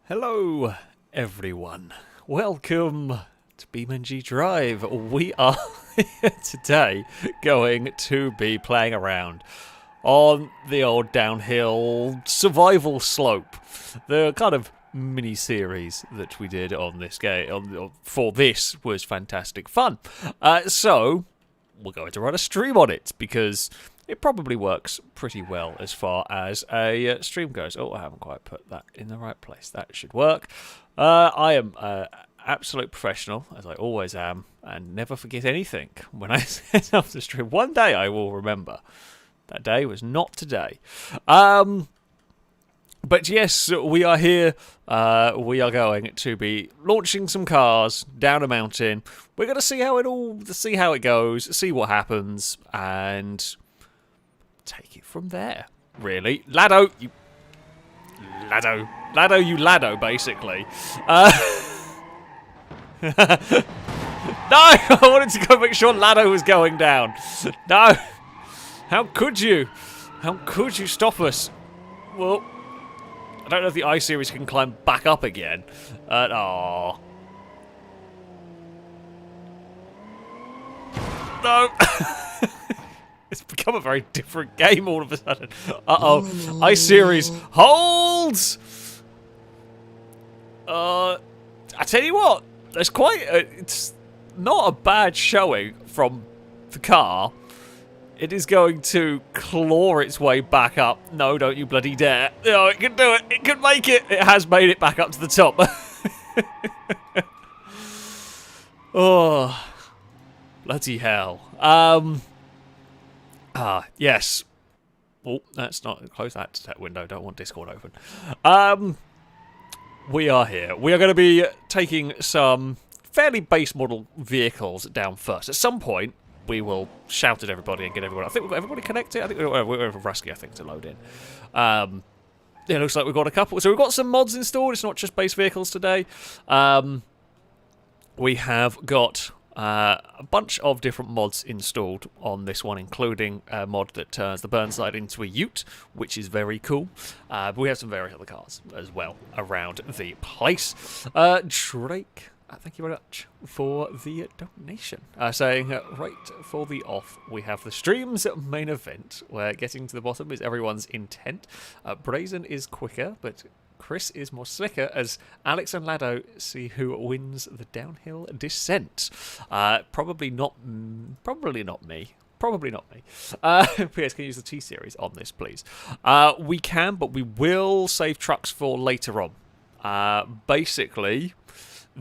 Hello, everyone. Welcome to BeamNG Drive. We are here today going to be playing around on the old downhill survival slope. The kind of mini-series that we did on this game for this was fantastic fun. So we're going to run a stream on it because it probably works pretty well as far as a stream goes. Oh, I haven't quite put that in the right place. That should work. I am an absolute professional, as I always am, and never forget anything when I set up the stream. One day I will remember. That day was not today. But yes, we are here. We are going to be launching some cars down a mountain. We're going to see how it goes, see what happens, and take it from there. Really, Lado, you Lado, basically. No, I wanted to go make sure Lado was going down. No, how could you? How could you stop us? Well, I don't know if the I-Series can climb back up again. Oh. No. It's become a very different game all of a sudden. Uh-oh. I-Series holds! I tell you what, there's it's not a bad showing from the car. It is going to claw its way back up. No, don't you bloody dare. No, it can do it. It can make it. It has made it back up to the top. Oh, bloody hell. Yes. Oh, that's not... Close that window. Don't want Discord open. We are here. We are going to be taking some fairly base model vehicles down first. At some point, we will shout at everybody and get everyone... I think we've got everybody connected. I think we're Rusky, I think, to load in. It looks like we've got a couple. So we've got some mods installed. It's not just base vehicles today. We have got... a bunch of different mods installed on this one, including a mod that turns the Burnside into a ute, which is very cool. But we have some various other cars as well around the place. Drake, thank you very much for the donation. Saying, right for the off, we have the stream's main event, where getting to the bottom is everyone's intent. Brazen is quicker, but Chris is more slicker as Alex and Lado see who wins the downhill descent. Probably not me. PS, can you use the T-Series on this, please? We can, but we will save trucks for later on. Basically,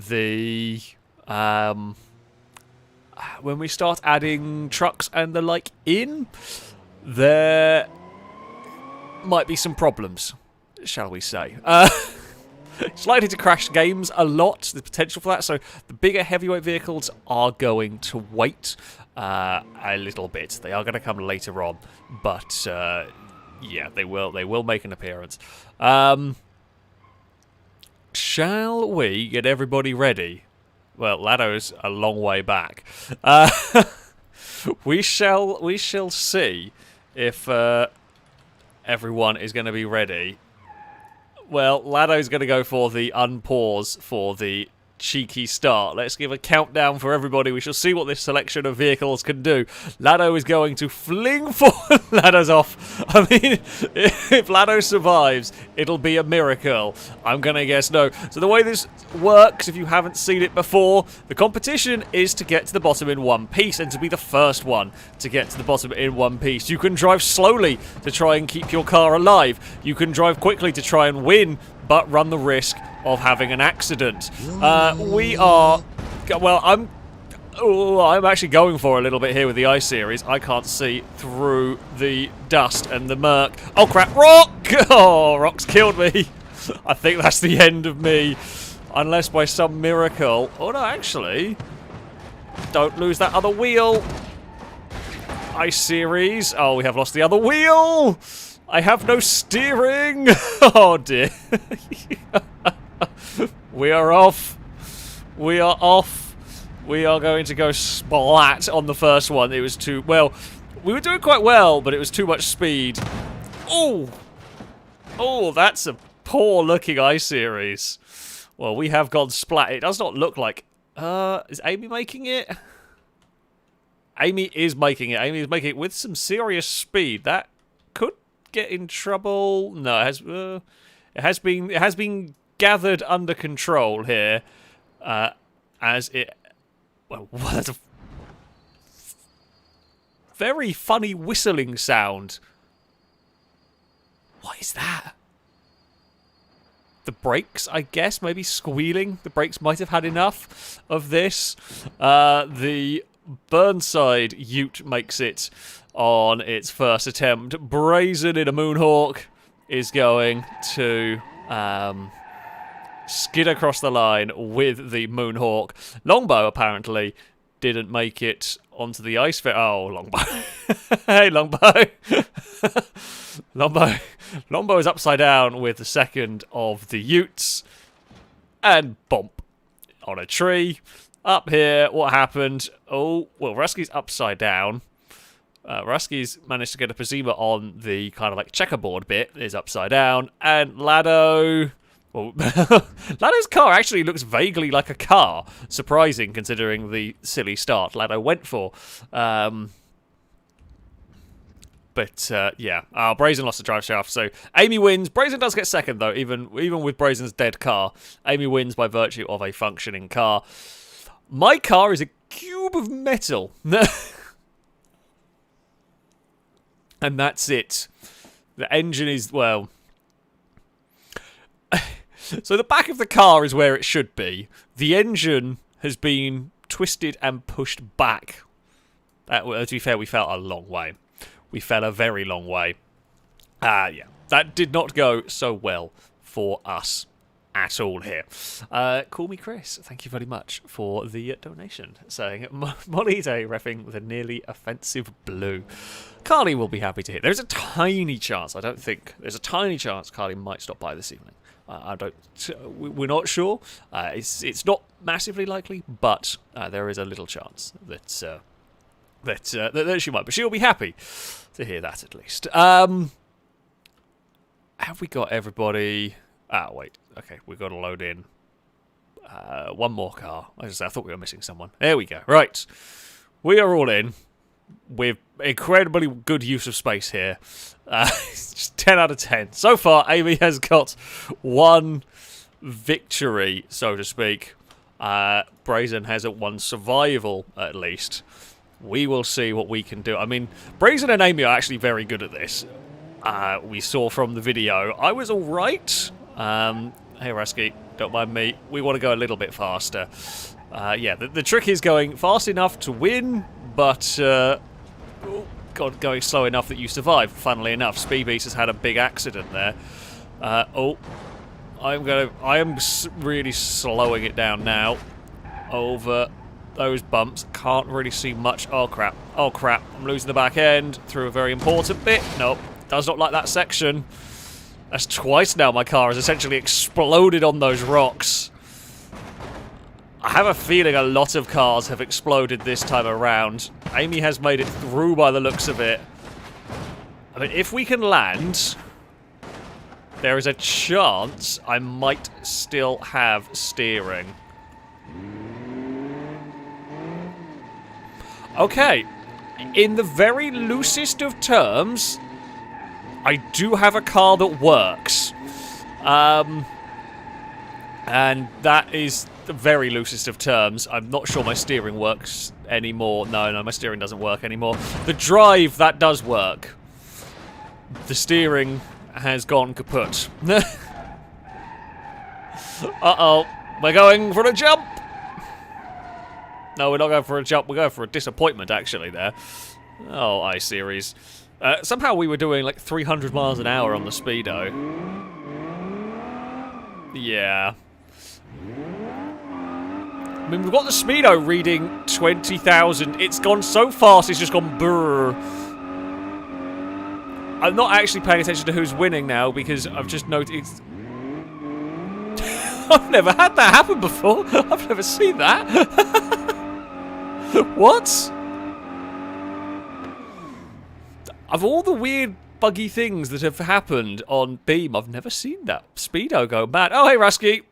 when we start adding trucks and the like in, there might be some problems, shall we say. It's likely to crash games a lot, the potential for that, so the bigger heavyweight vehicles are going to wait a little bit. They are going to come later on, but yeah, they will make an appearance. Shall we get everybody ready? Well, Lado's a long way back. We shall see if everyone is going to be ready. Well, Lado's going to go for the unpause for the cheeky start. Let's give a countdown for everybody. We shall see what this selection of vehicles can do. Lado is going to fling for... Lado's off. I mean, if Lado survives, it'll be a miracle. I'm going to guess no. So the way this works, if you haven't seen it before, the competition is to get to the bottom in one piece and to be the first one to get to the bottom in one piece. You can drive slowly to try and keep your car alive. You can drive quickly to try and win, but run the risk of having an accident. We are... Well, I'm actually going for a little bit here with the I-Series. I can't see through the dust and the murk. Oh, crap. Rock! Oh, Rock's killed me. I think that's the end of me. Unless by some miracle... Oh, no, actually. Don't lose that other wheel. I-Series. Oh, we have lost the other wheel. I have no steering. Oh, dear. We are off. We are off. We are going to go splat on the first one. It was too... Well, we were doing quite well, but it was too much speed. Oh! Oh, that's a poor looking I-Series. Well, we have gone splat. It does not look like... is Amy making it? Amy is making it. Amy is making it with some serious speed. That could get in trouble. No, it has been gathered under control here. As it... Well, that's a very funny whistling sound. What is that? The brakes, I guess, maybe squealing. The brakes might have had enough of this. The Burnside Ute makes it on its first attempt. Brazen in a Moonhawk is going to skid across the line with the Moonhawk. Longbow apparently didn't make it onto the ice. Oh, Longbow. Hey, Longbow. Longbow is upside down with the second of the Utes. And bump on a tree. Up here, what happened? Oh, well, Rusky's upside down. Rusky's managed to get a Pazima on the kind of like checkerboard bit, is upside down. And Lado... Well, Lado's car actually looks vaguely like a car. Surprising, considering the silly start Lado went for. But, yeah. Brazen lost the drive shaft, so Amy wins. Brazen does get second, though, even with Brazen's dead car. Amy wins by virtue of a functioning car. My car is a cube of metal. And that's it. The engine is, well... So the back of the car is where it should be. The engine has been twisted and pushed back. To be fair, we fell a long way. We fell a very long way. Yeah. That did not go so well for us at all here. Call me Chris. Thank you very much for the donation. Saying, Molly Day reffing with a nearly offensive blue. Carly will be happy to hear. There's a tiny chance, there's a tiny chance Carly might stop by this evening. We're not sure. It's not massively likely, but there is a little chance that she might. But she'll be happy to hear that at least. Have we got everybody? Wait. Okay, we've got to load in one more car. I thought we were missing someone. There we go. Right, we are all in. With incredibly good use of space here. Just 10 out of 10. So far, Amy has got one victory, so to speak. Brazen has one survival, at least. We will see what we can do. I mean, Brazen and Amy are actually very good at this. We saw from the video. I was alright. Hey, Rasky, don't mind me. We want to go a little bit faster. Yeah, the trick is going fast enough to win, but going slow enough that you survive. Funnily enough, Speedbeast has had a big accident there. I am really slowing it down now over those bumps. Can't really see much. Oh crap! Oh crap! I'm losing the back end through a very important bit. Nope, does not like that section. That's twice now my car has essentially exploded on those rocks. I have a feeling a lot of cars have exploded this time around. Amy has made it through by the looks of it. I mean, if we can land, there is a chance I might still have steering. Okay, in the very loosest of terms, I do have a car that works. And that is the very loosest of terms. I'm not sure my steering works anymore. No, my steering doesn't work anymore. The drive, that does work. The steering has gone kaput. Uh-oh. We're going for a jump! No, we're not going for a jump. We're going for a disappointment, actually, there. Oh, I-Series. Somehow we were doing, like, 300 miles an hour on the Speedo. Yeah. I mean, we've got the Speedo reading 20,000. It's gone so fast, it's just gone brrr. I'm not actually paying attention to who's winning now because I've just noticed... I've never had that happen before. I've never seen that. What? Of all the weird buggy things that have happened on Beam. I've never seen that. Speedo go mad. Oh, hey, Rusky.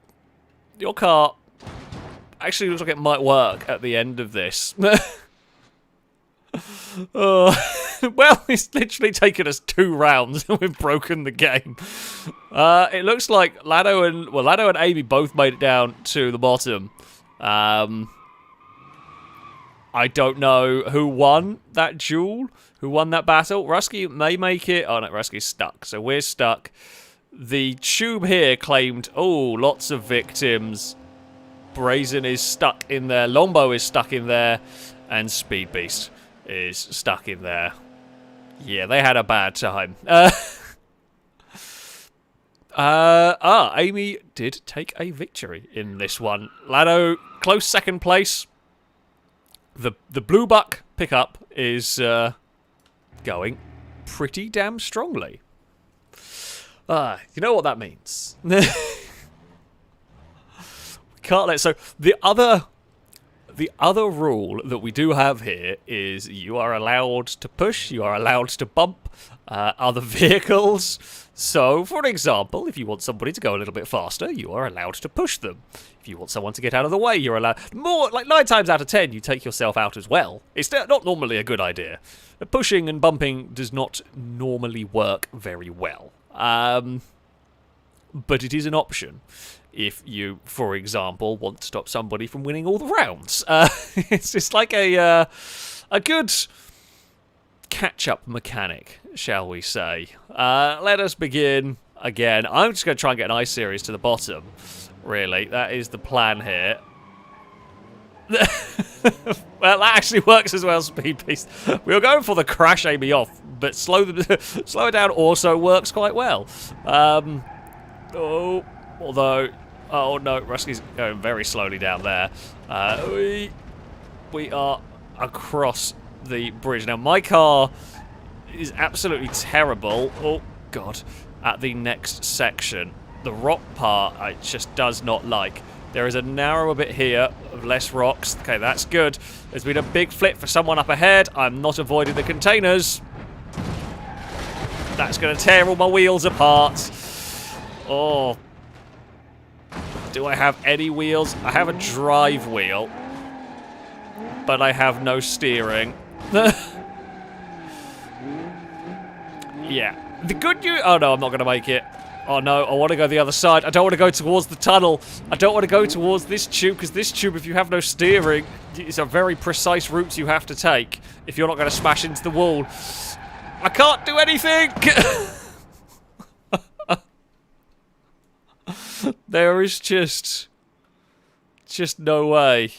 Your car actually looks like it might work at the end of this. Well, it's literally taken us 2 rounds and we've broken the game. It looks like Lado and Amy both made it down to the bottom. I don't know who won that duel, who won that battle. Rusky may make it. Oh, no, Rusky's stuck, so we're stuck. The tube here claimed, oh, lots of victims. Brazen is stuck in there. Longbow is stuck in there. And Speed Beast is stuck in there. Yeah, they had a bad time. Amy did take a victory in this one. Lado, close second place. The Blue Buck pickup is going pretty damn strongly. You know what that means. Can't let. So the other rule that we do have here is you are allowed to push, you are allowed to bump other vehicles. So, for example, if you want somebody to go a little bit faster, you are allowed to push them. If you want someone to get out of the way, you're allowed. More like 9 times out of 10, you take yourself out as well. It's not normally a good idea. Pushing and bumping does not normally work very well. But it is an option. If you, for example, want to stop somebody from winning all the rounds. It's just like a good catch-up mechanic, shall we say. Let us begin again. I'm just going to try and get an ice series to the bottom, really. That is the plan here. Well, that actually works as well, Speed Beast. We were going for the crash Amy off, but slow it down also works quite well. Oh no, Rusky's going very slowly down there. We are across the bridge. Now, my car is absolutely terrible. Oh, God. At the next section. The rock part, it just does not like. There is a narrower bit here of less rocks. Okay, that's good. There's been a big flip for someone up ahead. I'm not avoiding the containers. That's going to tear all my wheels apart. Oh. Do I have any wheels? I have a drive wheel. But I have no steering. Yeah. The good news... Oh, no, I'm not going to make it. Oh, no, I want to go the other side. I don't want to go towards the tunnel. I don't want to go towards this tube, because this tube, if you have no steering, it's a very precise route you have to take if you're not going to smash into the wall. I can't do anything! There is just no way.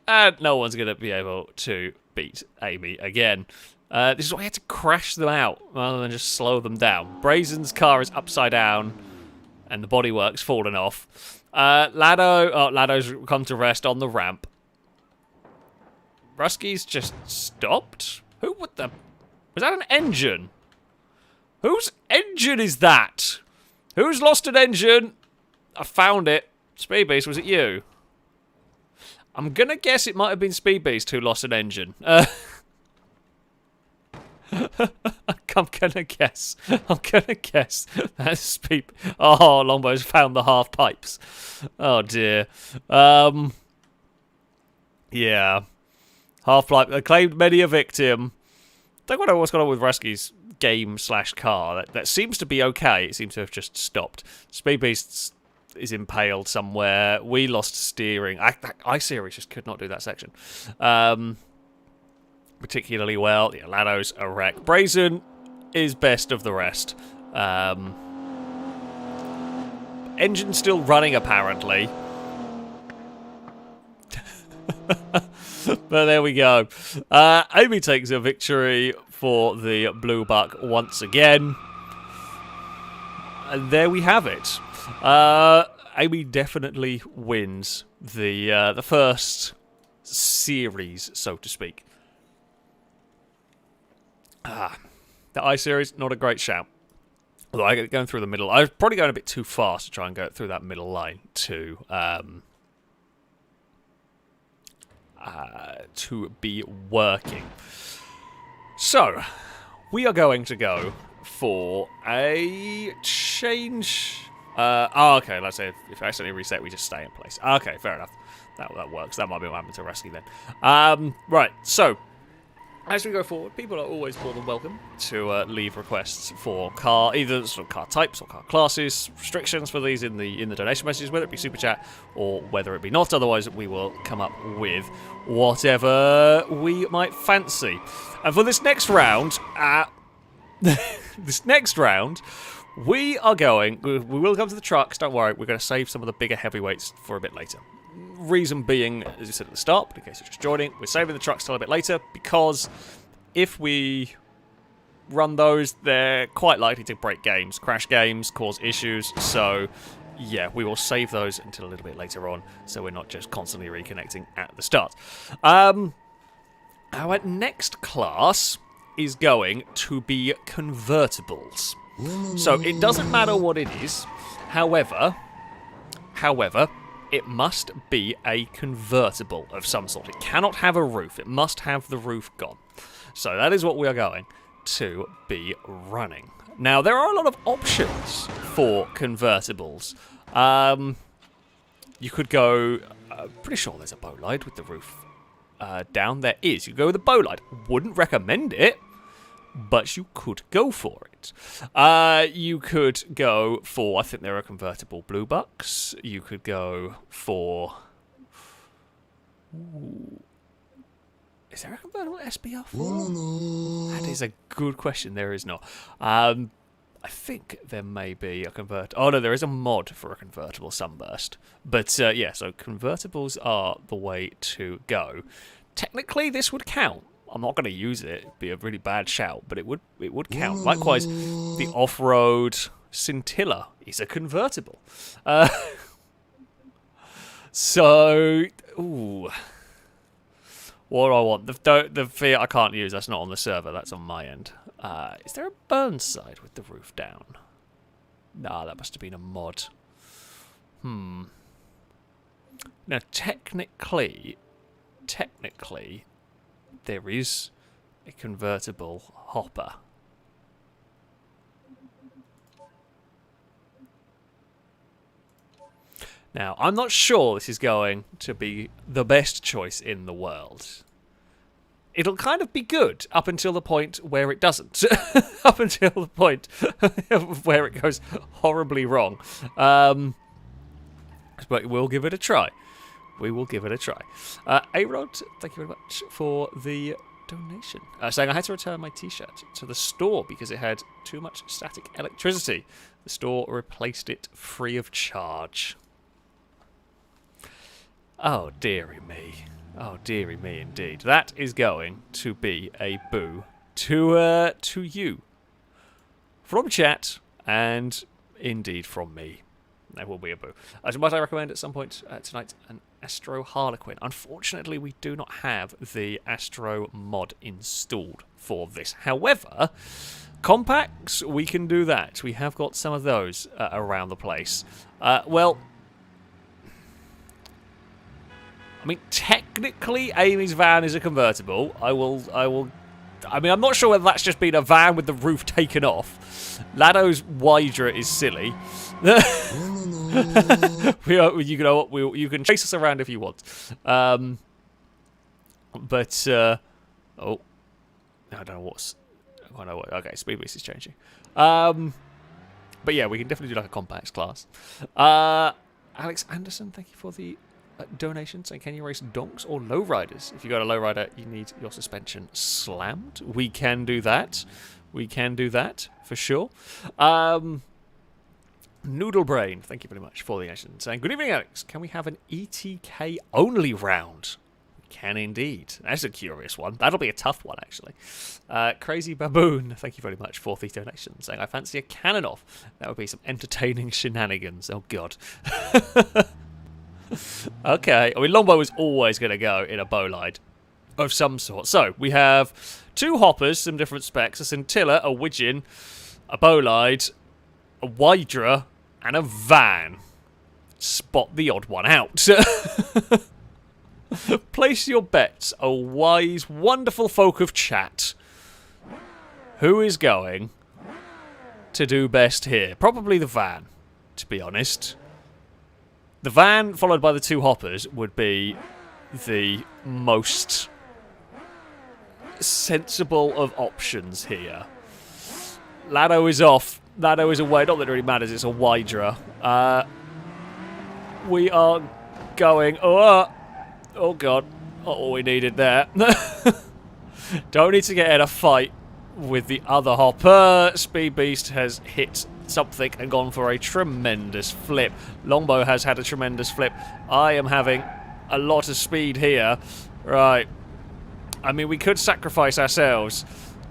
And no one's going to be able to beat Amy again. This is why I had to crash them out rather than just slow them down. Brazen's car is upside down and the bodywork's fallen off. Lado's come to rest on the ramp. Rusky's just stopped? Who would the... Was that an engine? Whose engine is that? Who's lost an engine? I found it. Speed Beast, was it you? I'm gonna guess it might have been Speed Beast who lost an engine. I'm gonna guess. That's Speed... Oh, Longbow's found the half pipes. Oh, dear. Yeah. Half pipe. Claimed many a victim. Don't know what's going on with Rusky's game/car. That seems to be okay. It seems to have just stopped. Speed Beast's is impaled somewhere. We lost steering. I-Series just could not do that section particularly well. Yeah, Lado's a wreck. Brazen is best of the rest. Engine still running, apparently. But there we go. Amy takes a victory for the Blue Buck once again. And there we have it. Amy definitely wins the first series, so to speak. The I-Series, not a great shout. Although I get going through the middle. I was probably going a bit too fast to try and go through that middle line to be working. So, we are going to go for a change. Oh, okay. Let's say if I accidentally reset, we just stay in place. Okay, fair enough. That works. That might be what happened to Rescue then. Right. So as we go forward, people are always more than welcome to leave requests for either sort of car types or car classes, restrictions for these in the donation messages, whether it be super chat or whether it be not. Otherwise, we will come up with whatever we might fancy. And for this next round, we are going. We will come to the trucks. Don't worry, we're going to save some of the bigger heavyweights for a bit later. Reason being, as I said at the start, but in case you're just joining, we're saving the trucks till a bit later because if we run those, they're quite likely to break games, crash games, cause issues. So, yeah, we will save those until a little bit later on, so we're not just constantly reconnecting at the start. Our next class is going to be convertibles. So it doesn't matter what it is. However, it must be a convertible of some sort. It cannot have a roof. It must have the roof gone. So that is what we are going to be running. Now, there are a lot of options for convertibles. You could go... pretty sure there's a bolide with the roof down. There is. You go with a bolide. Wouldn't recommend it, but you could go for it. You could go for, I think there are convertible blue bucks. You could go for... Ooh. Is there a convertible SBR4? That is a good question. There is not. I think there may be a Oh, no, there is a mod for a convertible sunburst. But, yeah, so convertibles are the way to go. Technically, this would count. I'm not going to use it. It'd be a really bad shout, but it would count. Likewise, the off-road Scintilla is a convertible. So, ooh. What do I want? The Fiat I can't use. That's not on the server. That's on my end. Is there a Burnside with the roof down? Nah, that must have been a mod. Now, technically, there is a convertible hopper. Now, I'm not sure this is going to be the best choice in the world. It'll kind of be good up until the point where it doesn't. Up until the point where it goes horribly wrong. But we'll give it a try. We will give it a try. A-Rod, thank you very much for the donation. Saying I had to return my t-shirt to the store because it had too much static electricity. The store replaced it free of charge. Oh, dearie me. Oh, dearie me indeed. That is going to be a boo to you. From chat, and indeed from me. There will be a boo. So might I recommend at some point tonight an Astro Harlequin? Unfortunately, we do not have the Astro mod installed for this. However, compacts, we can do that. We have got some of those around the place. Well, I mean, technically, Amy's van is a convertible. I mean, I'm not sure whether that's just been a van with the roof taken off. Lado's Wydra is silly. You can chase us around if you want. Oh, I don't know what's... I know what... Okay, Speed Beast is changing. But yeah, we can definitely do like a compacts class. Alex Anderson, thank you for the donations. And can you race donks or lowriders? If you got a lowrider, you need your suspension slammed. We can do that. We can do that for sure. Noodle Brain, thank you very much for the donation. Saying, good evening, Alex. Can we have an ETK only round? We can indeed. That's a curious one. That'll be a tough one, actually. Crazy Baboon, thank you very much for the donation. Saying, I fancy a cannon off. That would be some entertaining shenanigans. Oh, God. Okay. I mean, Longbow is always going to go in a bolide of some sort. So, we have two hoppers, some different specs, a Scintilla, a Widgeon, a bolide, a Wydra, and a van. Spot the odd one out. Place your bets, O wise, wonderful folk of chat. Who is going to do best here? Probably the van, to be honest. The van, followed by the 2 hoppers, would be the most sensible of options here. Lado is off. Lado is away. Not that it really matters. It's a Wydra. We are going... Oh, God. Not all we needed there. Don't need to get in a fight with the other hopper. Speed Beast has hit something and gone for a tremendous flip. Longbow has had a tremendous flip. I am having a lot of speed here. Right. I mean, we could sacrifice ourselves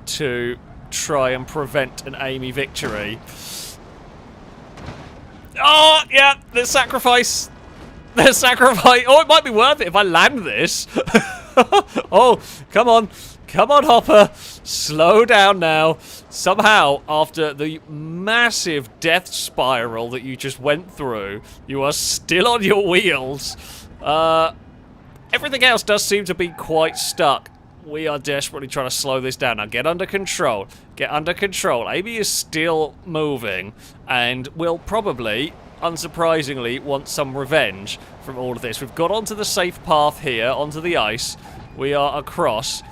to try and prevent an Amy victory. Oh, yeah, the sacrifice. The sacrifice. Oh, it might be worth it if I land this. Oh, come on. Come on, Hopper. Slow down now. Somehow, after the massive death spiral that you just went through, you are still on your wheels. Everything else does seem to be quite stuck. We are desperately trying to slow this down. Now, get under control. Get under control. Amy is still moving and will probably, unsurprisingly, want some revenge from all of this. We've got onto the safe path here, onto the ice. We are across.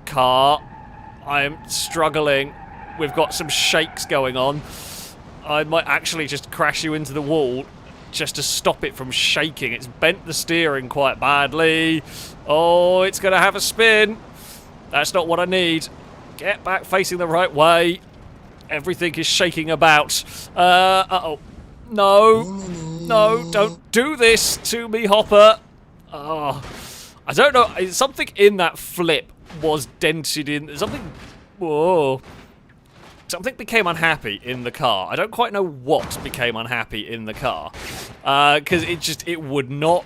Car. I'm struggling. We've got some shakes going on. I might actually just crash you into the wall just to stop it from shaking. It's bent the steering quite badly. Oh, it's going to have a spin. That's not what I need. Get back facing the right way. Everything is shaking about. Uh-oh. No. No, don't do this to me, Hopper. Oh, I don't know. Something in that flip was dented in. Something... Whoa. Something became unhappy in the car. I don't quite know what became unhappy in the ar. Because it would not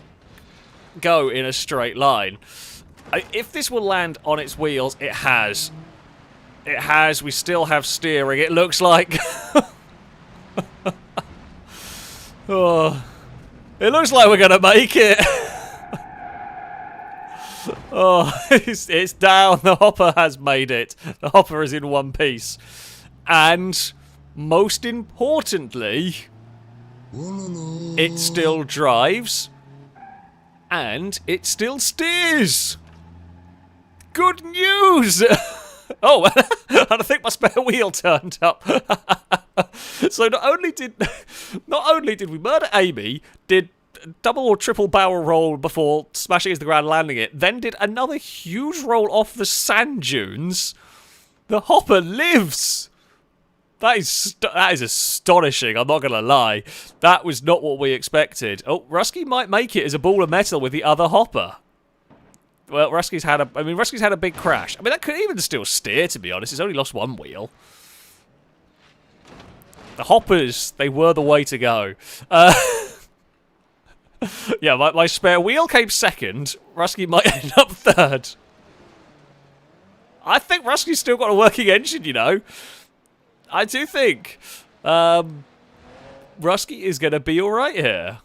go in a straight line. If this will land on its wheels, it has. It has. We still have steering, it looks like. Oh, it looks like we're going to make it. Oh, it's down. The hopper has made it. The hopper is in one piece. And, most importantly, it still drives. And it still steers. Good news! Oh, and I think my spare wheel turned up. So not only did we murder Amy, did double or triple barrel roll before smashing into the ground and landing it, then did another huge roll off the sand dunes. The hopper lives. That is astonishing, I'm not going to lie. That was not what we expected. Oh, Rusky might make it as a ball of metal with the other hopper. Well, Rusky's had a big crash. I mean, that could even still steer, to be honest. It's only lost one wheel. The hoppers, they were the way to go. Yeah, my spare wheel came second. Rusky might end up third. I think Rusky's still got a working engine, you know. I do think Rusky is going to be alright here.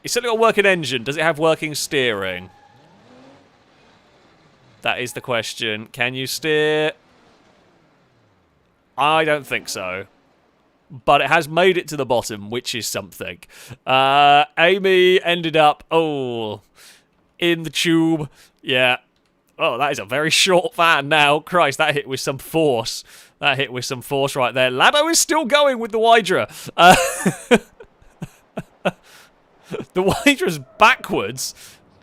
He's certainly got a working engine. Does it have working steering? That is the question. Can you steer? I don't think so. But it has made it to the bottom, which is something. Amy ended up, in the tube. Yeah. Oh, that is a very short fan now. Christ, that hit with some force. That hit with some force right there. Lado is still going with the Wydra. The Wydra's backwards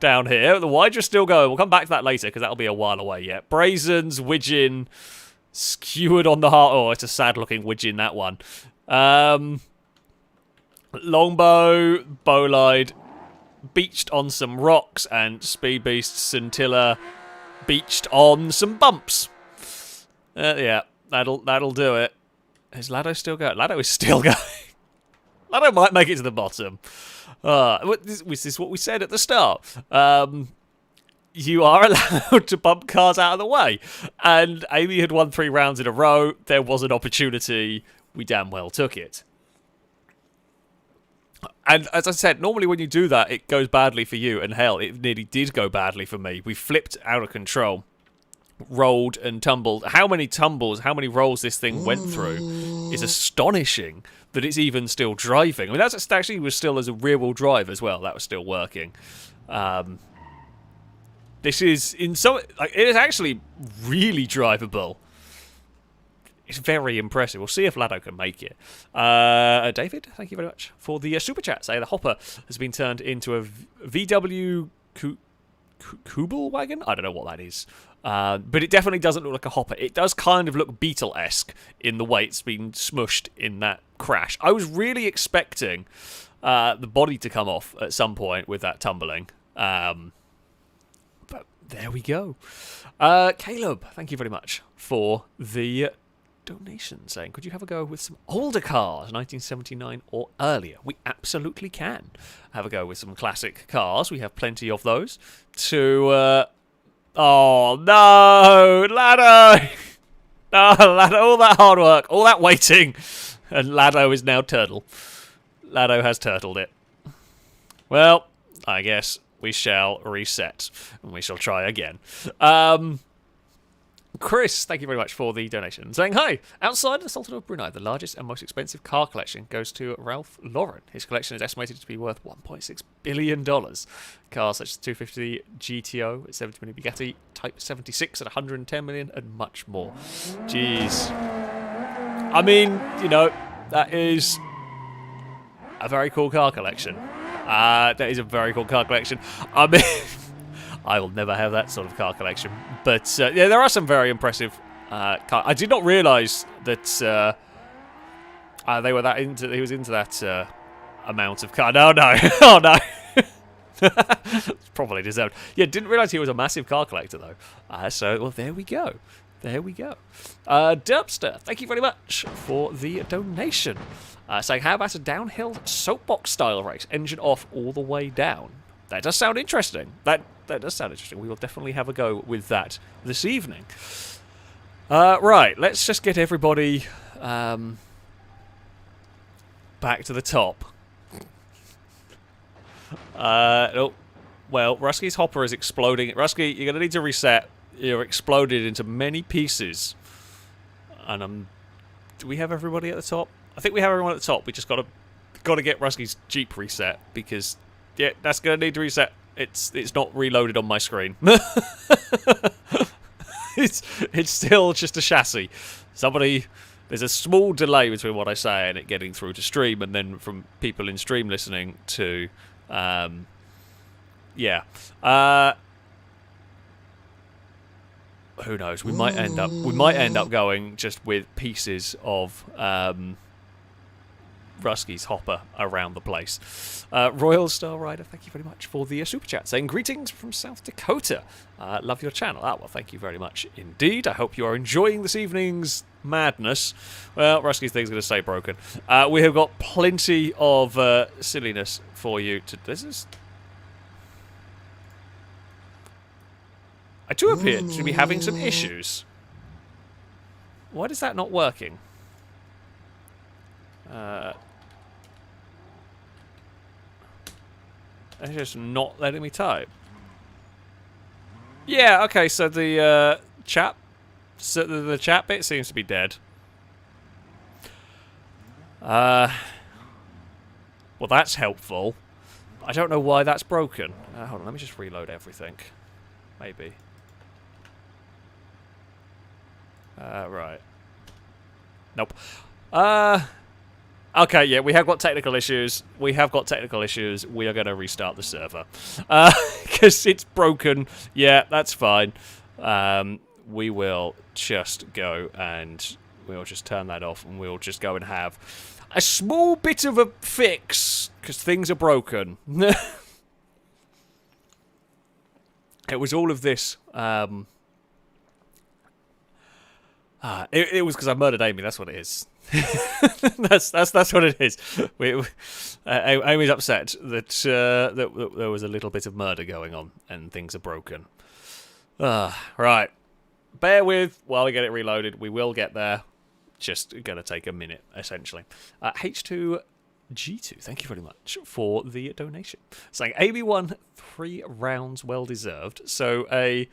down here. The Wydra's still going. We'll come back to that later because that'll be a while away yet. Brazens, Widgeon, skewered on the heart. Oh, it's a sad-looking Widgeon, that one. Longbow, Bolide, beached on some rocks, and Speed Beast Scintilla beached on some bumps. Yeah, that'll do it. Is Lado still going? Lado is still going. Lado might make it to the bottom. This is what we said at the start. You are allowed to bump cars out of the way. And Amy had won 3 rounds in a row. There was an opportunity. We damn well took it. And as I said, normally when you do that, it goes badly for you. And hell, it nearly did go badly for me. We flipped out of control. rolled and tumbled. How many tumbles, how many rolls this thing went through is astonishing that it's even still driving. I mean, that's actually was still as a rear-wheel drive as well. That was still working. This is in some. Like, it is actually really drivable. It's very impressive. We'll see if Lado can make it. David, thank you very much for the super chat. Say the hopper has been turned into a VW Kubel wagon. I don't know what that is. But it definitely doesn't look like a hopper. It does kind of look Beetle-esque in the way it's been smushed in that crash. I was really expecting the body to come off at some point with that tumbling. But there we go. Caleb, thank you very much for the donation, saying, could you have a go with some older cars, 1979 or earlier? We absolutely can have a go with some classic cars. We have plenty of those. Oh, no! Lado! No, Lado, all that hard work, all that waiting, and Lado is now turtle. Lado has turtled it. Well, I guess we shall reset, and we shall try again. Chris, thank you very much for the donation. Saying, hi, outside the Sultan of Brunei, the largest and most expensive car collection goes to Ralph Lauren. His collection is estimated to be worth $1.6 billion. Cars such as 250 GTO, 70 million Bugatti, Type 76 at 110 million, and much more. Jeez. I mean, you know, that is a very cool car collection. That is a very cool car collection. I mean, I will never have that sort of car collection. But, yeah, there are some very impressive cars. I did not realise that they were that into... He was into that amount of car. No. Oh, no. It's probably deserved. Yeah, didn't realise he was a massive car collector, though. So, well, there we go. There we go. Derpster, thank you very much for the donation. Saying, how about a downhill soapbox style race? Engine off all the way down. That does sound interesting. That does sound interesting. We will definitely have a go with that this evening. Right, let's just get everybody back to the top. Oh, well, Rusky's hopper is exploding. Rusky, you're going to need to reset. You're exploded into many pieces. And do we have everybody at the top? I think we have everyone at the top. We just got to get Rusky's Jeep reset because, yeah, that's going to need to reset. It's not reloaded on my screen. It's still just a chassis. There's a small delay between what I say and it getting through to stream, and then from people in stream listening to, yeah. Who knows? We might end up going just with pieces of Rusky's hopper around the place. Royal Star Rider, thank you very much for the super chat, saying greetings from South Dakota. Love your channel. Well, thank you very much indeed. I hope you are enjoying this evening's madness. Well, Rusky's thing's going to stay broken. We have got plenty of silliness for you to... I do appear to be having some issues. Why is that not working? It's just not letting me type. Yeah, okay, so the chat bit seems to be dead. Well, that's helpful. I don't know why that's broken. Hold on, let me just reload everything. Maybe. Right. Nope. Okay, yeah, we have got technical issues. We are going to restart the server. Because it's broken. Yeah, that's fine. We will just go and we'll just turn that off and we'll just go and have a small bit of a fix because things are broken. It was all of this. It was because I murdered Amy. That's what it is. that's what it is. Amy's upset that that there was a little bit of murder going on and things are broken. Right. Bear with while we get it reloaded. We will get there. Just gonna take a minute, essentially. H2G2, thank you very much for the donation. Saying Amy won 3 rounds, well deserved. So a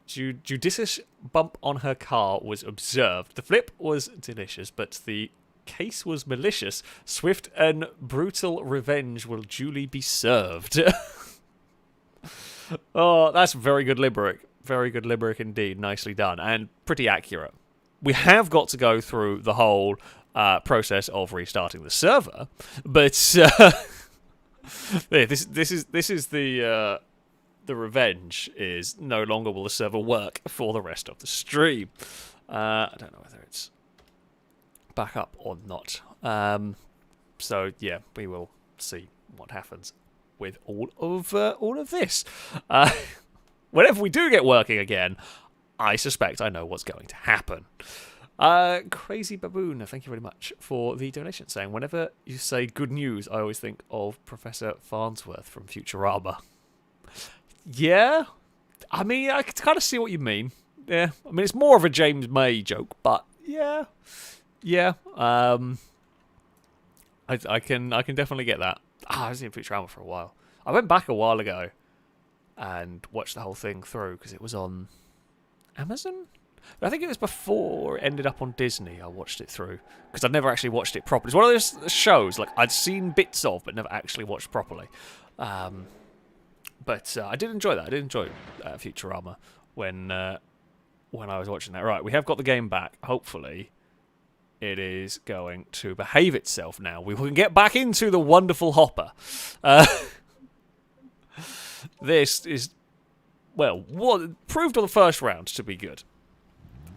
judicious bump on her car was observed. The flip was delicious, but the case was malicious. Swift and brutal revenge will duly be served. Oh, that's very good limerick. Very good limerick indeed. Nicely done. And pretty accurate. We have got to go through the whole process of restarting the server, but this is the revenge is no longer will the server work for the rest of the stream. I don't know whether it's back up or not. So yeah, we will see what happens with all of this. Whenever we do get working again, I suspect I know what's going to happen. Crazy Baboon, thank you very much for the donation, saying, whenever you say good news, I always think of Professor Farnsworth from Futurama. Yeah, I mean, I can kind of see what you mean. Yeah, I mean, it's more of a James May joke, but yeah. I can definitely get that. I was in Futurama for a while. I went back a while ago and watched the whole thing through because it was on Amazon. I think it was before it ended up on Disney. I watched it through because I'd never actually watched it properly. It's one of those shows like I'd seen bits of but never actually watched properly. But I did enjoy that. I did enjoy Futurama when I was watching that. Right, we have got the game back. Hopefully, it is going to behave itself now. We can get back into the wonderful hopper. This is, well, what proved on the first round to be good.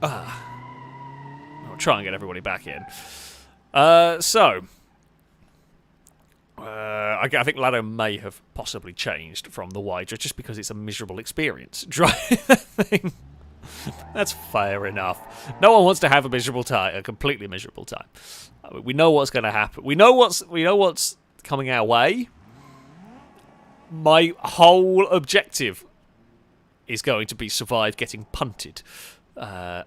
I'll try and get everybody back in. I think Lado may have possibly changed from the Wydra just because it's a miserable experience driving that thing. That's fair enough. No one wants to have a miserable time, a completely miserable time. We know what's going to happen. We know what's coming our way. My whole objective is going to be survive getting punted. I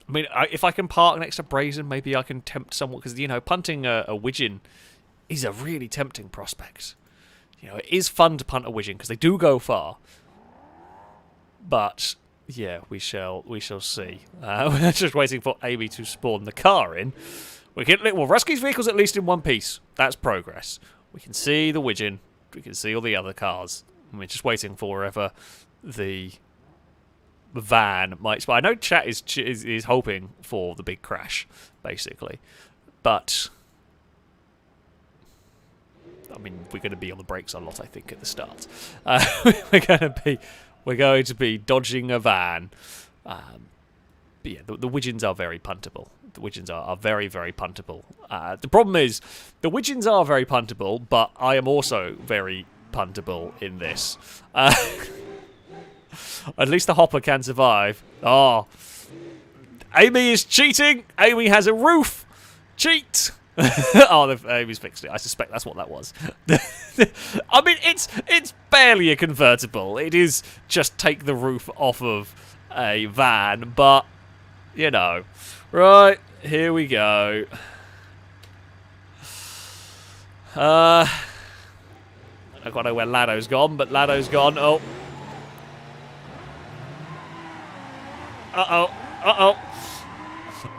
mean, if I can park next to Brazen, maybe I can tempt someone, because, you know, punting a Widgeon is a really tempting prospect. You know, it is fun to punt a Widgeon because they do go far. But yeah, we shall see. We're just waiting for Amy to spawn the car in. Well, Rusky's vehicle's at least in one piece. That's progress. We can see the Widgeon. We can see all the other cars. And we're just waiting for wherever the van might spawn. I know chat is hoping for the big crash, basically. But I mean, we're going to be on the brakes a lot, I think, at the start. We're going to be dodging a van. But yeah, the Widgeons are very puntable. The Widgeons are very, very puntable. The problem is, the Widgeons are very puntable, but I am also very puntable in this. At least the hopper can survive. Oh, Amy is cheating. Amy has a roof. Cheat. Oh, Amy's fixed it. I suspect that's what that was. I mean, it's barely a convertible. It is just take the roof off of a van, but, you know. Right, here we go. I don't know where Lado's gone, but Lado's gone. Oh. Uh-oh.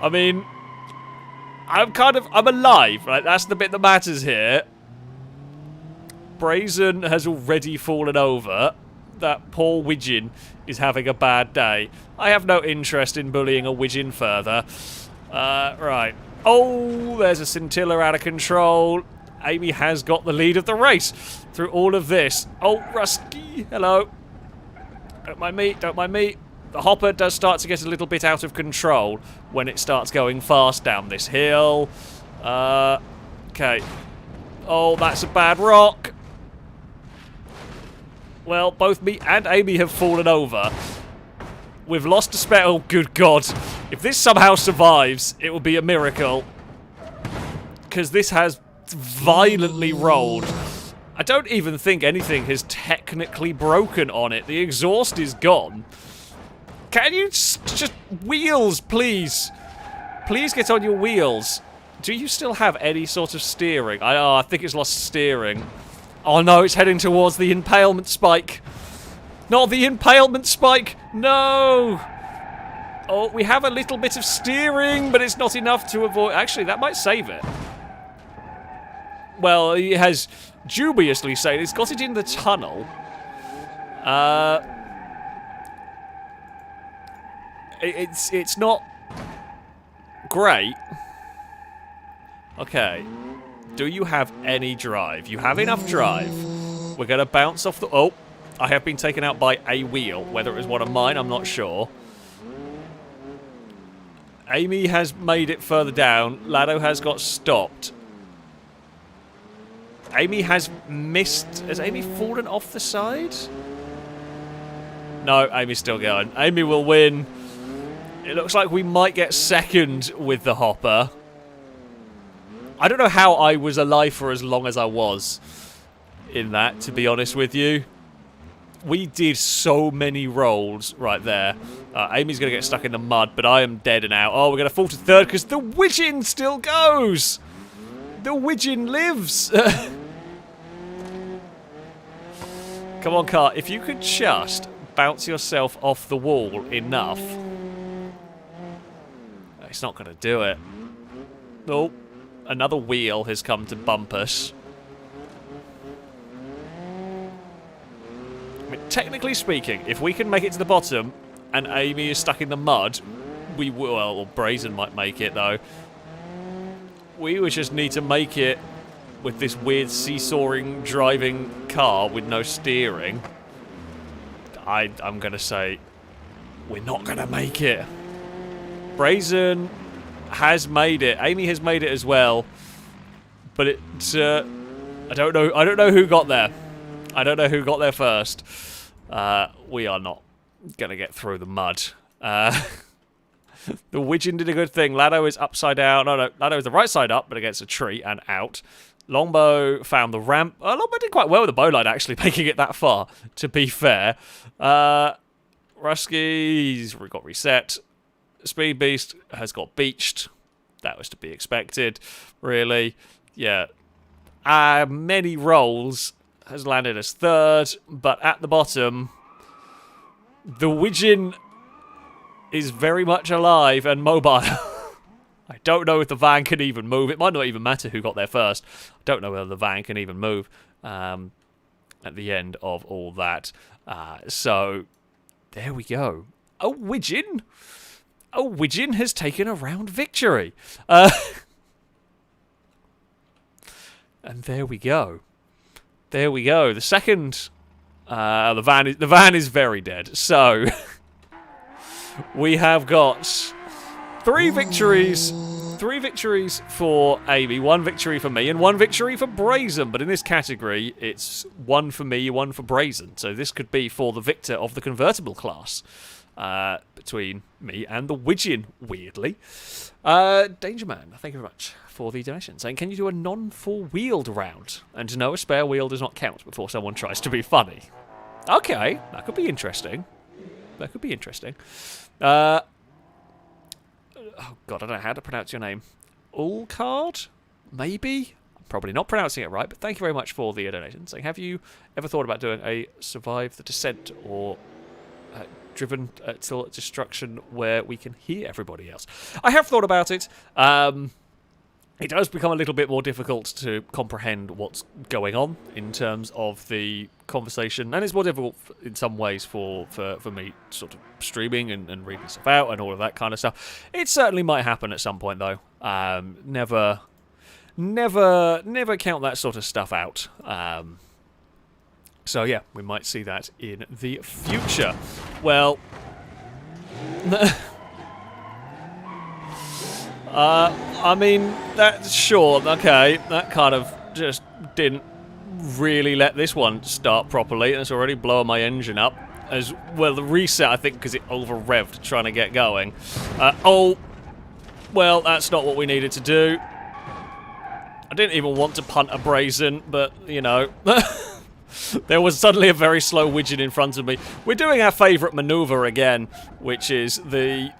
I mean, I'm alive, right? That's the bit that matters here. Brazen has already fallen over. That poor Widgeon is having a bad day. I have no interest in bullying a Widgeon further. Right. Oh, there's a scintilla out of control. Amy has got the lead of the race through all of this. Oh, Rusky, hello. Don't mind me. The hopper does start to get a little bit out of control when it starts going fast down this hill. Okay. Oh, that's a bad rock. Well, both me and Amy have fallen over. We've lost a spare. Oh, good God. If this somehow survives, it will be a miracle. Because this has violently rolled. I don't even think anything has technically broken on it. The exhaust is gone. Can you just wheels, please? Please get on your wheels. Do you still have any sort of steering? I think it's lost steering. Oh no, it's heading towards the impalement spike. Not the impalement spike! No! Oh, we have a little bit of steering, but it's not enough to avoid... Actually, that might save it. Well, he has dubiously said it's got it in the tunnel. It's not great. Okay. Do you have any drive? You have enough drive. We're going to bounce off the... Oh, I have been taken out by a wheel. Whether it was one of mine, I'm not sure. Amy has made it further down. Lado has got stopped. Amy has missed... Has Amy fallen off the side? No, Amy's still going. Amy will win. It looks like we might get second with the hopper. I don't know how I was alive for as long as I was in that, to be honest with you. We did so many rolls right there. Amy's going to get stuck in the mud, but I am dead now. Oh, we're going to fall to third because the Widgeon still goes. The Widgeon lives. Come on, car. If you could just bounce yourself off the wall enough. It's not going to do it. Oh, another wheel has come to bump us. I mean, technically speaking, if we can make it to the bottom and Amy is stuck in the mud, we will, well, Brazen might make it though. We would just need to make it with this weird seesawing driving car with no steering. I'm going to say we're not going to make it. Brazen has made it. Amy has made it as well. But it's I don't know who got there. I don't know who got there first. We are not gonna get through the mud. The Widgeon did a good thing. Lado is upside down. No, Lado is the right side up, but against a tree and out. Longbow found the ramp. Longbow did quite well with the bowline, actually, making it that far, to be fair. Ruskies got reset. Speed Beast has got beached. That was to be expected, really. Yeah. Many rolls has landed as third, but at the bottom, the Widgeon is very much alive and mobile. I don't know if the van can even move. It might not even matter who got there first. I don't know whether the van can even move at the end of all that. So, there we go. A Widgeon? A Widgeon has taken a round victory. And there we go. There we go. The second... the van is very dead. So, we have got 3 victories. 3 victories for Amy, 1 victory for me, and 1 victory for Brazen. But in this category, it's 1 for me, 1 for Brazen. So this could be for the victor of the Convertible class. Between me and the Widgeon, weirdly. Dangerman, thank you very much for the donation. Saying, can you do a non-four-wheeled round? And no, a spare wheel does not count before someone tries to be funny. Okay, that could be interesting. That could be interesting. Oh god, I don't know how to pronounce your name. Ulcard? Maybe? I'm probably not pronouncing it right, but thank you very much for the donation. Saying, have you ever thought about doing a Survive the Descent or... driven till destruction where we can hear everybody else? I have thought about it. It does become a little bit more difficult to comprehend what's going on in terms of the conversation, and it's more difficult in some ways for me sort of streaming and reading stuff out and all of that kind of stuff. It certainly might happen at some point though. Never count that sort of stuff out. So yeah, we might see that in the future. Well, I mean, that's sure, okay, that kind of just didn't really let this one start properly. It's already blowing my engine up. As well, the reset, I think, because it over-revved trying to get going. Oh, well, that's not what we needed to do. I didn't even want to punt a Brazen, but, you know... There was suddenly a very slow Widgeon in front of me. We're doing our favourite manoeuvre again, which is the...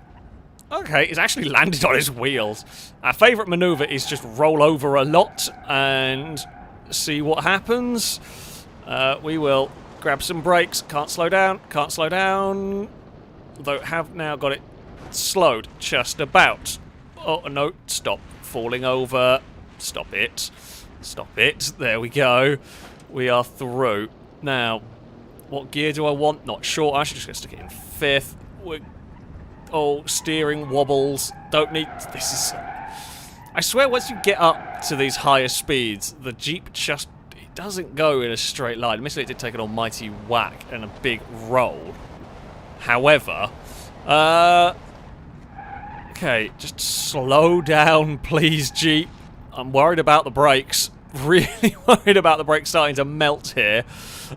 Okay, it's actually landed on his wheels. Our favourite manoeuvre is just roll over a lot and see what happens. We will Grab some brakes. Can't slow down. Can't slow down. Although have now got it slowed just about. Oh, no. Stop falling over. Stop it. Stop it. There we go. We are through. Now, what gear do I want? Not sure. I should just stick it in 5th. Oh, steering wobbles. Don't need... This is... I swear once you get up to these higher speeds, the Jeep just... It doesn't go in a straight line. Admittedly, it did take an almighty whack and a big roll. However... okay, just slow down, please, Jeep. I'm worried about the brakes. Really worried about the brakes starting to melt here.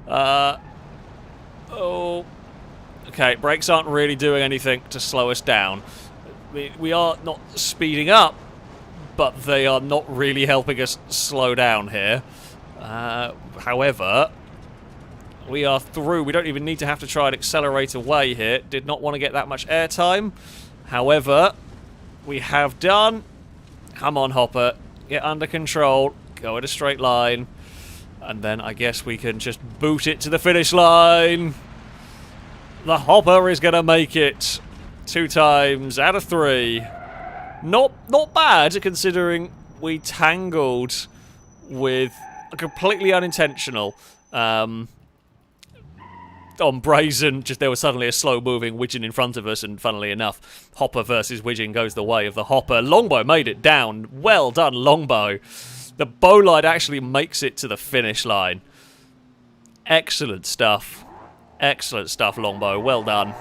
Oh... Okay, brakes aren't really doing anything to slow us down. We are not speeding up, but they are not really helping us slow down here. However, we are through. We don't even need to have to try and accelerate away here. Did not want to get that much airtime. However, we have done. Come on, Hopper. Get under control. Go in a straight line. And then I guess we can just boot it to the finish line. The Hopper is going to make it 2 times out of 3. Not bad, considering we tangled with a completely unintentional on Brazen. Just there was suddenly a slow-moving Widgeon in front of us, and funnily enough, Hopper versus Widgeon goes the way of the Hopper. Longbow made it down. Well done, Longbow. The Bowlight actually makes it to the finish line. Excellent stuff. Excellent stuff, Longbow. Well done.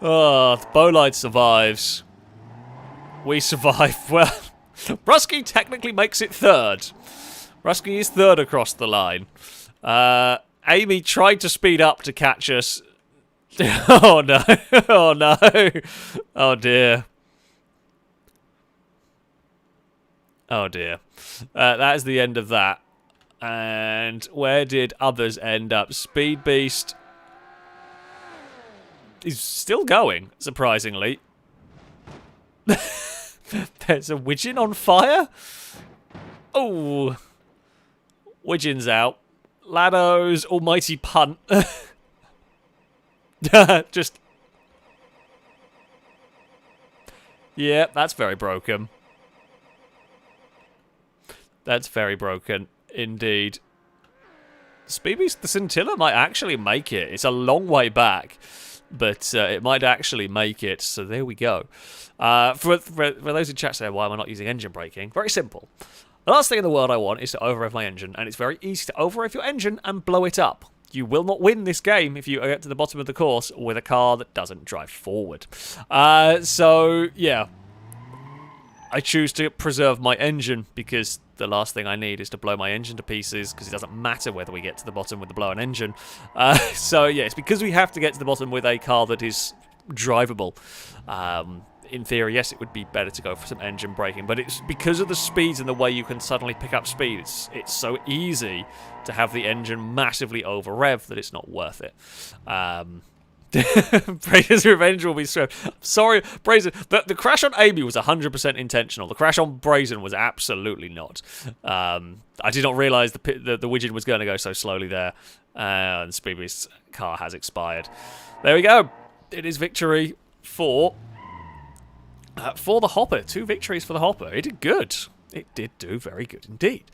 Oh, the Bowlight survives. We survive. Well, Rusky technically makes it 3rd. Rusky is 3rd across the line. Amy tried to speed up to catch us. Oh, no. Oh, no. Oh, dear. Oh, dear. That is the end of that. And where did others end up? Speed Beast is still going, surprisingly. There's a Widgeon on fire? Oh. Widgeon's out. Lado's almighty punt. Just... Yeah, that's very broken. That's very broken. Indeed. Speed Beast, the Scintilla might actually make it. It's a long way back, but it might actually make it. So there we go. For those in chat say, why am I not using engine braking? Very simple. The last thing in the world I want is to over-rev my engine, and it's very easy to over-rev your engine and blow it up. You will not win this game if you get to the bottom of the course with a car that doesn't drive forward. So, yeah. I choose to preserve my engine because the last thing I need is to blow my engine to pieces, because it doesn't matter whether we get to the bottom with the blown engine. So, yeah, it's because we have to get to the bottom with a car that is drivable. In theory, yes, it would be better to go for some engine braking, but it's because of the speeds and the way you can suddenly pick up speed. It's so easy to have the engine massively over-rev that it's not worth it. Brazen's revenge will be swift. Sorry, Brazen. The crash on Amy was 100% intentional. The crash on Brazen was absolutely not. I did not realise the Widgeon was going to go so slowly there. And Speedbeast's car has expired. There we go. It is victory for the Hopper. 2 victories for the Hopper. It did good. It did do very good indeed.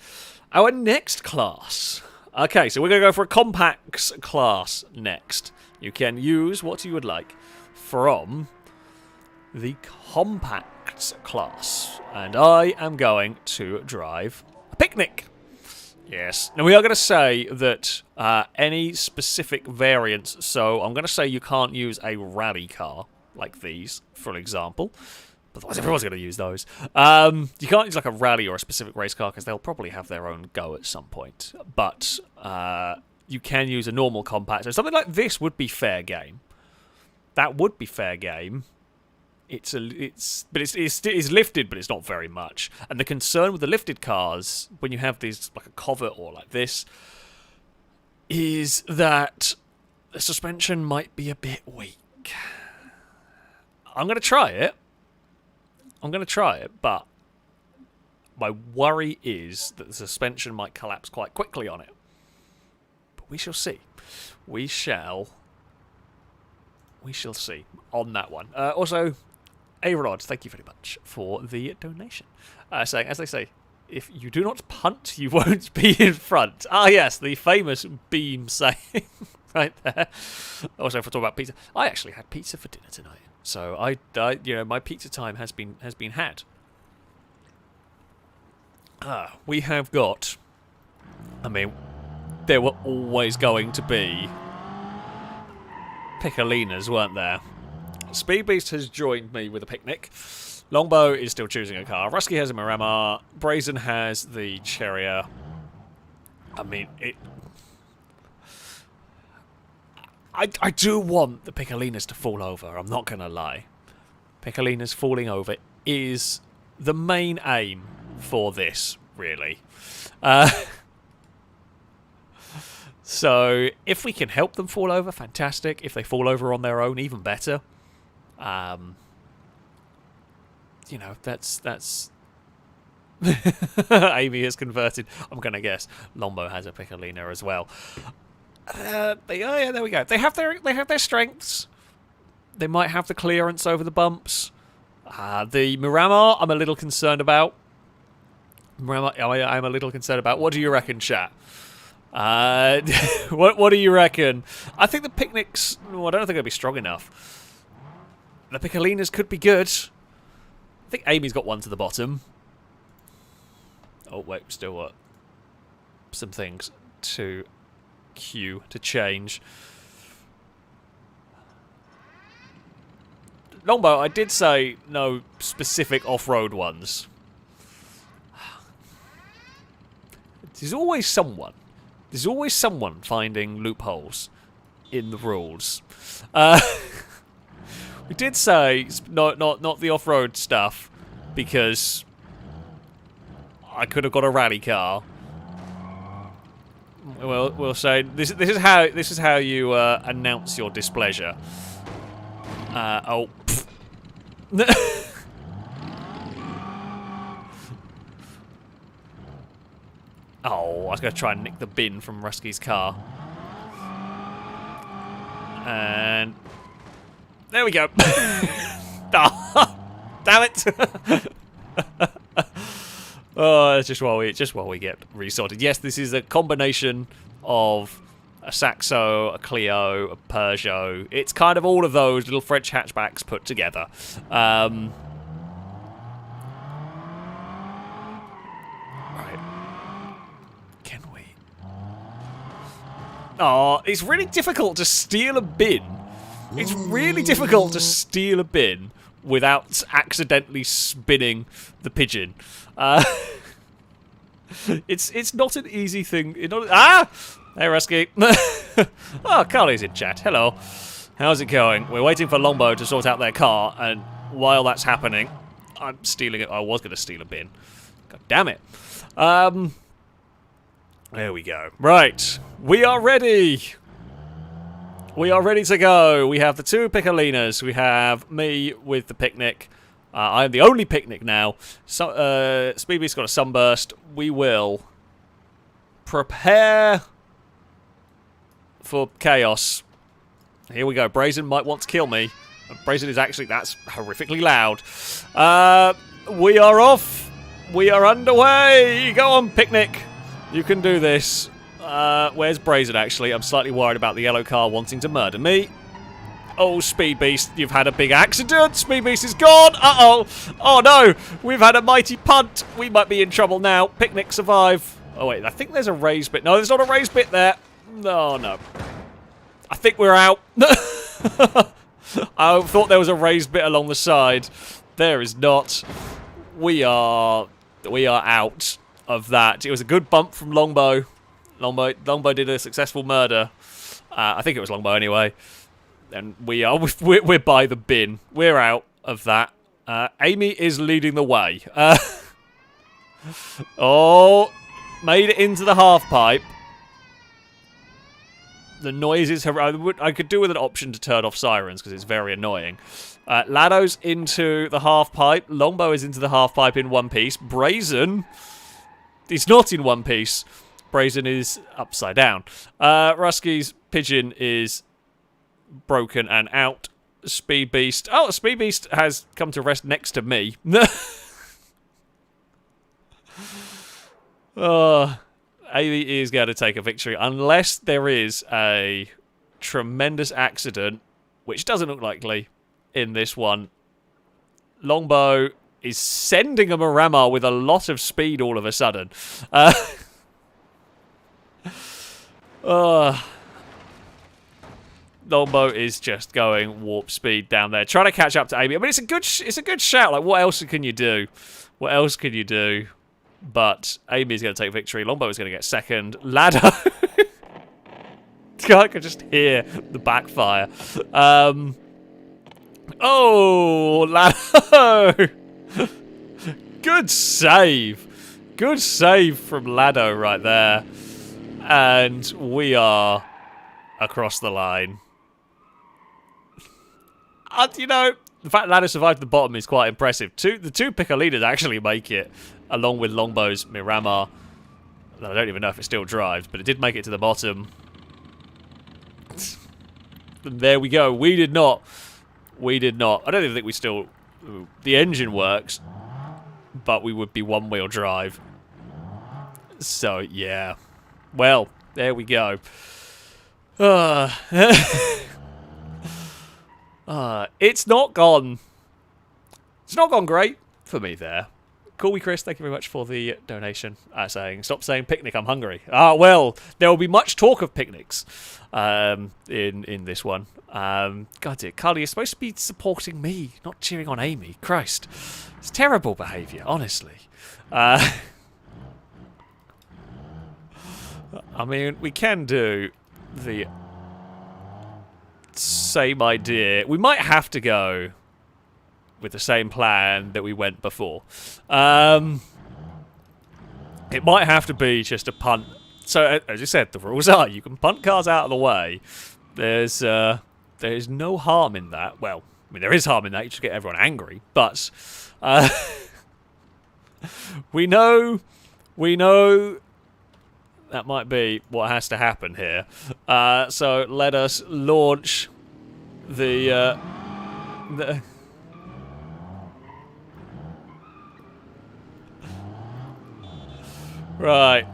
Our next class. Okay, so we're going to go for a compacts class next. You can use what you would like from the compacts class. And I am going to drive a picnic. Yes. Now, we are going to say that any specific variants, so I'm going to say you can't use a rally car like these, for example. Otherwise, everyone's going to use those. You can't use like a rally or a specific race car because they'll probably have their own go at some point. But you can use a normal compact. So something like this would be fair game. That would be fair game. It's lifted, but it's not very much. And the concern with the lifted cars, when you have these like a Covet or like this, is that the suspension might be a bit weak. I'm going to try it. But my worry is that the suspension might collapse quite quickly on it. But we shall see. We shall see on that one. Also, A-Rod, thank you very much for the donation. Saying, as they say, if you do not punt, you won't be in front. Ah, yes, the famous Beam saying right there. Also, if we're talking about pizza, I actually had pizza for dinner tonight, so I my pizza time has been had. We have got. I mean, there were always going to be Piccolinas, weren't there? Speed Beast has joined me with a picnic. Longbow is still choosing a car. Rusky has a Miramar. Brazen has the Chariot. I mean, I do want the Piccolinas to fall over, I'm not going to lie. Piccolinas falling over is the main aim for this, really. So, if we can help them fall over, fantastic. If they fall over on their own, even better. That's Amy has converted. I'm going to guess Lombo has a Piccolina as well. Yeah, there we go. They have their strengths. They might have the clearance over the bumps. The Miramar, I'm a little concerned about. I'm a little concerned about. What do you reckon, chat? What do you reckon? I think the Picnics. I don't think they'll be strong enough. The Piccolinas could be good. I think Amy's got one to the bottom. Oh wait, still what? Some things to queue to change. Longbow, I did say no specific off-road ones. There's always someone. There's always someone finding loopholes in the rules. We did say not the off-road stuff because I could have got a rally car. We'll say this is how you announce your displeasure. Oh. Oh, I was going to try and nick the bin from Rusky's car. And there we go. Oh, damn it. Oh, it's just while we get resorted. Yes, this is a combination of a Saxo, a Clio, a Peugeot. It's kind of all of those little French hatchbacks put together. Right. Can we? Oh, it's really difficult to steal a bin. It's really difficult to steal a bin without accidentally spinning the pigeon. It's not an easy thing. Hey, Rusky. Oh, Carly's in chat. Hello. How's it going? We're waiting for Longbow to sort out their car, and while that's happening, I'm stealing it. I was going to steal a bin. God damn it. There we go. Right. We are ready. We are ready to go. We have the two Piccolinas. We have me with the picnic. I am the only picnic now. So, Speedbeast's got a sunburst. We will prepare for chaos. Here we go. Brazen might want to kill me. Brazen is actually, that's horrifically loud. We are off. We are underway. Go on, picnic. You can do this. Where's Brazen, actually? I'm slightly worried about the yellow car wanting to murder me. Oh, Speed Beast, you've had a big accident. Speed Beast is gone. Uh-oh. Oh, no. We've had a mighty punt. We might be in trouble now. Picnic survive. Oh, wait. I think there's a raised bit. No, there's not a raised bit there. No, no. I think we're out. I thought there was a raised bit along the side. There is not. We are out of that. It was a good bump from Longbow. Longbow did a successful murder. I think it was Longbow anyway. And we're by the bin. We're out of that. Amy is leading the way. Oh, made it into the half pipe. The noise is horrendous. I could do with an option to turn off sirens because it's very annoying. Lado's into the half pipe. Longbow is into the half pipe in one piece. Brazen is not in one piece. Brazen is upside down. Rusky's pigeon is broken and out. Speed Beast. Oh, Speed Beast has come to rest next to me. Amy is going to take a victory unless there is a tremendous accident, which doesn't look likely in this one. Longbow is sending a Miramar with a lot of speed all of a sudden. Longbow is just going warp speed down there, trying to catch up to Amy. I mean, it's a good shout. Like, what else can you do? What else can you do? But Amy's going to take victory. Longbow is going to get second. Ladder. I can just hear the backfire. Oh, Lado! Good save. Good save from Lado right there. And we are across the line. You know, the fact that Lado survived the bottom is quite impressive. The two Piccolinas actually make it, along with Longbow's Miramar. I don't even know if it still drives, but it did make it to the bottom. And there we go. We did not. We did not. I don't even think we still... The engine works, but we would be one-wheel drive. So, yeah. Well, there we go. It's not gone. It's not gone great for me there. Call me Chris, thank you very much for the donation. Stop saying picnic, I'm hungry. Well, there will be much talk of picnics in this one. God dear, Carly, you're supposed to be supporting me, not cheering on Amy. Christ. It's terrible behaviour, honestly. I mean, we can do the same idea. We might have to go with the same plan that we went before. It might have to be just a punt. So, as you said, the rules are you can punt cars out of the way. There's no harm in that. Well, I mean, there is harm in that. You just get everyone angry. But we know that might be what has to happen here. So let us launch the right.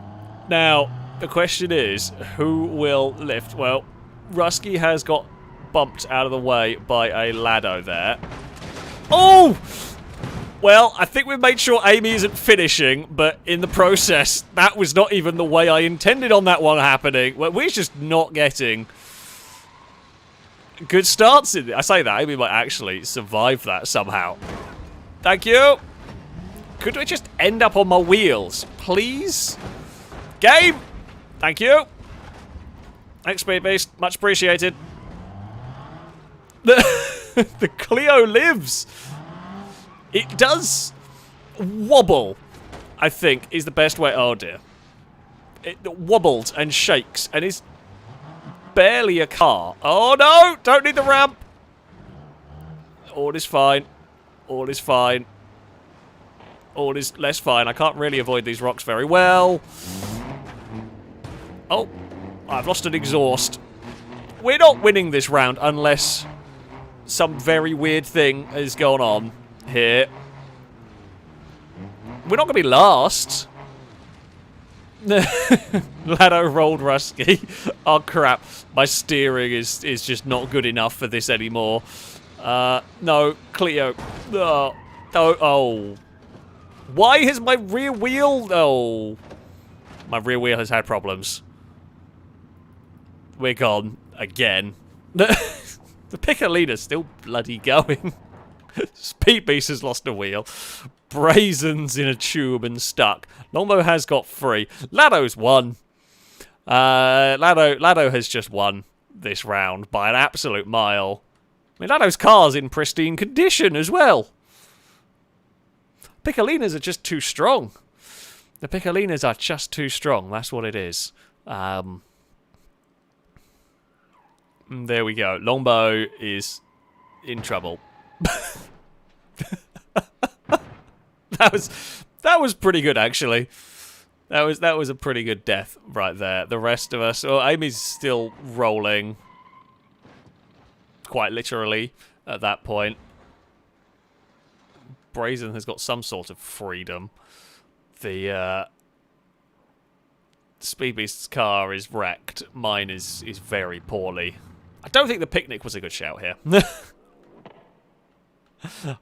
Now, the question is, who will lift? Well, Rusky has got bumped out of the way by a Lado there. Oh! Well, I think we've made sure Amy isn't finishing, but in the process, that was not even the way I intended on that one happening. We're just not getting good starts in it. I say that, Amy might actually survive that somehow. Thank you! Could we just end up on my wheels, please? Game! Thank you! Thanks, Speed Beast. Much appreciated. The Clio lives! It does wobble, I think, is the best way. Oh, dear. It wobbles and shakes and is barely a car. Oh, no! Don't need the ramp! All is fine. All is fine. All is less fine. I can't really avoid these rocks very well. Oh, I've lost an exhaust. We're not winning this round unless some very weird thing has gone on here. We're not going to be last. Lado rolled Rusky. Oh, crap. My steering is just not good enough for this anymore. No, Clio. Oh. Why has my rear wheel... Oh. My rear wheel has had problems. We're gone. Again. The Piccolina's still bloody going. Speed Beast has lost a wheel. Brazen's in a tube and stuck. Longbow has got free. Lado's won. Lado has just won this round by an absolute mile. I mean, Lado's car's in pristine condition as well. Piccolinas are just too strong. The Piccolinas are just too strong. That's what it is. There we go. Longbow is in trouble. That was pretty good, actually. That was a pretty good death right there. The rest of us... Oh, Amy's still rolling. Quite literally at that point. Brazen has got some sort of freedom. The Speed Beast's car is wrecked. Mine is very poorly. I don't think the picnic was a good shout here.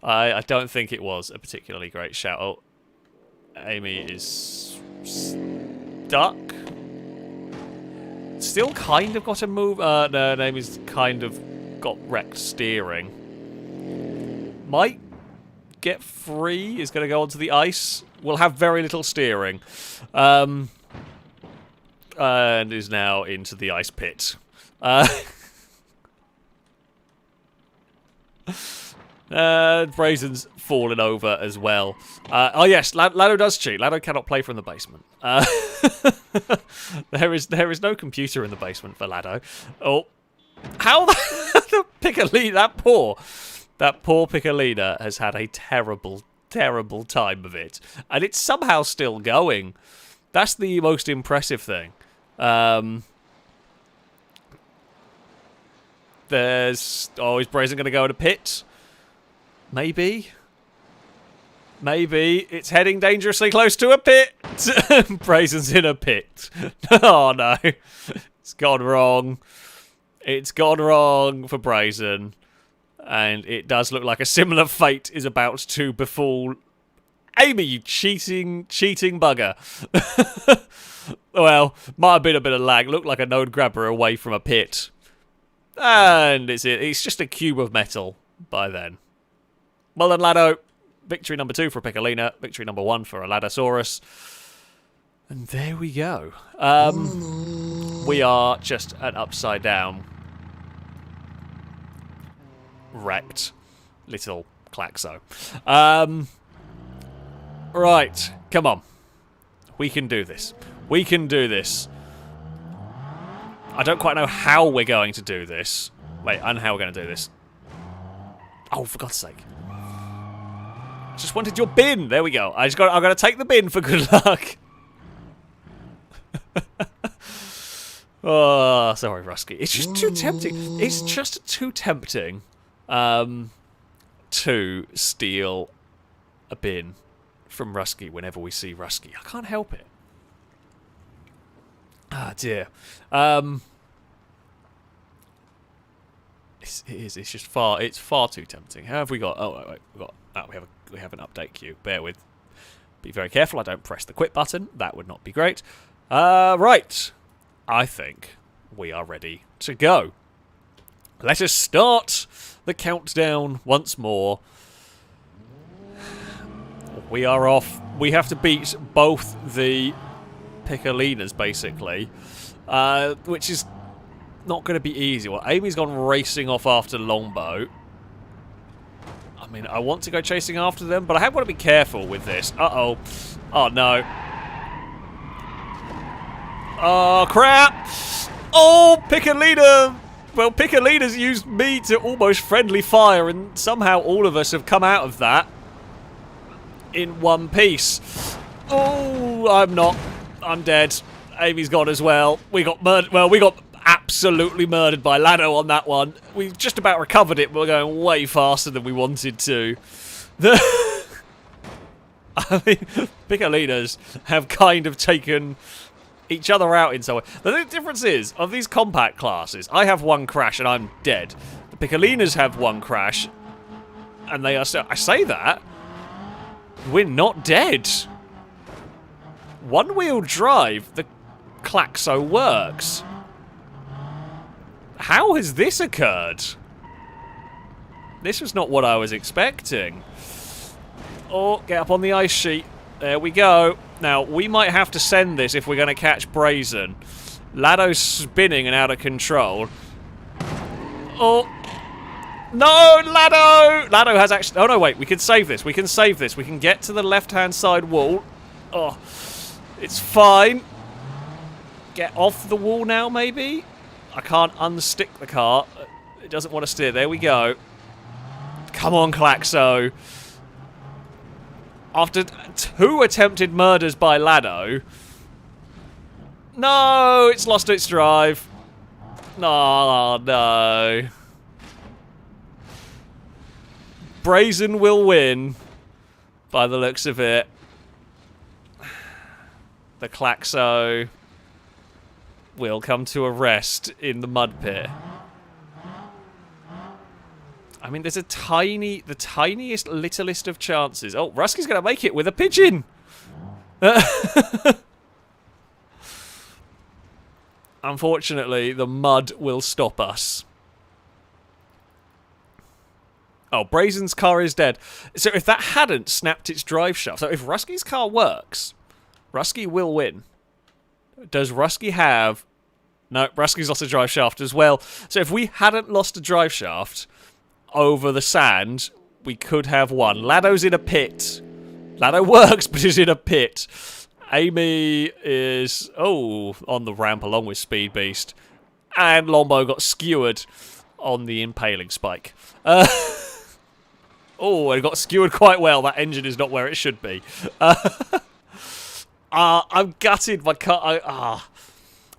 I don't think it was a particularly great shout. Oh, Amy is stuck. Still kind of got a move. No, Amy's kind of got wrecked steering. Might get free. Is going to go onto the ice. Will have very little steering. And is now into the ice pit. Brazen's fallen over as well. Oh yes, Lado does cheat. Lado cannot play from the basement. There is no computer in the basement for Lado. Oh, how the Piccolina, that poor Piccolina has had a terrible time of it, and it's somehow still going. That's the most impressive thing. Is Brazen going to go in a pit? Maybe. It's heading dangerously close to a pit. Brazen's in a pit. Oh no. It's gone wrong. It's gone wrong for Brazen. And it does look like a similar fate is about to befall Amy, you cheating bugger. Well, might have been a bit of lag. Looked like a node grabber away from a pit. And it's just a cube of metal by then. Well done, Lado. Victory number 2 for Piccolina. Victory number 1 for Aladosaurus. And there we go. We are just an upside down, wrecked little Klaxo. Right, come on. We can do this. We can do this. I don't quite know how we're going to do this. Wait, and how we're going to do this. Oh, for God's sake. Just wanted your bin. There we go. I'm going to take the bin for good luck. Oh, sorry, Rusky. It's just too tempting. It's just too tempting to steal a bin from Rusky whenever we see Rusky. I can't help it. Ah, dear. It's just far too tempting. How have we got? Oh, wait. We have an update queue. Bear with. Be very careful I don't press the quit button. That would not be great. Right. I think we are ready to go. Let us start the countdown once more. We are off. We have to beat both the Piccolinas, basically, which is not going to be easy. Well, Amy's gone racing off after Longbow. I mean, I want to go chasing after them, but I have got to be careful with this. Uh-oh. Oh, no. Oh, crap! Oh, Piccolina! Well, Piccolina's used me to almost friendly fire, and somehow all of us have come out of that in one piece. Oh, I'm not. I'm dead. Amy's gone as well. We got murdered. Well, we got absolutely murdered by Lado on that one. We just about recovered it, but we're going way faster than we wanted to. I mean, Piccolinas have kind of taken each other out in some way. The difference is, of these compact classes, I have one crash and I'm dead. The Piccolinas have one crash, and they are still... I say that, we're not dead. One-wheel drive, the Klaxo works. How has this occurred? This was not what I was expecting. Oh, get up on the ice sheet. There we go. Now, we might have to send this if we're going to catch Brazen. Lado's spinning and out of control. Oh. No, Lado! Lado has actually... Oh, no, wait. We can save this. We can save this. We can get to the left-hand side wall. Oh. It's fine. Get off the wall now, maybe? I can't unstick the car. It doesn't want to steer. There we go. Come on, Klaxo. After 2 attempted murders by Lado, No, it's lost its drive. No, no. Brazen will win, by the looks of it. The Klaxo will come to a rest in the mud pit. I mean, there's the tiniest, littlest of chances. Oh, Rusky's going to make it with a pigeon. Unfortunately, the mud will stop us. Oh, Brazen's car is dead. So if that hadn't snapped its drive shaft, so if Rusky's car works, Rusky will win. Does Rusky have... No, Rusky's lost a drive shaft as well. So if we hadn't lost a drive shaft over the sand, we could have won. Lado's in a pit. Lado works, but is in a pit. Amy is, on the ramp along with Speed Beast. And Lombo got skewered on the impaling spike. It got skewered quite well. That engine is not where it should be. I'm gutted. My car...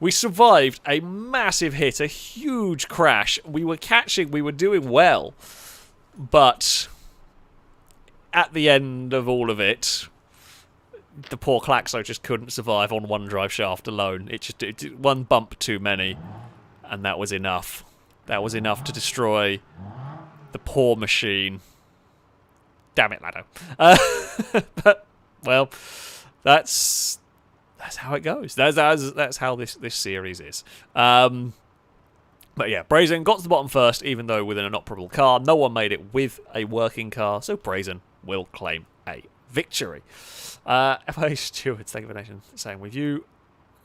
We survived a massive hit, a huge crash. We were catching, we were doing well. But at the end of all of it, the poor Klaxo just couldn't survive on one drive shaft alone. It one bump too many, and that was enough. That was enough to destroy the poor machine. Damn it, Lado. But, well, that's how it goes. That's how this series is. But yeah, Brazen got to the bottom first, even though with an inoperable car. No one made it with a working car, so Brazen will claim a victory. FA Stewards, thank you for nation, saying with you,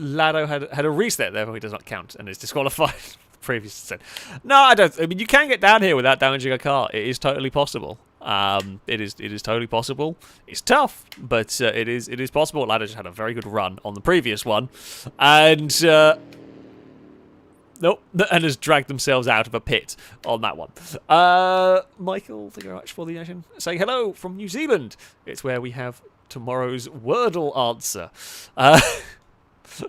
Lado had a reset there, but he does not count and is disqualified. Previously said, no, I don't. I mean, you can get down here without damaging a car. It is totally possible. It is totally possible. It's tough, but it is possible. Lado just had a very good run on the previous one, and nope, and has dragged themselves out of a pit on that one. Michael, thank you very much for the nation. Saying hello from New Zealand. It's where we have tomorrow's Wordle answer.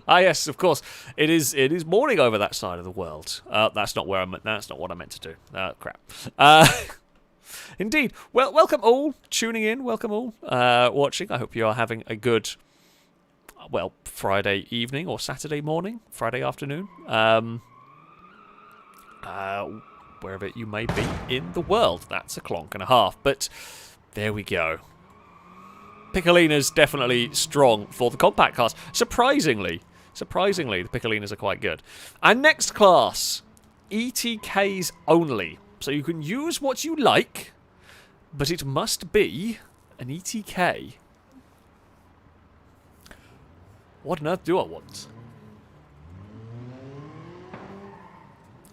Yes, of course. It is morning over that side of the world. That's not what I meant to do. Crap. Indeed. Well, welcome all tuning in. Welcome all watching. I hope you are having a good, Friday evening or Saturday morning, Friday afternoon. Wherever you may be in the world. That's a clonk and a half. But there we go. Piccolina's definitely strong for the compact cars. Surprisingly, the Piccolinas are quite good. Our next class, ETKs only. So you can use what you like, but it must be an ETK. What on earth do I want?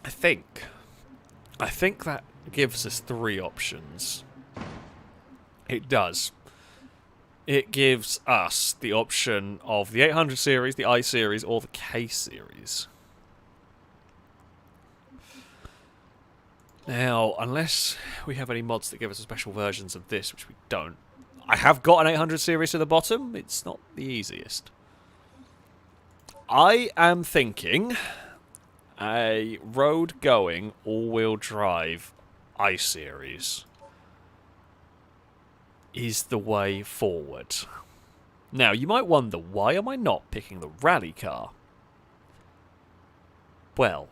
I think that gives us 3 options. It does. It gives us the option of the 800 series, the I series, or the K series. Now, unless we have any mods that give us special versions of this, which we don't, I have got an 800 series to the bottom. It's not the easiest. I am thinking a road-going, all-wheel drive I series is the way forward. Now, you might wonder, why am I not picking the rally car? Well,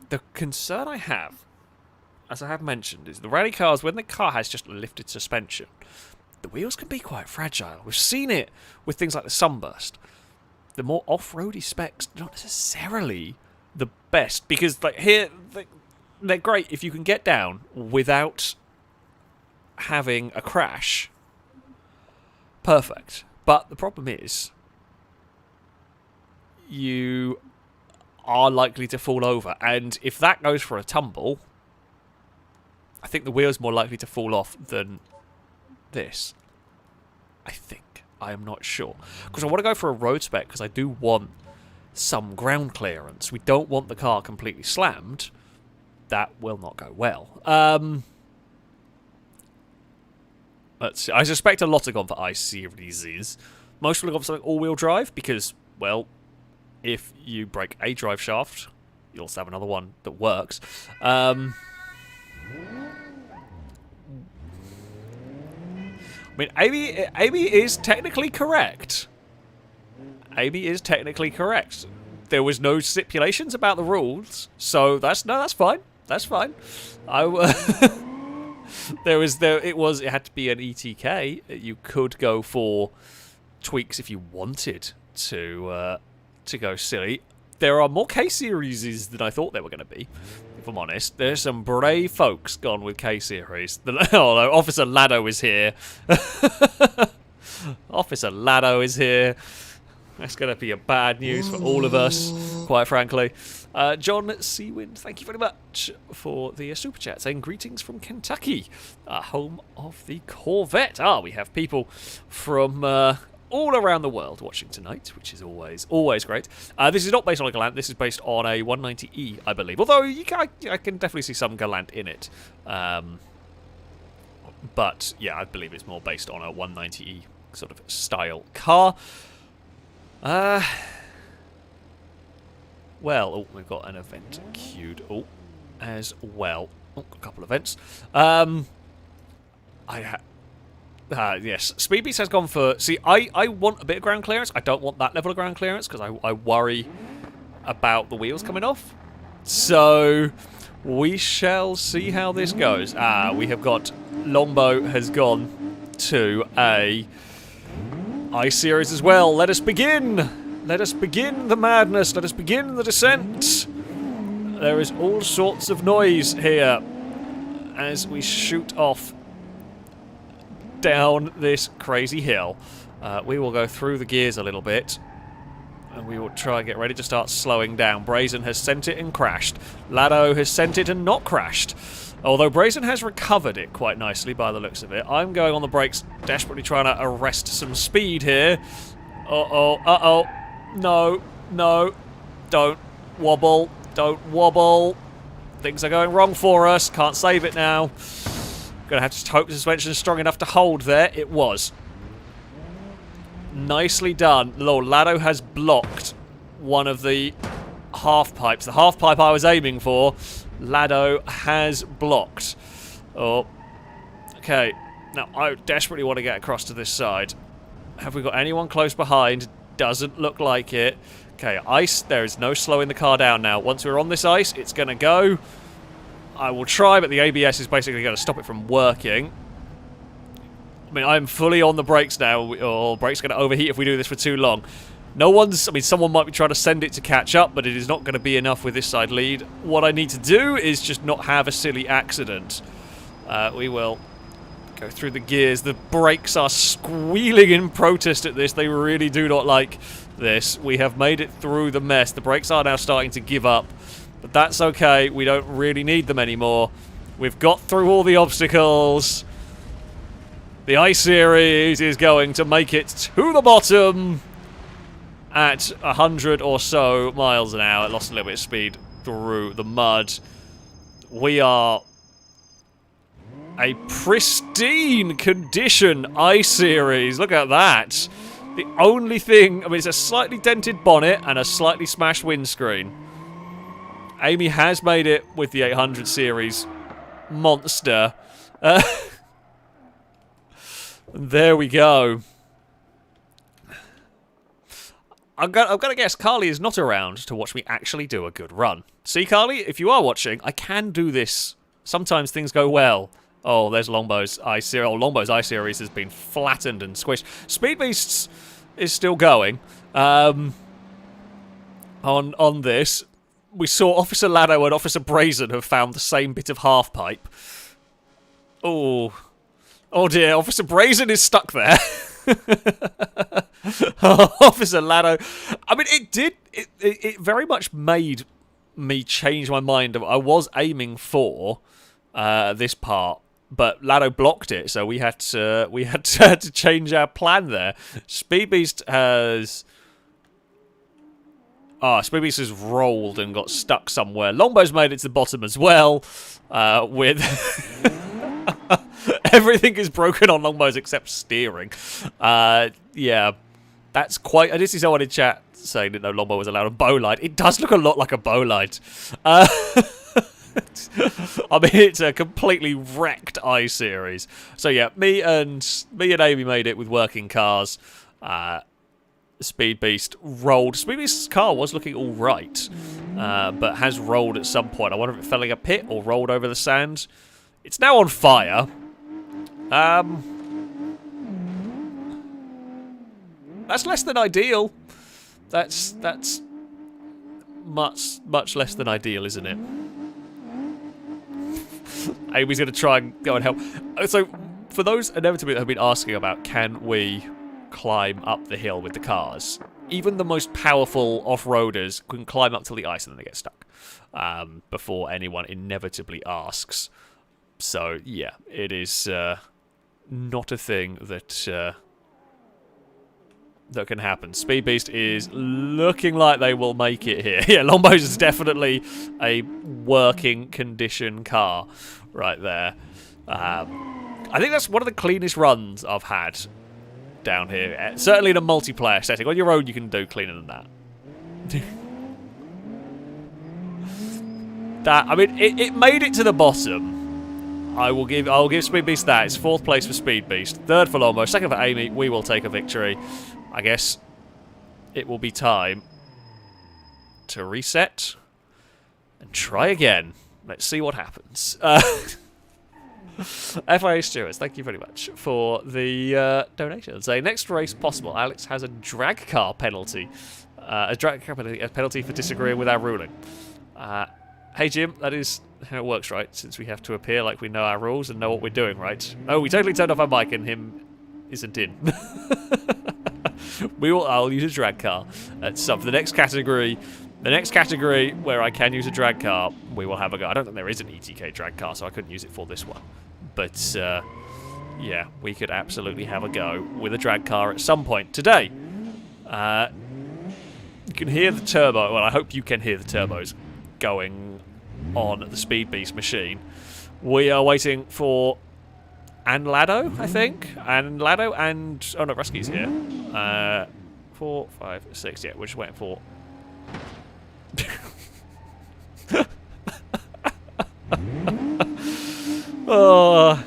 the concern I have, as I have mentioned, is the rally cars, when the car has just lifted suspension, the wheels can be quite fragile. We've seen it with things like the Sunburst. The more off-roady specs, not necessarily the best, because like here, they're great if you can get down without having a crash. Perfect. But the problem is, you are likely to fall over, and if that goes for a tumble, I think the wheel's more likely to fall off than this. I think. I am not sure. Because I want to go for a road spec, because I do want some ground clearance. We don't want the car completely slammed. That will not go well. Let's see. I suspect a lot have gone for I-Series. Most will have gone for something all-wheel drive, because well, if you break a drive shaft, you also have another one that works. I mean, Amy is technically correct. Amy is technically correct. There was no stipulations about the rules, so that's fine. That's fine. It had to be an ETK. You could go for tweaks if you wanted to go silly. There are more K-series than I thought there were going to be, if I'm honest. There's some brave folks gone with K-series. Oh, Officer Lado is here. Officer Lado is here. That's going to be a bad news for all of us, quite frankly. John Seawind, thank you very much for the super chat, saying greetings from Kentucky, home of the Corvette. We have people from all around the world watching tonight, which is always great. This is not based on a Galant. This is based on a 190E, I believe. Although I can definitely see some Galant in it. But yeah, I believe it's more based on a 190E sort of style car. Well, we've got an event queued as well. A couple of events. Yes, Speedbeast has gone for... See, I want a bit of ground clearance. I don't want that level of ground clearance because I worry about the wheels coming off. So, we shall see how this goes. We have got... Longbow has gone to a... I-Series as well. Let us begin! Let us begin the madness. Let us begin the descent. There is all sorts of noise here as we shoot off down this crazy hill. We will go through the gears a little bit and we will try and get ready to start slowing down. Brazen has sent it and crashed. Lado has sent it and not crashed. Although Brazen has recovered it quite nicely by the looks of it. I'm going on the brakes, desperately trying to arrest some speed here. Uh-oh. No. Don't wobble. Don't wobble. Things are going wrong for us. Can't save it now. Gonna have to just hope the suspension is strong enough to hold there. It was. Nicely done. Lord, Lado has blocked one of the half pipes. The half pipe I was aiming for, Lado has blocked. Oh. Okay. Now, I desperately want to get across to this side. Have we got anyone close behind? Doesn't look like it. Okay, ice. There is no slowing the car down now. Once we're on this ice, it's going to go. I will try, but the ABS is basically going to stop it from working. I mean, I'm fully on the brakes now. Oh, brakes are going to overheat if we do this for too long. No one's... I mean, someone might be trying to send it to catch up, but it is not going to be enough with this side lead. What I need to do is just not have a silly accident. We will go through the gears. The brakes are squealing in protest at this. They really do not like this. We have made it through the mess. The brakes are now starting to give up. But that's okay. We don't really need them anymore. We've got through all the obstacles. The I-Series is going to make it to the bottom at 100 or so miles an hour. It lost a little bit of speed through the mud. We are a pristine condition I-Series. Look at that. The only thing... I mean, it's a slightly dented bonnet and a slightly smashed windscreen. Amy has made it with the 800 series monster. There we go. I'm gonna guess Carly is not around to watch me actually do a good run. See, Carly, if you are watching, I can do this. Sometimes things go well. Oh, there's Longbow's I-Series. Oh, Longbow's I-Series has been flattened and squished. Speed Beasts is still going. On this. We saw Officer Lado and Officer Brazen have found the same bit of half pipe. Oh dear, Officer Brazen is stuck there. Officer Lado. I mean, it very much made me change my mind. I was aiming for this part, but Lado blocked it, so we had to change our plan there. Speed Beast has... Speed Beast has rolled and got stuck somewhere. Longbow's made it to the bottom as well. With everything is broken on Longbow's except steering. Yeah, that's quite. I did see someone in chat saying that no Lombo was allowed a bowline. It does look a lot like a bowline. I mean, it's a completely wrecked I-Series. So yeah, me and Amy made it with working cars. Speed Beast rolled. Speed Beast's car was looking all right, but has rolled at some point. I wonder if it fell in a pit or rolled over the sand. It's now on fire. That's less than ideal. That's much less than ideal, isn't it? Amy's going to try and go and help. So, for those inevitably that have been asking about, can we climb up the hill with the cars? Even the most powerful off-roaders can climb up to the ice and then they get stuck before anyone inevitably asks. So, yeah, it is not a thing that that can happen. Speed Beast is looking like they will make it here. Yeah, Lombo's is definitely a working condition car right there. I think that's one of the cleanest runs I've had down here. Certainly in a multiplayer setting. On your own, you can do cleaner than that. I mean, it made it to the bottom. I'll give Speed Beast that. It's 4th place for Speed Beast, 3rd for Lombo, 2nd for Amy. We will take a victory. I guess it will be time to reset and try again. Let's see what happens. FIA Stewards, thank you very much for the donation. Say, next race possible, Alex has a drag car penalty. A penalty for disagreeing with our ruling. Hey Jim, that is how it works, right? Since we have to appear like we know our rules and know what we're doing, right? Oh, we totally turned off our mic and him isn't in. I'll use a drag car. For the next category where I can use a drag car, we will have a go. I don't think there is an ETK drag car, so I couldn't use it for this one. But, yeah, we could absolutely have a go with a drag car at some point today. You can hear the turbo, well, I hope you can hear the turbos going on the Speed Beast machine. We are waiting for Lado, I think. Lado and... Oh, no, Rusky's here. 4, 5, 6. Yeah, we're just waiting for... Oh,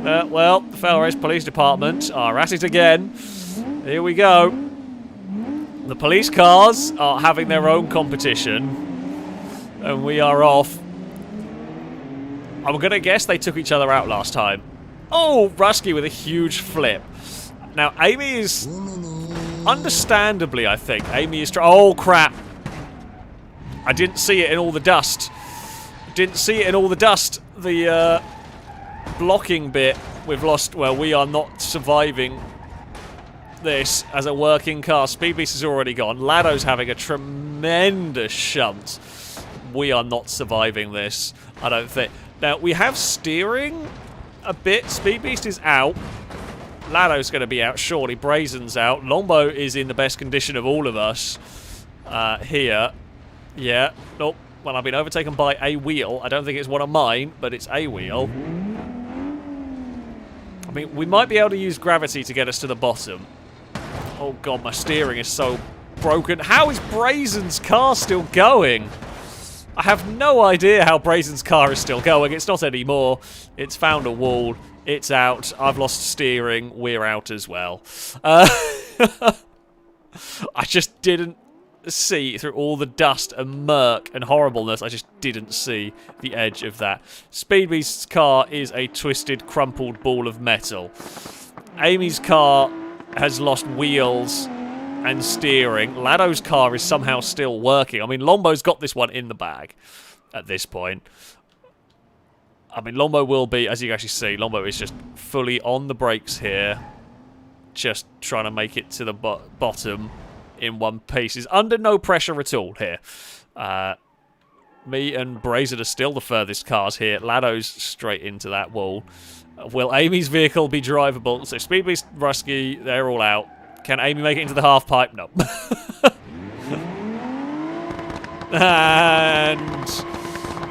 well, the FailRace Police Department are at it again. Here we go. The police cars are having their own competition, and we are off. I'm going to guess they took each other out last time. Oh, Rusky with a huge flip. Now, Amy is... Understandably, I think. Amy is... Oh, crap. I didn't see it in all the dust. The blocking bit we've lost. Well, we are not surviving this as a working car. Speed Beast is already gone. Lado's having a tremendous shunt. We are not surviving this, I don't think. Now, we have steering a bit. Speed Beast is out. Lado's going to be out, surely. Brazen's out. Lombo is in the best condition of all of us here. Yeah. Nope. Well, I've been overtaken by a wheel. I don't think it's one of mine, but it's a wheel. I mean, we might be able to use gravity to get us to the bottom. Oh, God, my steering is so broken. How is Brazen's car still going? I have no idea how Brazen's car is still going. It's not anymore. It's found a wall. It's out. I've lost steering. We're out as well. I just didn't see through all the dust and murk and horribleness. I just didn't see the edge of that. Speed Beast's car is a twisted, crumpled ball of metal. Amy's car has lost wheels and steering. Lado's car is somehow still working. I mean, Lombo's got this one in the bag at this point. I mean, Lombo will be, as you can actually see, Lombo is just fully on the brakes here. Just trying to make it to the bottom in one piece. He's under no pressure at all here. Me and Brazen are still the furthest cars here. Lado's straight into that wall. Will Amy's vehicle be drivable? So Speed Beast, Rusky, they're all out. Can Amy make it into the half pipe? No. And...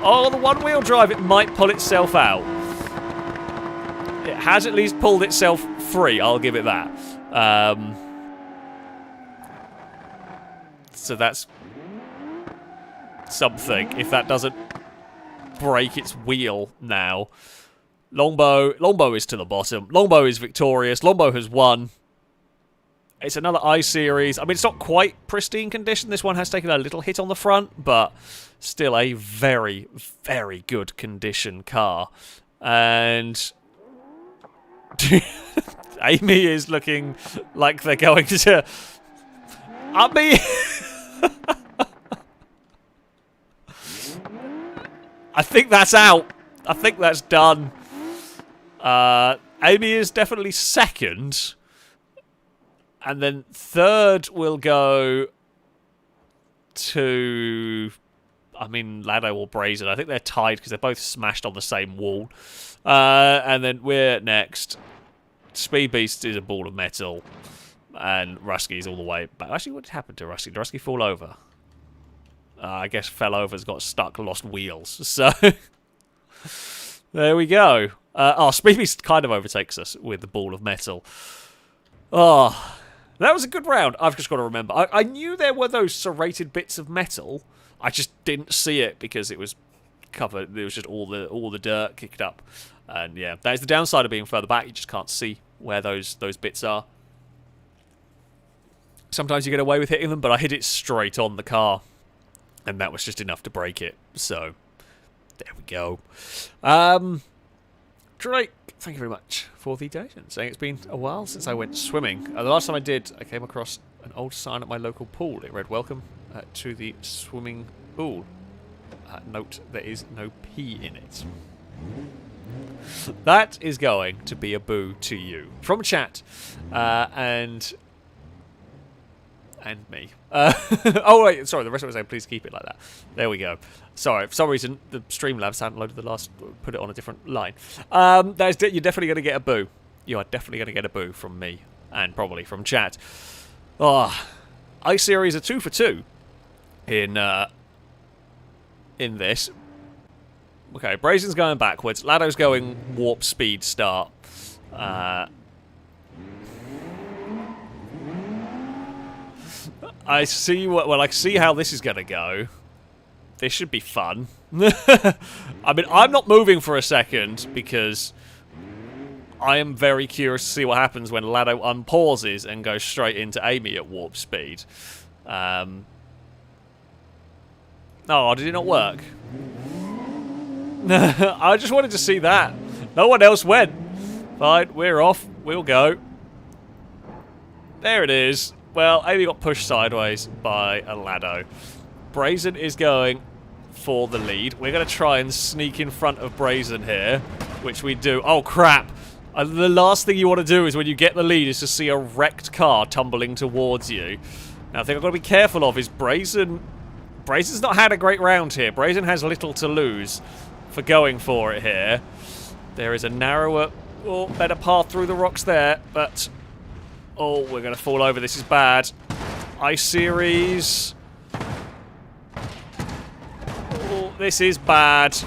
oh, the one-wheel drive, it might pull itself out. It has at least pulled itself free, I'll give it that. So that's something. If that doesn't break its wheel now. Longbow is to the bottom. Longbow is victorious. Longbow has won. It's another I-Series. I mean, it's not quite pristine condition. This one has taken a little hit on the front, but still a very, very good condition car. And Amy is looking like they're going to... I mean... I think that's out. I think that's done. Amy is definitely second. And then third will go to... I mean, Lado or Brazen. I think they're tied because they're both smashed on the same wall. And then we're next. Speed Beast is a ball of metal. And Rusky's all the way back. Actually, what happened to Rusky? Did Rusky fall over? I guess fell over, has got stuck, lost wheels. So, there we go. Speed Beast kind of overtakes us with the ball of metal. Oh, that was a good round. I've just got to remember. I knew there were those serrated bits of metal. I just didn't see it because it was covered. There was just all the dirt kicked up. And yeah, that is the downside of being further back. You just can't see where those bits are. Sometimes you get away with hitting them, but I hit it straight on the car. And that was just enough to break it. So, there we go. Drake, thank you very much for the donation. Saying it's been a while since I went swimming. The last time I did, I came across an old sign at my local pool. It read, "Welcome to the swimming pool." Note, there is no P in it. That is going to be a boo to you. From chat. And me. Oh, wait, sorry, the rest of it was saying, please keep it like that. There we go. Sorry, for some reason, the Streamlabs hadn't loaded the last, put it on a different line. You're definitely going to get a boo. You are definitely going to get a boo from me, and probably from chat. Oh, I-Series are 2 for 2 in this. Okay, Brazen's going backwards. Lado's going warp speed start. I see I see how this is going to go. This should be fun. I mean, I'm not moving for a second because I am very curious to see what happens when Lado unpauses and goes straight into Amy at warp speed. Oh, did it not work? I just wanted to see that. No one else went. Fine, we're off. We'll go. There it is. Well, Amy got pushed sideways by a Lado. Brazen is going for the lead. We're going to try and sneak in front of Brazen here, which we do. Oh, crap. The last thing you want to do is when you get the lead is to see a wrecked car tumbling towards you. Now, the thing I've got to be careful of is Brazen's not had a great round here. Brazen has little to lose for going for it here. There is a narrower, better path through the rocks there, but... Oh, we're going to fall over. This is bad. I-Series. Oh, this is bad.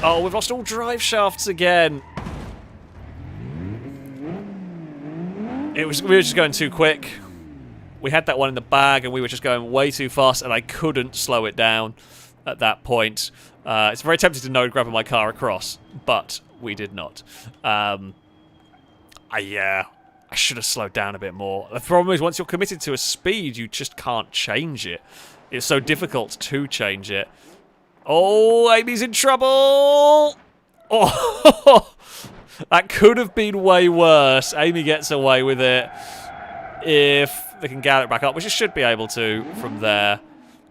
Oh, we've lost all drive shafts again. We were just going too quick. We had that one in the bag, and we were just going way too fast, and I couldn't slow it down at that point. It's very tempting to no grabbing my car across, but we did not. Yeah. I should have slowed down a bit more. The problem is once you're committed to a speed, you just can't change it. It's so difficult to change it. Oh, Amy's in trouble! Oh, that could have been way worse. Amy gets away with it if they can gather it back up, which it should be able to from there.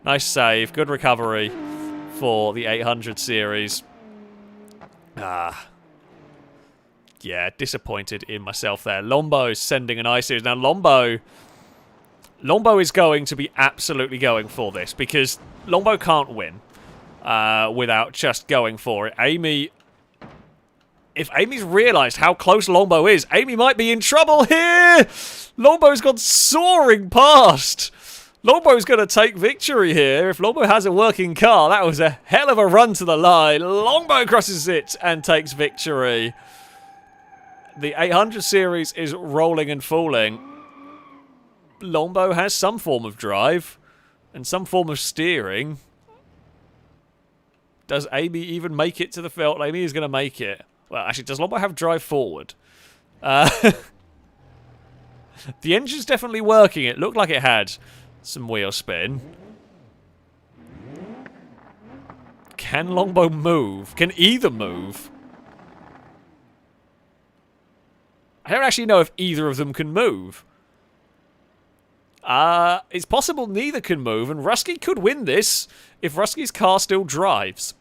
Nice save. Good recovery for the 800 series. Yeah, disappointed in myself there. Lombo's sending an I-Series. Now, Lombo is going to be absolutely going for this because Lombo can't win without just going for it. If Amy's realised how close Lombo is, Amy might be in trouble here! Lombo's gone soaring past! Lombo's going to take victory here. If Lombo has a working car, that was a hell of a run to the line. Lombo crosses it and takes victory. The 800 series is rolling and falling. Lombo has some form of drive. and some form of steering. Does Amy even make it to the field? Amy is going to make it. Well, actually, does Longbow have drive forward? The engine's definitely working. It looked like it had some wheel spin. Can Longbow move? Can either move? I don't actually know if either of them can move. It's possible neither can move, and Rusky could win this if Rusky's car still drives.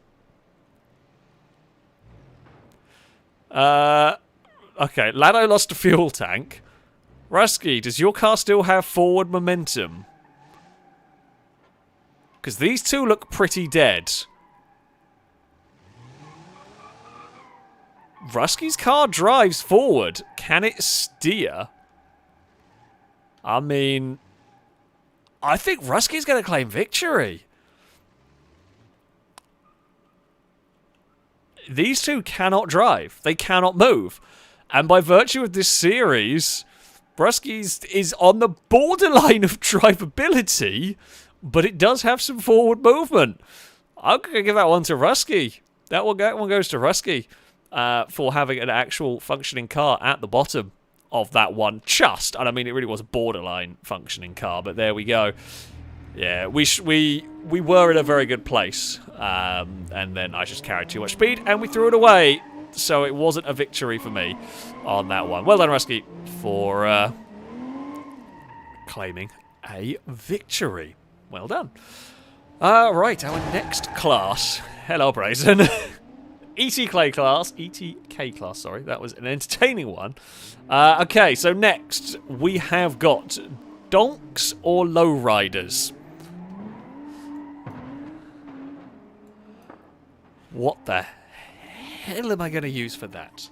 Okay, Lado lost a fuel tank. Rusky, does your car still have forward momentum? Because these two look pretty dead. Rusky's car drives forward. Can it steer? I mean, I think Rusky's going to claim victory. These two cannot drive. They cannot move. And by virtue of this series, Rusky's is on the borderline of drivability, but it does have some forward movement. I'm going to give that one to Rusky. That one goes to Rusky for having an actual functioning car at the bottom of that one. And I mean, it really was a borderline functioning car, but there we go. Yeah, we were in a very good place, and then I just carried too much speed, and we threw it away, so it wasn't a victory for me on that one. Well done, Rusky, for claiming a victory. Well done. Right, our next class. Hello, Brazen. ETK class, sorry. That was an entertaining one. Okay, so next we have got donks or lowriders. What the hell am I going to use for that?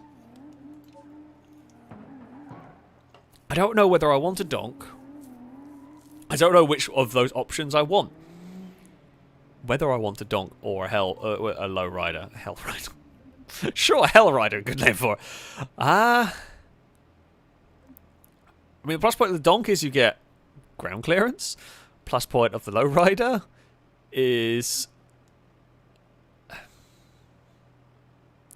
I don't know whether I want a donk. I don't know which of those options I want. Whether I want a donk or a lowrider. Hellrider. Sure, Hellrider, good name for it. I mean, the plus point of the donk is you get ground clearance. Plus point of the lowrider is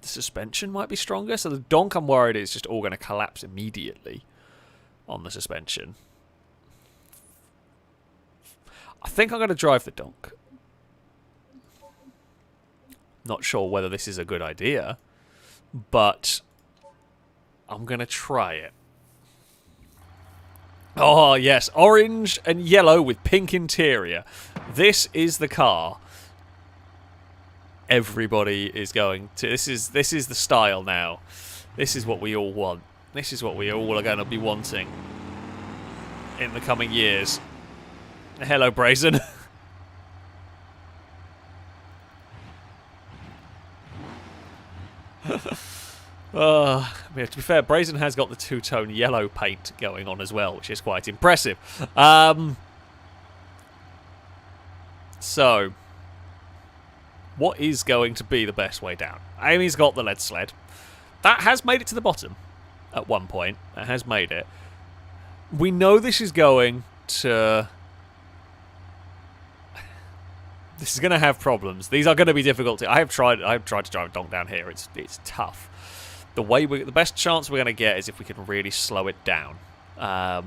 the suspension might be stronger. So the donk, I'm worried, is just all going to collapse immediately on the suspension. I think I'm going to drive the donk. Not sure whether this is a good idea, but I'm going to try it. Oh, yes. Orange and yellow with pink interior. This is the car everybody is going to... This is the style now. This is what we all want. This is what we all are going to be wanting in the coming years. Hello, Brazen. I mean, to be fair, Brazen has got the two-tone yellow paint going on as well, which is quite impressive. So, what is going to be the best way down? Amy's got the lead sled. That has made it to the bottom at one point. That has made it. We know this is going to... This is going to have problems. These are going to be difficult. I have tried to drive a donk down here. It's tough. The best chance we're going to get is if we can really slow it down. I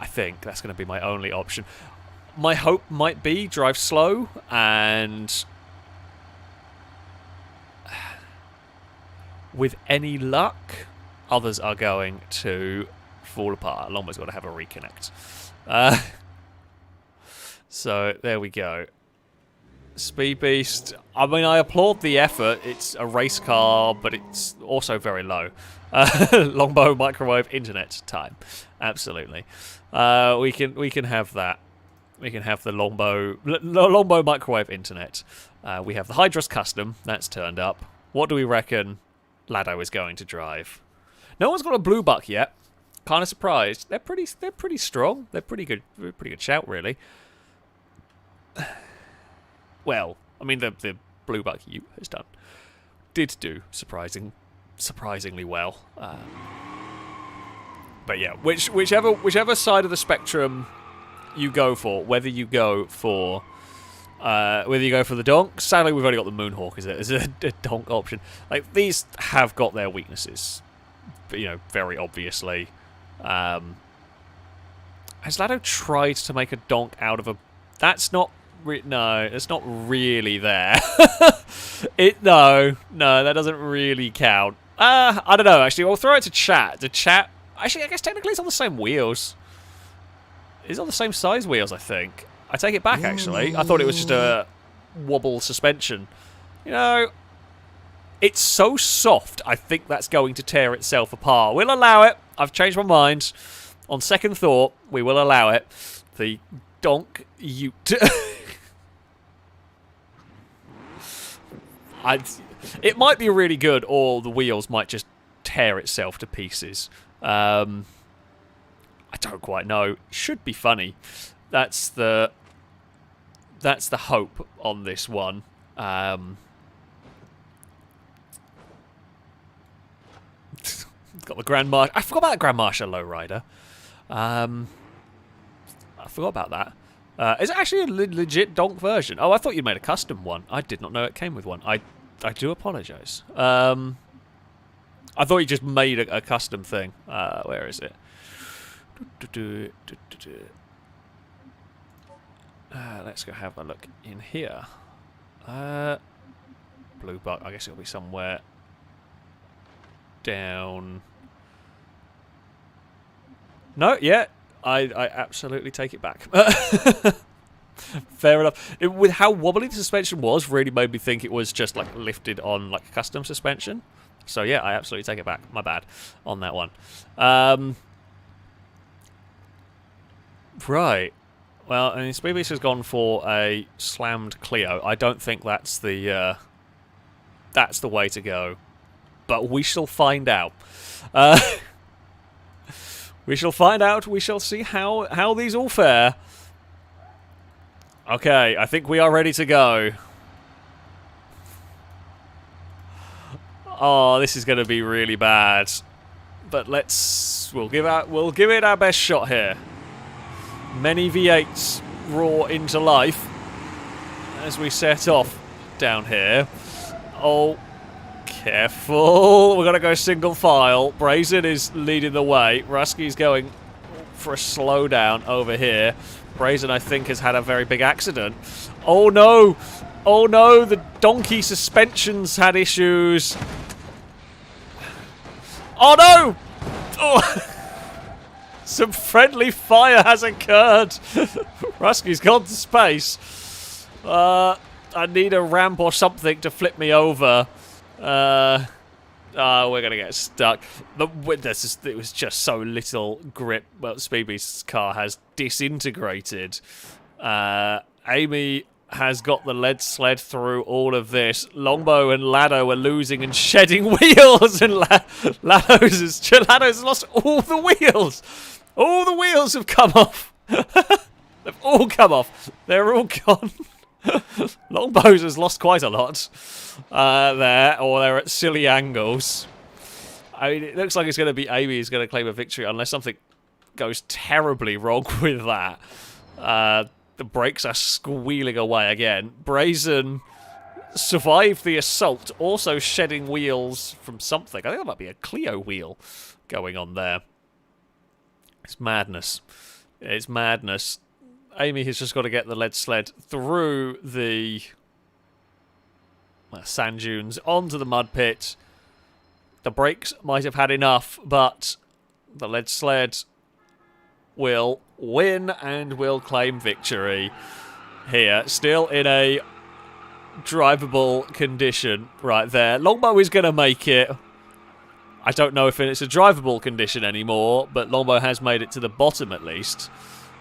think that's going to be my only option. My hope might be drive slow, and with any luck, others are going to fall apart. Longbow's got to have a reconnect. So, there we go. Speed Beast. I mean, I applaud the effort. It's a race car, but it's also very low. Longbow microwave internet time. Absolutely. We can have that. We can have the Longbow microwave internet. We have the Hydros Custom. That's turned up. What do we reckon Lado is going to drive? No one's got a blue buck yet. Kind of surprised. They're pretty strong. They're pretty good shout, really. Well, I mean, the blue buck you has did do surprisingly well. But yeah, whichever side of the spectrum you go for. Whether you go for the Donk. Sadly, we've only got the Moonhawk. Is a Donk option? Like, these have got their weaknesses, but, you know, very obviously. Has Lado tried to make a Donk out of a? That's not. No, it's not really there. No, that doesn't really count. I don't know, actually. We'll throw it to chat. The chat... Actually, I guess technically it's on the same wheels. It's on the same size wheels, I think. I take it back, actually. I thought it was just a wobble suspension. You know, it's so soft, I think that's going to tear itself apart. We'll allow it. I've changed my mind. On second thought, we will allow it. The Donk Ute. It might be really good, or the wheels might just tear itself to pieces. I don't quite know. Should be funny. That's the hope on this one. Got the Grand Marshal. I forgot about the Grand Marshal lowrider. I forgot about that. Is it actually a legit Donk version? Oh, I thought you made a custom one. I did not know it came with one. I do apologise. I thought you just made a custom thing. Where is it? Let's go have a look in here. Blue buck. I guess it'll be somewhere down. No, yeah. I absolutely take it back. Fair enough. With how wobbly the suspension was, really made me think it was just like lifted on like custom suspension. So yeah, I absolutely take it back. My bad on that one. Right. Well, I mean, Speedbeast has gone for a slammed Clio. I don't think that's the way to go, but we shall find out. We shall find out. We shall see how these all fare. Okay, I think we are ready to go. Oh, this is going to be really bad. But we'll give it our best shot here. Many V8s roar into life as we set off down here. Oh, careful. We're going to go single file. Brazen is leading the way. Rusky's going for a slowdown over here. Brazen, I think, has had a very big accident. Oh, no. Oh, no. The donkey suspensions had issues. Oh, no. Oh. Some friendly fire has occurred. Rusky's gone to space. I need a ramp or something to flip me over. We're going to get stuck. It was just so little grip. Well, Speedbeast's car has disintegrated. Amy has got the lead sled through all of this. Longbow and Lado are losing and shedding wheels, and Lado's lost all the wheels. All the wheels have come off. They've all come off. They're all gone. Longbow's has lost quite a lot there, or they're at silly angles. I mean, it looks like it's going to be Amy who's going to claim a victory unless something goes terribly wrong with that. The brakes are squealing away again. Brazen survived the assault, also shedding wheels from something. I think that might be a Clio wheel going on there. It's madness. It's madness. Amy has just got to get the lead sled through the sand dunes onto the mud pit. The brakes might have had enough, but the lead sled will win and will claim victory here. Still in a drivable condition right there. Longbow is going to make it. I don't know if it's a drivable condition anymore, but Longbow has made it to the bottom at least.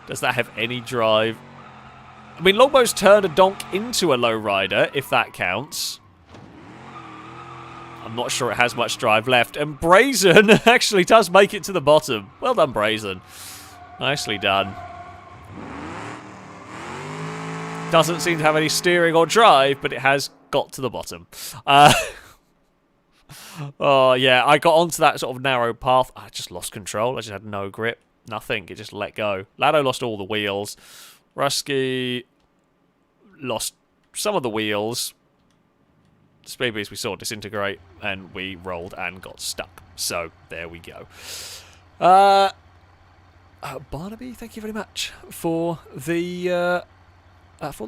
Does that have any drive? I mean, Longbow's turned a Donk into a lowrider, if that counts. I'm not sure it has much drive left. And Brazen actually does make it to the bottom. Well done, Brazen. Nicely done. Doesn't seem to have any steering or drive, but it has got to the bottom. Oh, yeah, I got onto that sort of narrow path. I just lost control. I just had no grip. nothing. It just let go. Lado lost all the wheels. Rusky lost some of the wheels. Speed Beast we saw disintegrate, and we rolled and got stuck. So, there we go. Barnaby, thank you very much for the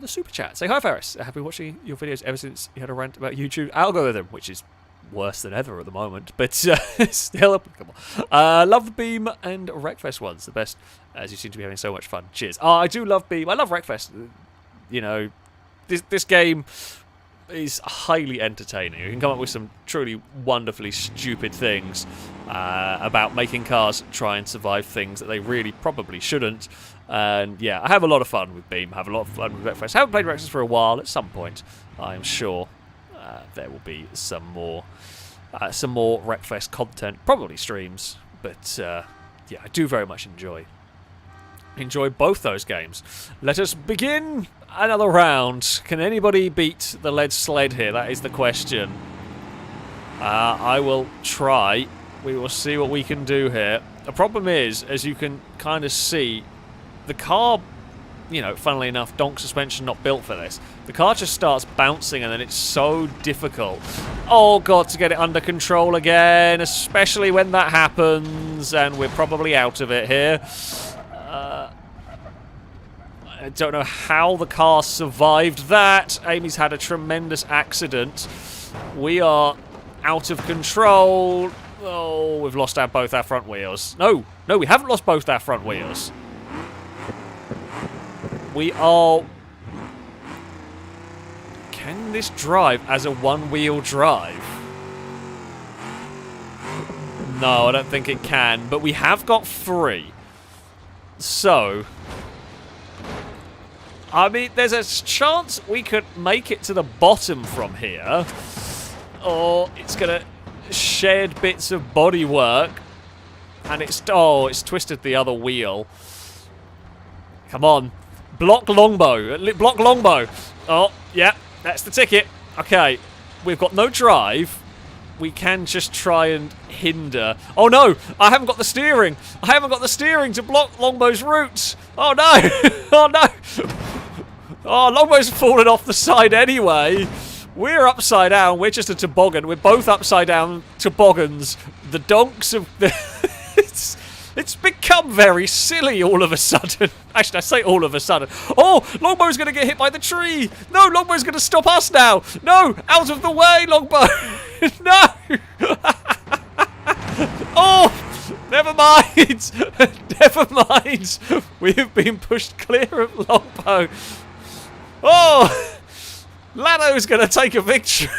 super chat. Say hi, Ferris. I have been watching your videos ever since you had a rant about YouTube algorithm, which is worse than ever at the moment, but still applicable. Love the Beam and Wreckfest ones, the best, as you seem to be having so much fun. Cheers. I do love Beam. I love Wreckfest. You know, this game is highly entertaining. You can come up with some truly wonderfully stupid things about making cars try and survive things that they really probably shouldn't. And yeah, I have a lot of fun with Beam. I have a lot of fun with Wreckfest. I haven't played Wreckfest for a while. At some point, I am sure there will be some more Wreckfest content, probably streams. But yeah, I do very much enjoy both those games. Let us begin another round. Can anybody beat the lead sled here? That is the question. I will try. We will see what we can do here. The problem is, as you can kind of see, the car, you know, funnily enough, Donk suspension not built for this. The car just starts bouncing and then it's so difficult. Oh god, to get it under control again, especially when that happens, and we're probably out of it here. I don't know how the car survived that. Amy's had a tremendous accident. We are out of control. Oh, we've lost both our front wheels. No, we haven't lost both our front wheels. We are... Can this drive as a one-wheel drive? No, I don't think it can, but we have got 3. So... I mean, there's a chance we could make it to the bottom from here. Or it's going to shed bits of bodywork. And it's twisted the other wheel. Come on. Block longbow. Block longbow. Oh, yeah, that's the ticket. Okay, we've got no drive. We can just try and hinder. Oh no, I haven't got the steering. I haven't got the steering to block Longbow's route. Oh no. Oh no. Oh, Longbow's fallen off the side anyway. We're upside down. We're just a toboggan. We're both upside down toboggans. The donks of... It's become very silly all of a sudden. Actually, I say all of a sudden. Oh, Longbow's going to get hit by the tree. No, Longbow's going to stop us now. No, out of the way, Longbow. No. Oh, never mind. Never mind. We have been pushed clear of Longbow. Oh, Lado's going to take a victory.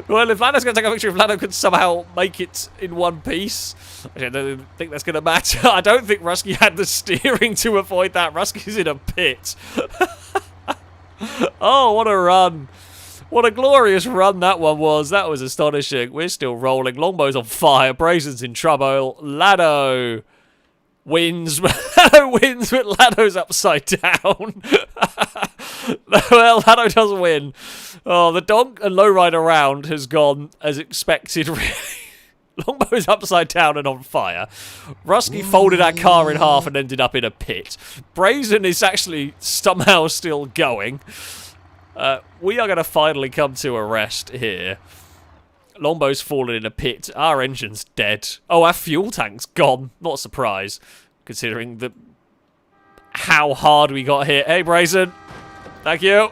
Well, if Lado's going to take a victory, if Lado could somehow make it in one piece, I don't think that's going to matter. I don't think Rusky had the steering to avoid that. Rusky's in a pit. Oh, what a run. What a glorious run that one was. That was astonishing. We're still rolling. Longbow's on fire. Brazen's in trouble. Lado wins. Lado wins, but Lado's upside down. Well, Lado does win. Oh, the Donk and lowrider round has gone as expected, really. Longbow's upside down and on fire. Rusky folded that car in half and ended up in a pit. Brazen is actually somehow still going. We are going to finally come to a rest here. Longbow's fallen in a pit. Our engine's dead. Oh, our fuel tank's gone. Not a surprise, considering how hard we got hit. Hey, Brazen. Thank you.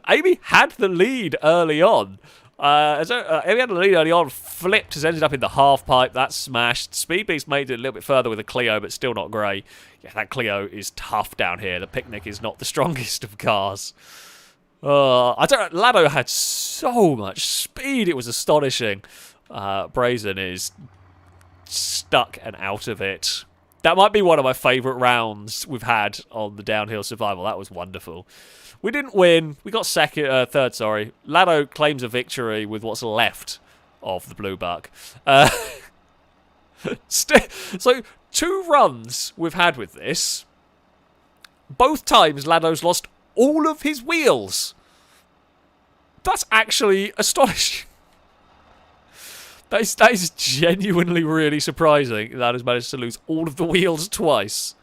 Amy had the lead early on. Amy had the lead early on, flipped, has ended up in the half pipe. That's smashed. Speed Beast made it a little bit further with a Clio, but still not great. Yeah, that Clio is tough down here. The Picnic is not the strongest of cars. Lado had so much speed, it was astonishing. Brazen is stuck and out of it. That might be one of my favourite rounds we've had on the Downhill Survival. That was wonderful. We didn't win. We got third, sorry. Lado claims a victory with what's left of the Blue Buck. So, 2 runs we've had with this. Both times Lado's lost all of his wheels. That's actually astonishing. That is genuinely really surprising. That has managed to lose all of the wheels twice.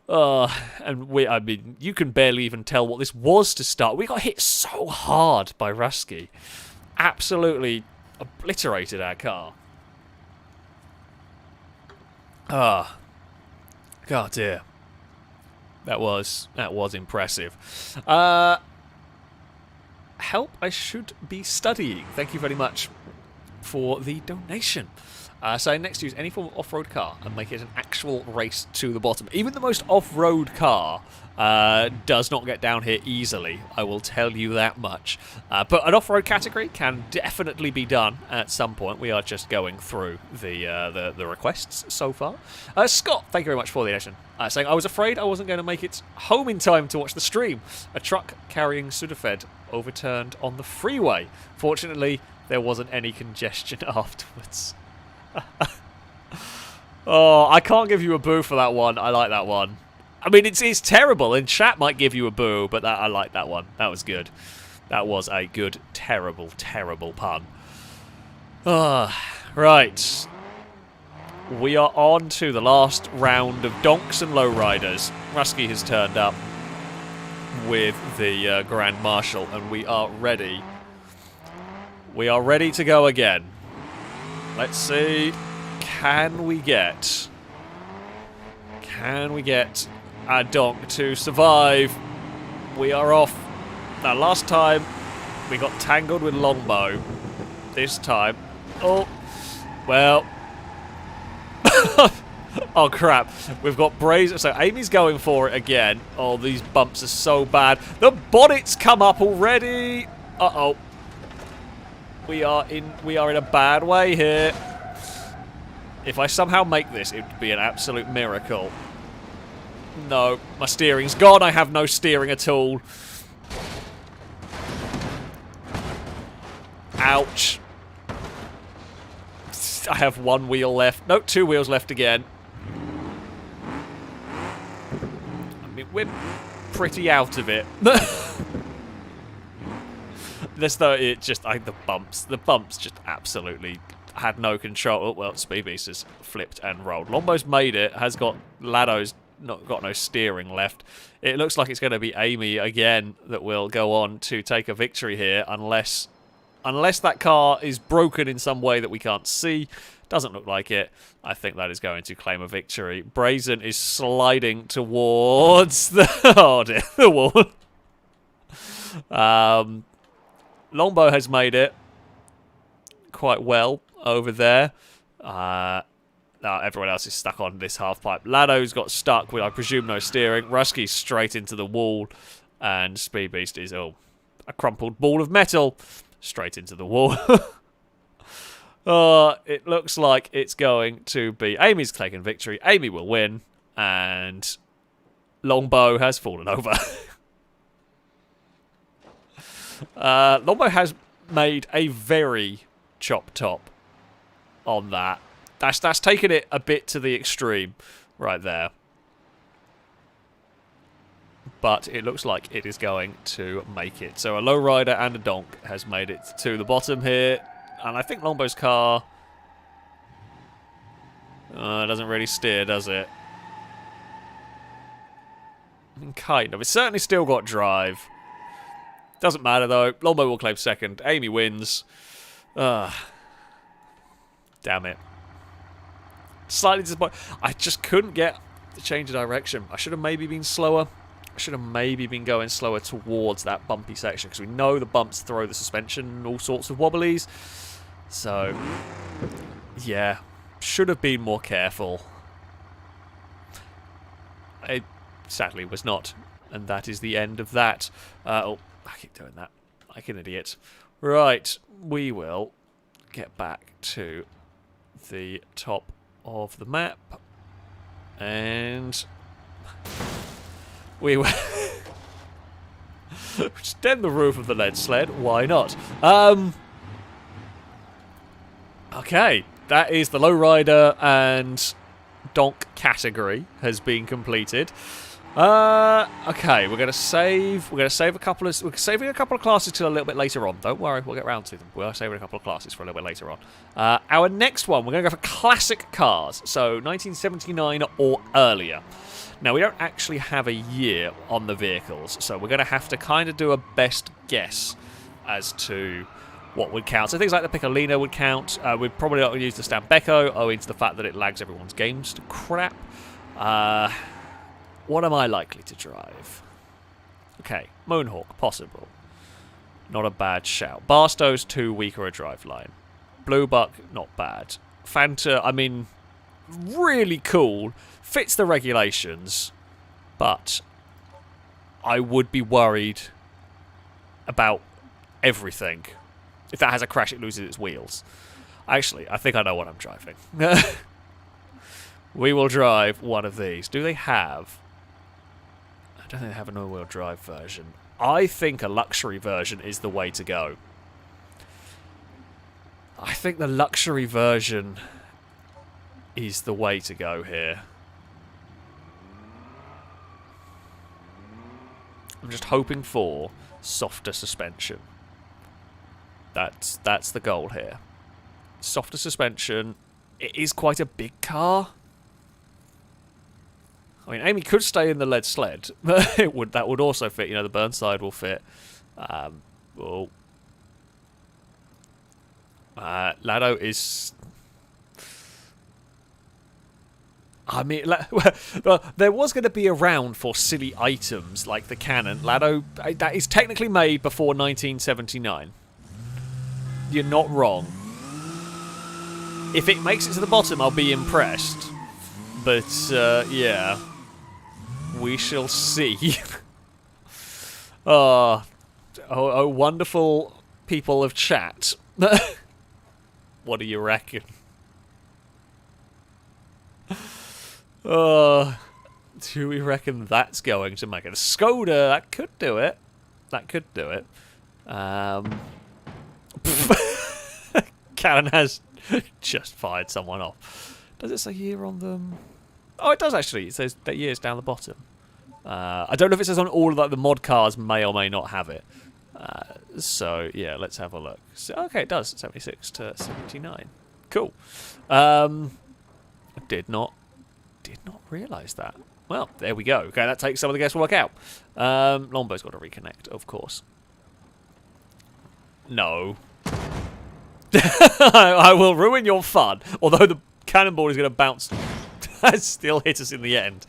I mean, you can barely even tell what this was to start. We got hit so hard by Rusky. Absolutely obliterated our car. God dear. That was impressive. Help I should be studying. Thank you very much for the donation. So next, use any form of off-road car and make it an actual race to the bottom. Even the most off-road car does not get down here easily, I will tell you that much. But an off-road category can definitely be done at some point. We are just going through the requests so far. Scott, thank you very much for the donation. Saying, I was afraid I wasn't going to make it home in time to watch the stream. A truck carrying Sudafed overturned on the freeway. Fortunately, there wasn't any congestion afterwards. Oh, I can't give you a boo for that one. I like that one. I mean, it's terrible, and chat might give you a boo, but I like that one. That was good. That was a good, terrible, terrible pun. Right. We are on to the last round of donks and lowriders. Rusky has turned up with the Grand Marshal, and we are ready. We are ready to go again. Let's see. Can we get our donk to survive? We are off. Now, last time we got tangled with Longbow. This time, oh, well. Oh crap! We've got Brazen. So Amy's going for it again. Oh, these bumps are so bad. The bonnet's come up already. Uh-oh. We are in a bad way here. If I somehow make this, it would be an absolute miracle. No, my steering's gone. I have no steering at all. Ouch. I have one wheel left. No, two wheels left again. I mean, we're pretty out of it. This though, it just, the bumps just absolutely had no control. Oh, well, Speed Beast has flipped and rolled. Lombo's made it, has got, Lado's not got no steering left. It looks like it's going to be Amy again that will go on to take a victory here, unless that car is broken in some way that we can't see. Doesn't look like it. I think that is going to claim a victory. Brazen is sliding towards the, oh dear, the wall. Longbow has made it quite well over there. Everyone else is stuck on this half pipe. Lado's got stuck with, I presume, no steering. Rusky's straight into the wall. And Speed Beast is, a crumpled ball of metal straight into the wall. It looks like it's going to be Amy's taken victory. Amy will win. And Longbow has fallen over. Longbow has made a very chop top on that. That's taken it a bit to the extreme right there. But it looks like it is going to make it. So a lowrider and a donk has made it to the bottom here. And I think Longbow's car doesn't really steer, does it? I mean, kind of. It's certainly still got drive. Doesn't matter, though. Longbow will claim second. Amy wins. Damn it. Slightly disappointed. I just couldn't get the change of direction. I should have maybe been slower. I should have maybe been going slower towards that bumpy section, because we know the bumps throw the suspension and all sorts of wobblies. So, yeah. Should have been more careful. I sadly was not. And that is the end of that. I keep doing that like an idiot. Right, we will get back to the top of the map. And we will extend the roof of the lead sled. Why not? Okay, that is the lowrider and donk category has been completed. Okay, we're gonna save. We're gonna save a couple of. We're saving a couple of classes till a little bit later on. Don't worry, we'll get round to them. We're saving a couple of classes for a little bit later on. Our next one, we're gonna go for classic cars, so 1979 or earlier. Now we don't actually have a year on the vehicles, so we're gonna have to kind of do a best guess as to what would count. So things like the Piccolino would count. We'd probably not use the Stambecco, owing to the fact that it lags everyone's games to crap. What am I likely to drive? Okay, Moonhawk, possible. Not a bad shout. Barstow's too weaker a driveline. Bluebuck, not bad. Fanta, I mean, really cool. Fits the regulations. But I would be worried about everything. If that has a crash, it loses its wheels. Actually, I think I know what I'm driving. We will drive one of these. Do they have... I don't think they have an all-wheel drive version. I think a luxury version is the way to go. I think the luxury version is the way to go here. I'm just hoping for softer suspension. That's the goal here. Softer suspension. It is quite a big car. I mean, Amy could stay in the lead sled. That would also fit. You know, the Burnside will fit. Lado is... I mean, well, there was going to be a round for silly items like the cannon. Lado, that is technically made before 1979. You're not wrong. If it makes it to the bottom, I'll be impressed. But, yeah. We shall see. Oh, wonderful people of chat. What do you reckon? Do we reckon that's going to make it? A Skoda, that could do it. That could do it. Cannon has just fired someone off. Does it say year on them? Oh, it does actually. It says that year's down the bottom. I don't know if it says on all of the mod cars may or may not have it. So, yeah, let's have a look. So, okay, it does. 76 to 79. Cool. Did not realise that. Well, there we go. Okay, that takes some of the guesswork out. Lombo's got to reconnect, of course. No. I will ruin your fun. Although the cannonball is going to bounce... and still hit us in the end.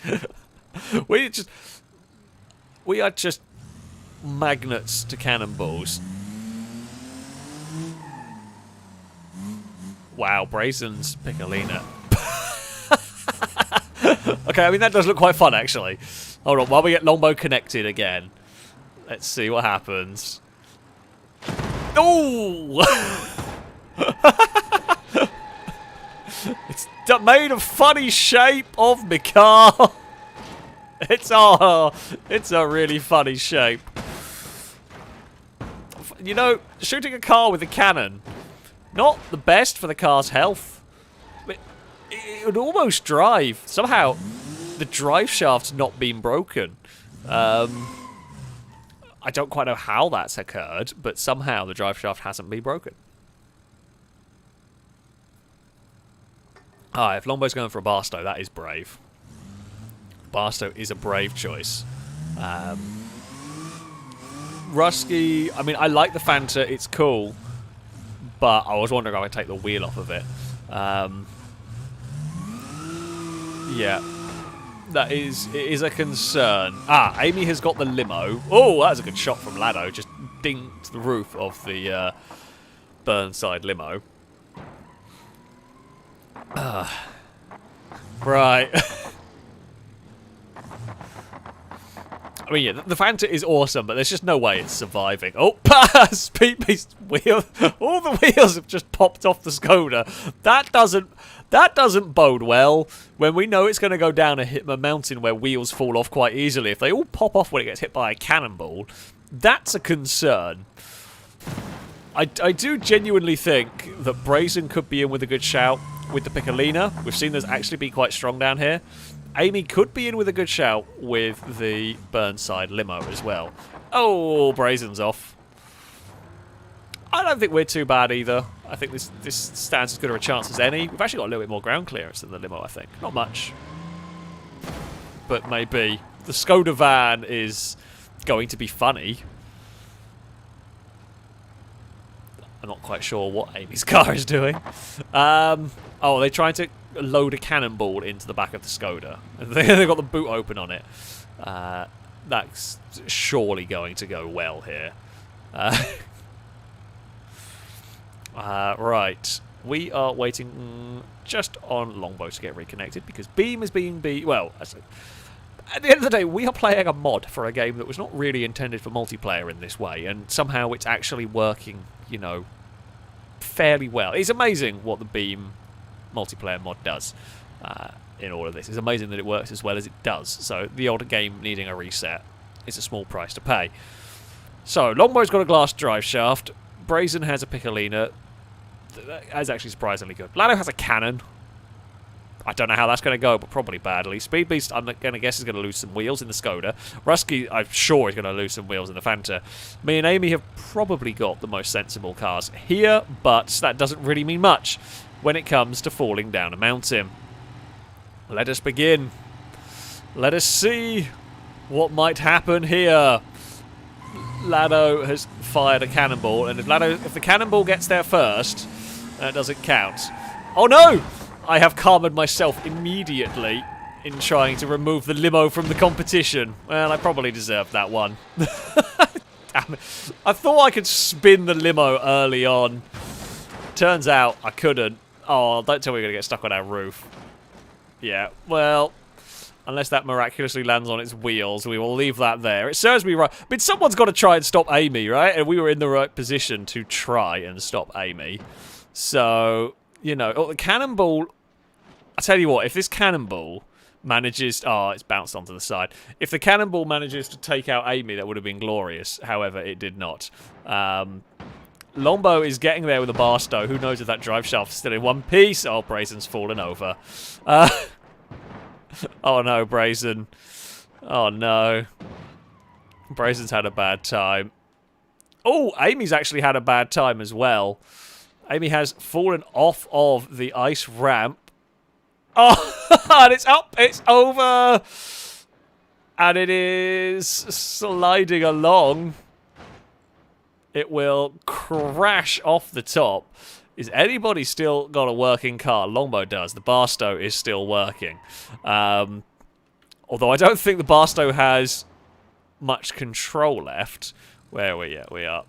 We are just magnets to cannonballs. Wow, Brazen's Piccolina. Okay, I mean that does look quite fun actually. Hold on, while we get Lombo connected again. Let's see what happens. Oh! It's made a funny shape of my car. It's a really funny shape. You know, shooting a car with a cannon, not the best for the car's health. It would almost drive. Somehow, the drive shaft's not been broken. I don't quite know how that's occurred, but somehow the drive shaft hasn't been broken. Ah, if Lombo's going for a Barstow, that is brave. Barstow is a brave choice. Rusky, I mean, I like the Fanta, it's cool, but I was wondering if I would take the wheel off of it. Yeah, it is a concern. Ah, Amy has got the limo. Oh, that was a good shot from Lado, just dinged the roof of the Burnside limo. Right. I mean, yeah, the Fanta is awesome, but there's just no way it's surviving. Oh, speed beast wheel! All the wheels have just popped off the Skoda. That doesn't bode well when we know it's going to go down a mountain where wheels fall off quite easily. If they all pop off when it gets hit by a cannonball, that's a concern. I do genuinely think that Brazen could be in with a good shout with the Piccolina. We've seen those actually be quite strong down here. Amy could be in with a good shout with the Burnside limo as well. Oh, Brazen's off. I don't think we're too bad either. I think this stands as good a chance as any. We've actually got a little bit more ground clearance than the limo, I think. Not much. But maybe. The Skoda van is going to be funny. I'm not quite sure what Amy's car is doing. Oh, they're trying to load a cannonball into the back of the Skoda. They've got the boot open on it. That's surely going to go well here. Right. We are waiting just on Longbow to get reconnected because Beam is being well, at the end of the day, we are playing a mod for a game that was not really intended for multiplayer in this way, and somehow it's actually working, you know, fairly well. It's amazing what the Beam multiplayer mod does in all of this. It's amazing that it works as well as it does. So the old game needing a reset is a small price to pay. So Longbow's got a glass drive shaft. Brazen has a Piccolina. That's actually surprisingly good. Lado has a cannon. I don't know how that's going to go, but probably badly. Speed Beast, I'm going to guess, is going to lose some wheels in the Skoda. Rusky, I'm sure, is going to lose some wheels in the Fanta. Me and Amy have probably got the most sensible cars here, but that doesn't really mean much when it comes to falling down a mountain. Let us begin. Let us see what might happen here. Lado has fired a cannonball, and if the cannonball gets there first, that doesn't count. Oh no! I have karma'd myself immediately in trying to remove the limo from the competition. Well, I probably deserved that one. Damn it. I thought I could spin the limo early on. Turns out I couldn't. Oh, don't tell me we're going to get stuck on our roof. Yeah, well, unless that miraculously lands on its wheels, we will leave that there. It serves me right. I mean, someone's got to try and stop Amy, right? And we were in the right position to try and stop Amy. So, you know, the cannonball... I tell you what, if this cannonball manages... Oh, it's bounced onto the side. If the cannonball manages to take out Amy, that would have been glorious. However, it did not. Longbow is getting there with a Barstow. Who knows if that drive shaft is still in one piece? Oh, Brazen's fallen over. Oh no, Brazen. Oh no. Brazen's had a bad time. Oh, Amy's actually had a bad time as well. Amy has fallen off of the ice ramp. Oh, and it's up, it's over. And it is sliding along. It will crash off the top. Is anybody still got a working car? Longbow does. The Barstow is still working. Although I don't think the Barstow has much control left. Where are we at? We are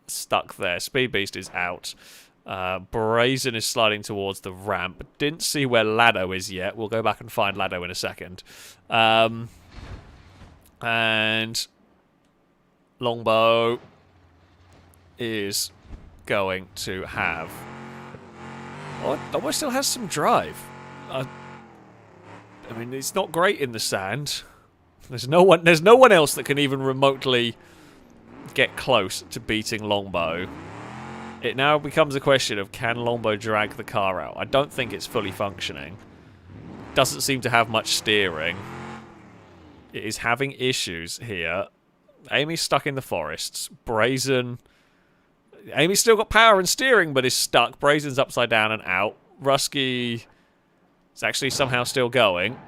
stuck there. Speed Beast is out. Brazen is sliding towards the ramp. Didn't see where Lado is yet. We'll go back and find Lado in a second. And Longbow is going to have... Oh, Longbow still has some drive. I mean, it's not great in the sand. There's no one else that can even remotely get close to beating Longbow. It now becomes a question of, can Longbow drag the car out? I don't think it's fully functioning. Doesn't seem to have much steering. It is having issues here. Amy's stuck in the forests. Brazen... Amy's still got power and steering, but is stuck. Brazen's upside down and out. Rusky is actually somehow still going,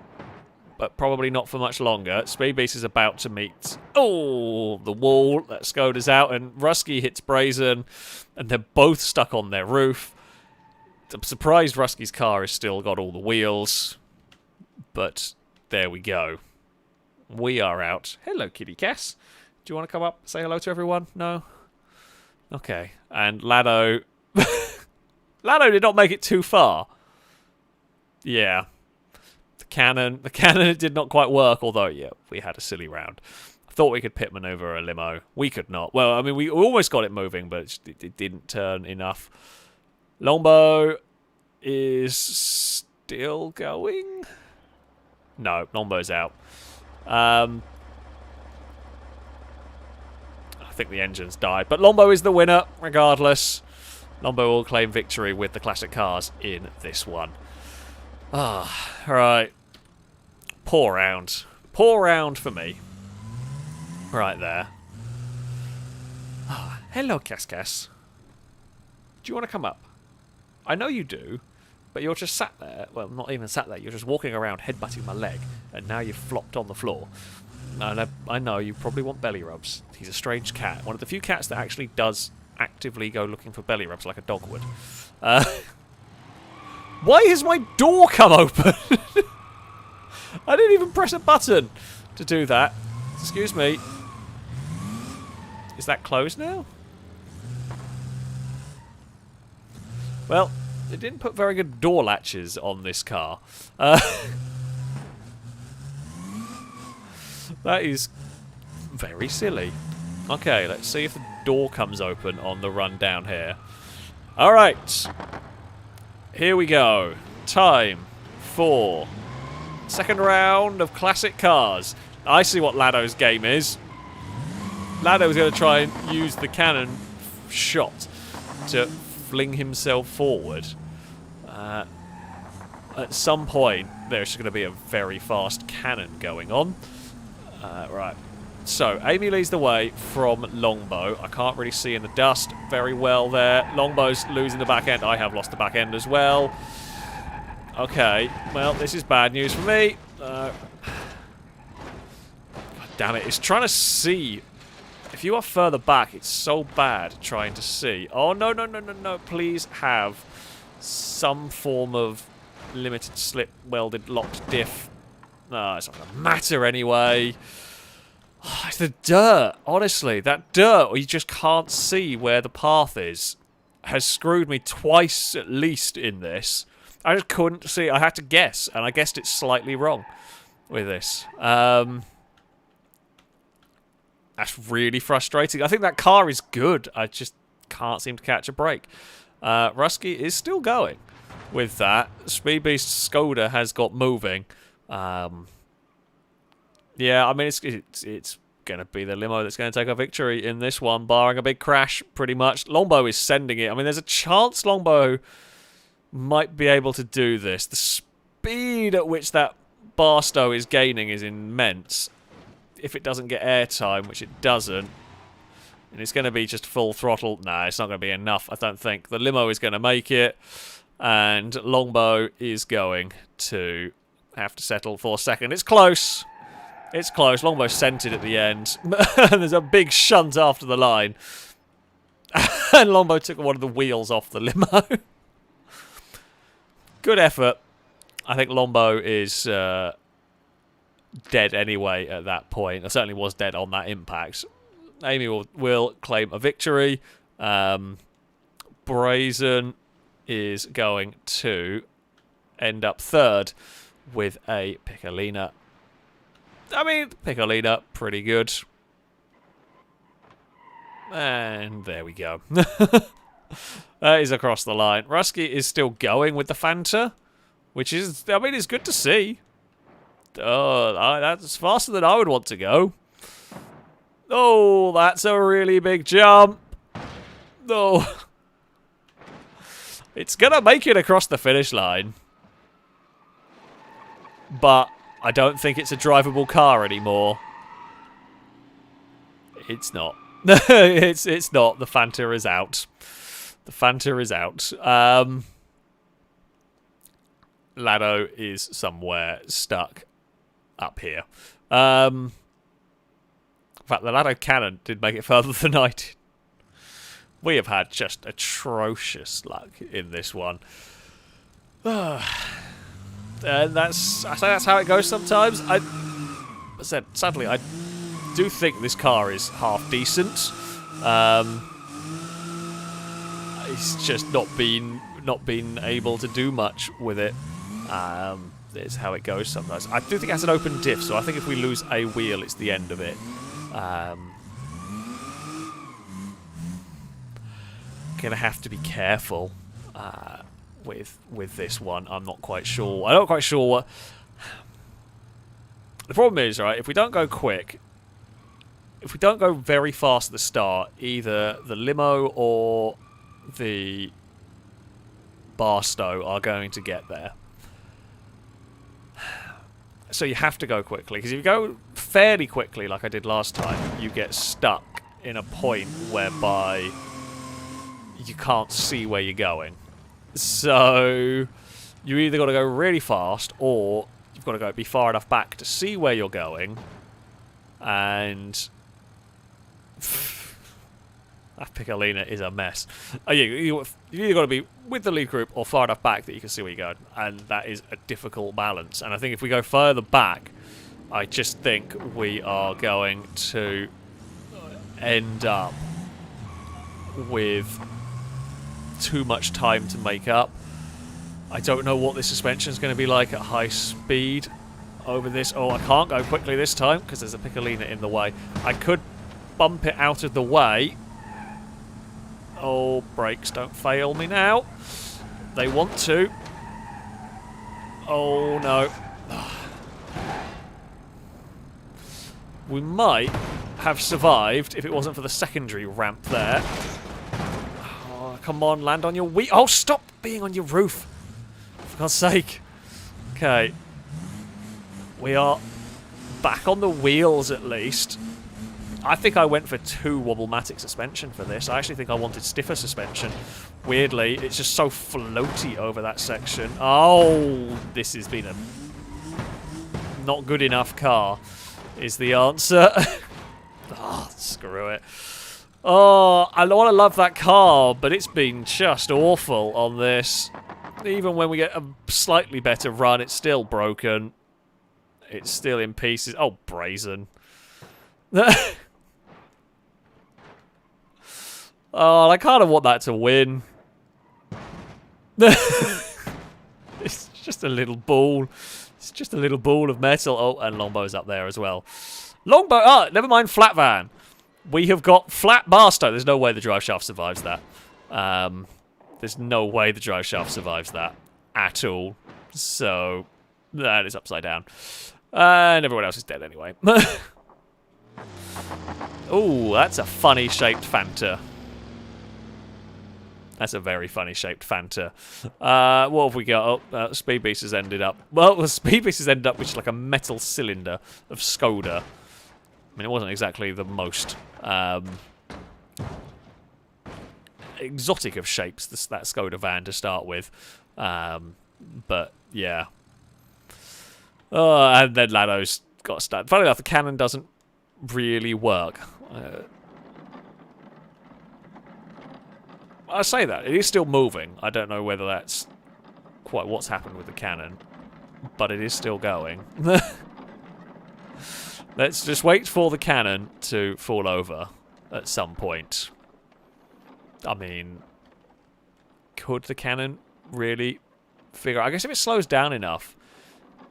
but probably not for much longer. Speed Beast is about to meet... Oh, the wall. That Skoda's out, and Rusky hits Brazen, and they're both stuck on their roof. I'm surprised Rusky's car has still got all the wheels, but there we go. We are out. Hello, Kitty Cass. Do you want to come up, say hello to everyone? No? Okay. And Lado... Lado did not make it too far. Yeah. The cannon did not quite work, although, yeah, we had a silly round. I thought we could pit maneuver a limo. We could not. Well, I mean, we almost got it moving, but it didn't turn enough. Longbow is still going? No, Longbow's out. I think the engine's died. But Longbow is the winner, regardless. Longbow will claim victory with the classic cars in this one. Ah, right. poor round. Poor round for me. Right there. Oh, hello, Cascas. Do you want to come up? I know you do, but you're just sat there. Well, not even sat there. You're just walking around headbutting my leg, and now you've flopped on the floor. And I know you probably want belly rubs. He's a strange cat. One of the few cats that actually does actively go looking for belly rubs like a dog would. Why has my door come open? I didn't even press a button to do that. Excuse me. Is that closed now? Well, they didn't put very good door latches on this car. That is very silly. Okay, let's see if the door comes open on the run down here. Alright. Here we go. Time for second round of classic cars. I see what Lado's game is. Lado's going to try and use the cannon shot to fling himself forward. At some point, there's going to be a very fast cannon going on. Right. So, Amy leads the way from Longbow. I can't really see in the dust very well there. Longbow's losing the back end. I have lost the back end as well. Okay. Well, this is bad news for me. God damn it. It's trying to see. If you are further back, it's so bad trying to see. Oh, no, no, no, no, no. Please have some form of limited slip welded locked diff. No, it's not going to matter anyway. Oh, it's the dirt. Honestly, that dirt where you just can't see where the path is has screwed me twice at least in this. I just couldn't see. I had to guess, and I guessed it slightly wrong with this. That's really frustrating. I think that car is good. I just can't seem to catch a break. Rusky is still going with that. Speed Beast Skoda has got moving. Yeah, I mean, it's going to be the limo that's going to take a victory in this one, barring a big crash, pretty much. Longbow is sending it. I mean, there's a chance Longbow might be able to do this. The speed at which that Barstow is gaining is immense. If it doesn't get airtime, which it doesn't, and it's going to be just full throttle, nah, it's not going to be enough, I don't think. The limo is going to make it, and Longbow is going to have to settle for second. It's close. It's close. Longbow sent it at the end. And there's a big shunt after the line. And Longbow took one of the wheels off the limo. Good effort. I think Longbow is dead anyway at that point. I certainly was dead on that impact. Amy will claim a victory. Brazen is going to end up third with a Piccolina. I mean, Piccolina, pretty good. And there we go. That is across the line. Rusky is still going with the Fanta, which is, I mean, it's good to see. Oh, that's faster than I would want to go. Oh, that's a really big jump. Oh. It's going to make it across the finish line. But I don't think it's a drivable car anymore. It's not. It's not. The Fanta is out. The Fanta is out. Lado is somewhere stuck up here. In fact, the Lado cannon did make it further than I did. We have had just atrocious luck in this one. And that's how it goes sometimes. I said, sadly, I do think this car is half decent. It's just not been able to do much with it. It's how it goes sometimes. I do think it has an open diff, so I think if we lose a wheel, it's the end of it. Gonna have to be careful with this one. I'm not quite sure. I'm not quite sure what. The problem is, right, if we don't go quick, if we don't go very fast at the start, either the limo or the Barstow are going to get there. So you have to go quickly, because if you go fairly quickly, like I did last time, you get stuck in a point whereby you can't see where you're going. So you either got to go really fast, or you've got to be far enough back to see where you're going, and that Piccolina is a mess. You've either got to be with the lead group or far enough back that you can see where you're going, and that is a difficult balance. And I think if we go further back, I just think we are going to end up with too much time to make up. I don't know what the suspension is going to be like at high speed over this. Oh, I can't go quickly this time because there's a Piccolina in the way. I could bump it out of the way. Oh, brakes, don't fail me now. They want to. Oh, no. We might have survived if it wasn't for the secondary ramp there. Oh, come on, land on your wheel. Oh, stop being on your roof. For God's sake. Okay. We are back on the wheels at least. I think I went for 2 Wobblematic suspension for this. I actually think I wanted stiffer suspension. Weirdly, it's just so floaty over that section. Oh, this has been a not good enough car, is the answer. Oh, screw it. Oh, I want to love that car, but it's been just awful on this. Even when we get a slightly better run, it's still broken. It's still in pieces. Oh, brazen. Oh, I kind of want that to win. It's just a little ball. It's just a little ball of metal. Oh, and Longbow's up there as well. Longbow. Oh, never mind flat van. We have got flat barstow. There's no way the drive shaft survives that. There's no way the drive shaft survives that at all. So that is upside down. And everyone else is dead anyway. Oh, that's a funny shaped Fanta. That's a very funny shaped Fanta. What have we got? Oh, Speed Beast has ended up. Well, the Speed Beast has ended up with like a metal cylinder of Skoda. I mean, it wasn't exactly the most exotic of shapes, that Skoda van to start with. But yeah. Oh, and then Lado's got stuck. Funny enough, the cannon doesn't really work. I say that. It is still moving. I don't know whether that's quite what's happened with the cannon, but it is still going. Let's just wait for the cannon to fall over at some point. I mean, could the cannon really figure... I guess if it slows down enough,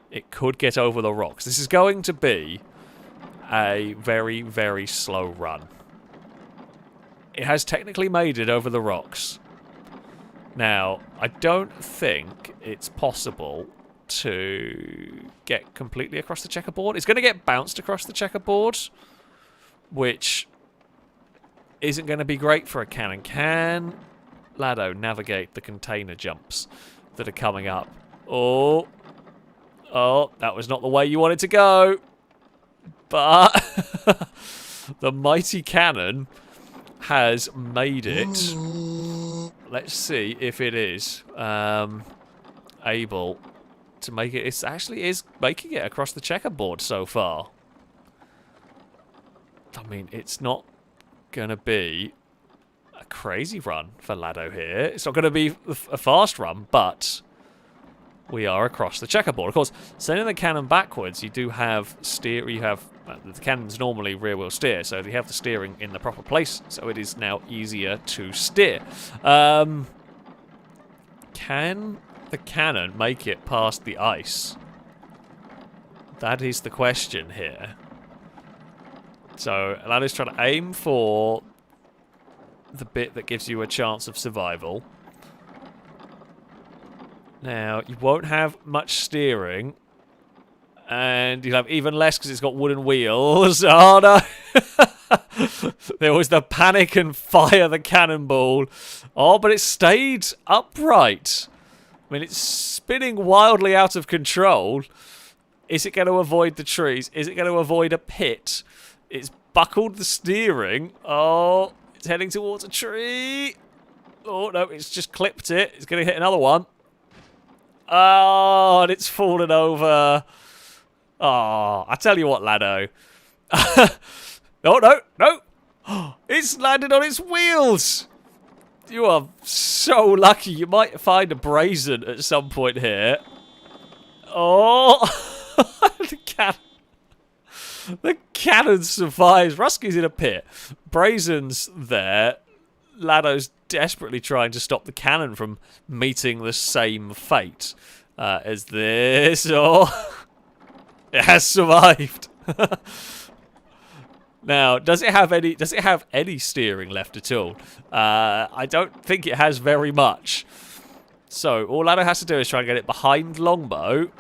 it could get over the rocks. This is going to be a very, very slow run. It has technically made it over the rocks. Now, I don't think it's possible to get completely across the checkerboard. It's going to get bounced across the checkerboard, which isn't going to be great for a cannon. Can Lado navigate the container jumps that are coming up? Oh, that was not the way you wanted to go. But the mighty cannon has made it. Let's see if it is able to make it. It actually is making it across the checkerboard so far. I mean, it's not going to be a crazy run for Lado here. It's not going to be a fast run, but we are across the checkerboard. Of course, sending the cannon backwards, you do have steer. You have the cannon's normally rear-wheel steer, so you have the steering in the proper place, so it is now easier to steer. Can the cannon make it past the ice? That is the question here. So Lado's trying to aim for the bit that gives you a chance of survival. Now, you won't have much steering, and you'll have even less because it's got wooden wheels. Oh, no. There was the panic and fire the cannonball. Oh, but it stayed upright. I mean, it's spinning wildly out of control. Is it going to avoid the trees? Is it going to avoid a pit? It's buckled the steering. Oh, it's heading towards a tree. Oh, no, it's just clipped it. It's going to hit another one. Oh, and it's fallen over. Oh, I tell you what, Lado. No. It's landed on its wheels. You are so lucky. You might find a brazen at some point here. Oh, the cannon survives. Rusky's in a pit. Brazen's there. Lado's desperately trying to stop the cannon from meeting the same fate as this. Oh, it has survived. Now, does it have any steering left at all? I don't think it has very much. So all Lado has to do is try and get it behind Longbow,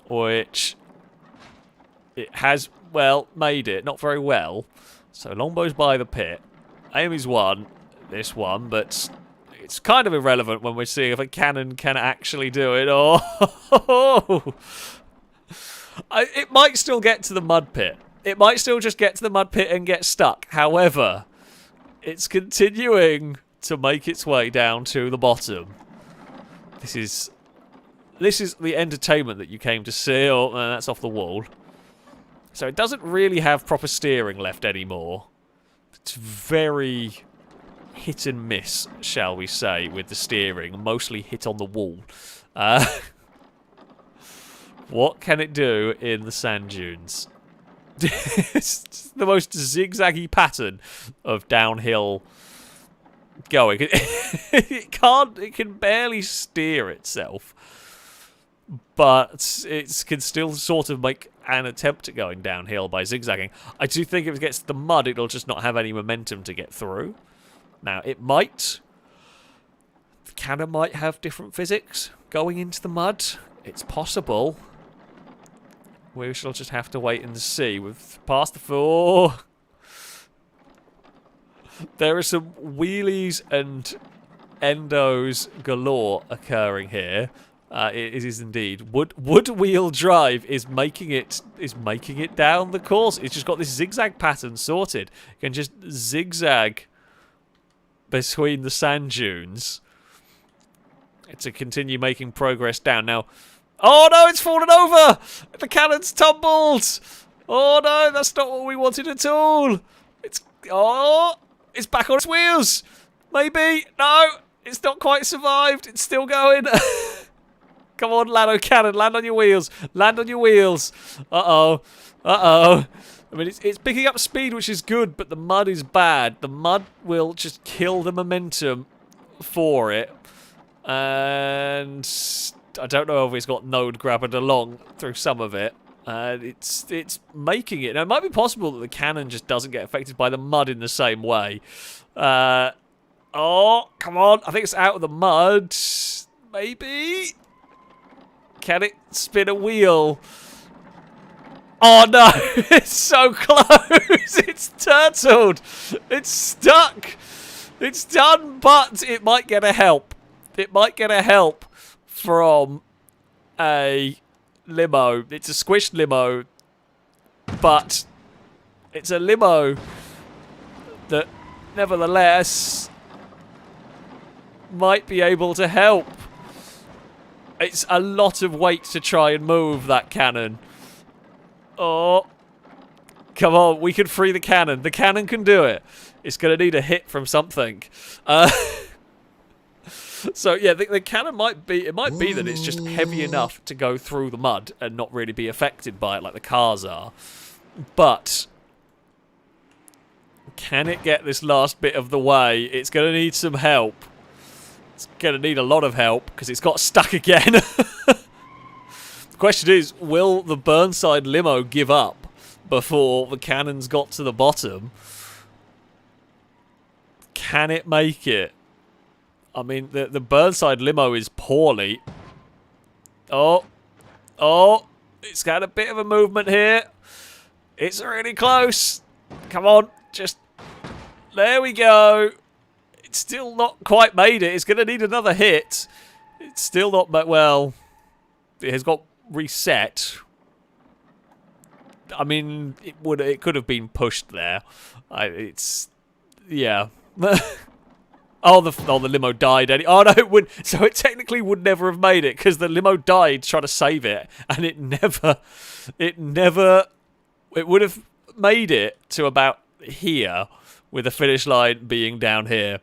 which it has, well, made it. Not very well. So Longbow's by the pit. Amy's won this one, but it's kind of irrelevant when we're seeing if a cannon can actually do it. Oh, it might still get to the mud pit. It might still just get to the mud pit and get stuck. However, it's continuing to make its way down to the bottom. This is the entertainment that you came to see. Oh, that's off the wall. So it doesn't really have proper steering left anymore. It's very hit and miss, shall we say, with the steering. Mostly hit on the wall. What can it do in the sand dunes? It's the most zigzaggy pattern of downhill going. It can barely steer itself, but it can still sort of make an attempt at going downhill by zigzagging. I do think if it gets to the mud, it'll just not have any momentum to get through. Now, it might. The cannon might have different physics going into the mud. It's possible. We shall just have to wait and see. We've passed the 4. There are some wheelies and endos galore occurring here. It is indeed. Wood wheel drive is making it down the course. It's just got this zigzag pattern sorted. You can just zigzag between the sand dunes to continue making progress down. Now, oh no, it's fallen over! The cannon's tumbled! Oh no, that's not what we wanted at all! It's back on its wheels! Maybe? No! It's not quite survived! It's still going! Come on, Lado cannon, land on your wheels! Land on your wheels! Uh-oh. Uh-oh. I mean, it's picking up speed, which is good, but the mud is bad. The mud will just kill the momentum for it. And I don't know if it's got node grabbing along through some of it. It's making it. Now, it might be possible that the cannon just doesn't get affected by the mud in the same way. Oh, come on. I think it's out of the mud. Maybe? Can it spin a wheel? Oh, no. It's so close. It's turtled. It's stuck. It's done, but it might get a help. It might get a help from a limo. It's a squished limo, but it's a limo that nevertheless might be able to help. It's a lot of weight to try and move that cannon. Oh, come on, we can free the cannon. The cannon can do it. It's going to need a hit from something. So yeah, the cannon might be. It might be that it's just heavy enough to go through the mud and not really be affected by it like the cars are. But can it get this last bit of the way? It's going to need some help. It's going to need a lot of help because it's got stuck again. The question is, will the Burnside limo give up before the cannon's got to the bottom? Can it make it? I mean, the Burnside limo is poorly. Oh, it's got a bit of a movement here. It's really close. Come on, just... There we go. It's still not quite made it. It's going to need another hit. It's still not... Well, it has got reset, I mean, it could have been pushed there. Yeah. Oh, the limo died. Oh no, it would. So it technically would never have made it because the limo died trying to save it, and it would have made it to about here, with the finish line being down here.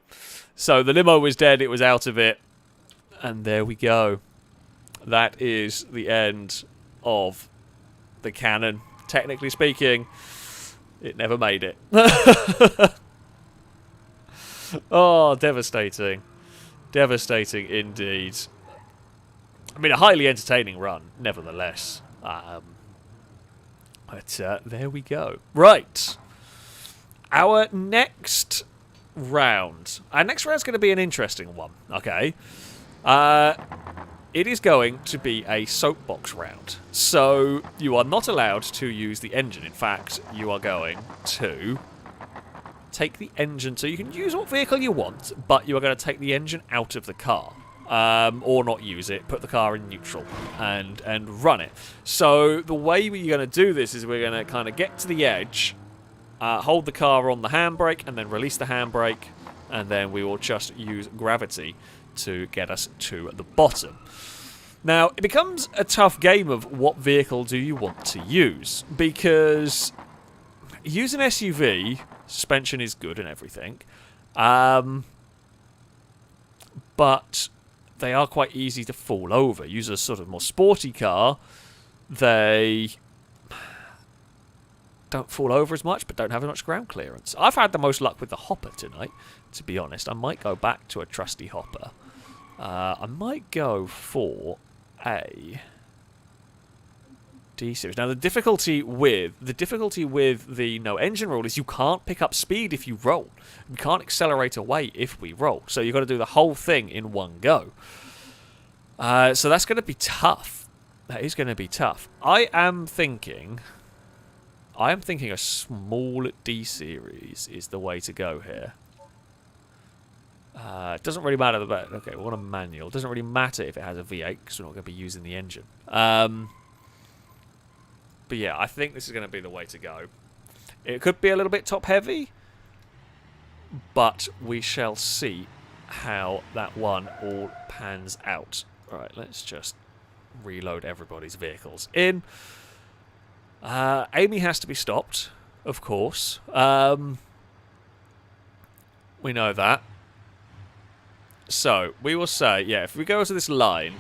So the limo was dead. It was out of it, and there we go. That is the end of the cannon. Technically speaking, it never made it. Oh, devastating. Devastating indeed. I mean, a highly entertaining run, nevertheless. But there we go. Right. Our next round. Our next round's going to be an interesting one, okay? It is going to be a soapbox round. So, you are not allowed to use the engine. In fact, you are going to take the engine. So you can use what vehicle you want, but you are going to take the engine out of the car. Or not use it, put the car in neutral and run it. So the way we're going to do this is we're going to kind of get to the edge, hold the car on the handbrake, and then release the handbrake, and then we will just use gravity to get us to the bottom. Now, it becomes a tough game of what vehicle do you want to use, because use an SUV, suspension is good and everything, but they are quite easy to fall over. Use a sort of more sporty car, they don't fall over as much, but don't have as much ground clearance. I've had the most luck with the hopper tonight, to be honest. I might go back to a trusty hopper. I might go for a D-series. Now, the difficulty with the no engine rule is you can't pick up speed if you roll. We can't accelerate away if we roll. So you've got to do the whole thing in one go. So that's going to be tough. That is going to be tough. I am thinking a small D-series is the way to go here. It doesn't really matter. Okay, we want a manual. It doesn't really matter if it has a V8 because we're not going to be using the engine. But yeah, I think this is going to be the way to go. It could be a little bit top-heavy, but we shall see how that one all pans out. Alright, let's just reload everybody's vehicles in. Amy has to be stopped, of course. We know that. So, we will say, yeah, if we go to this line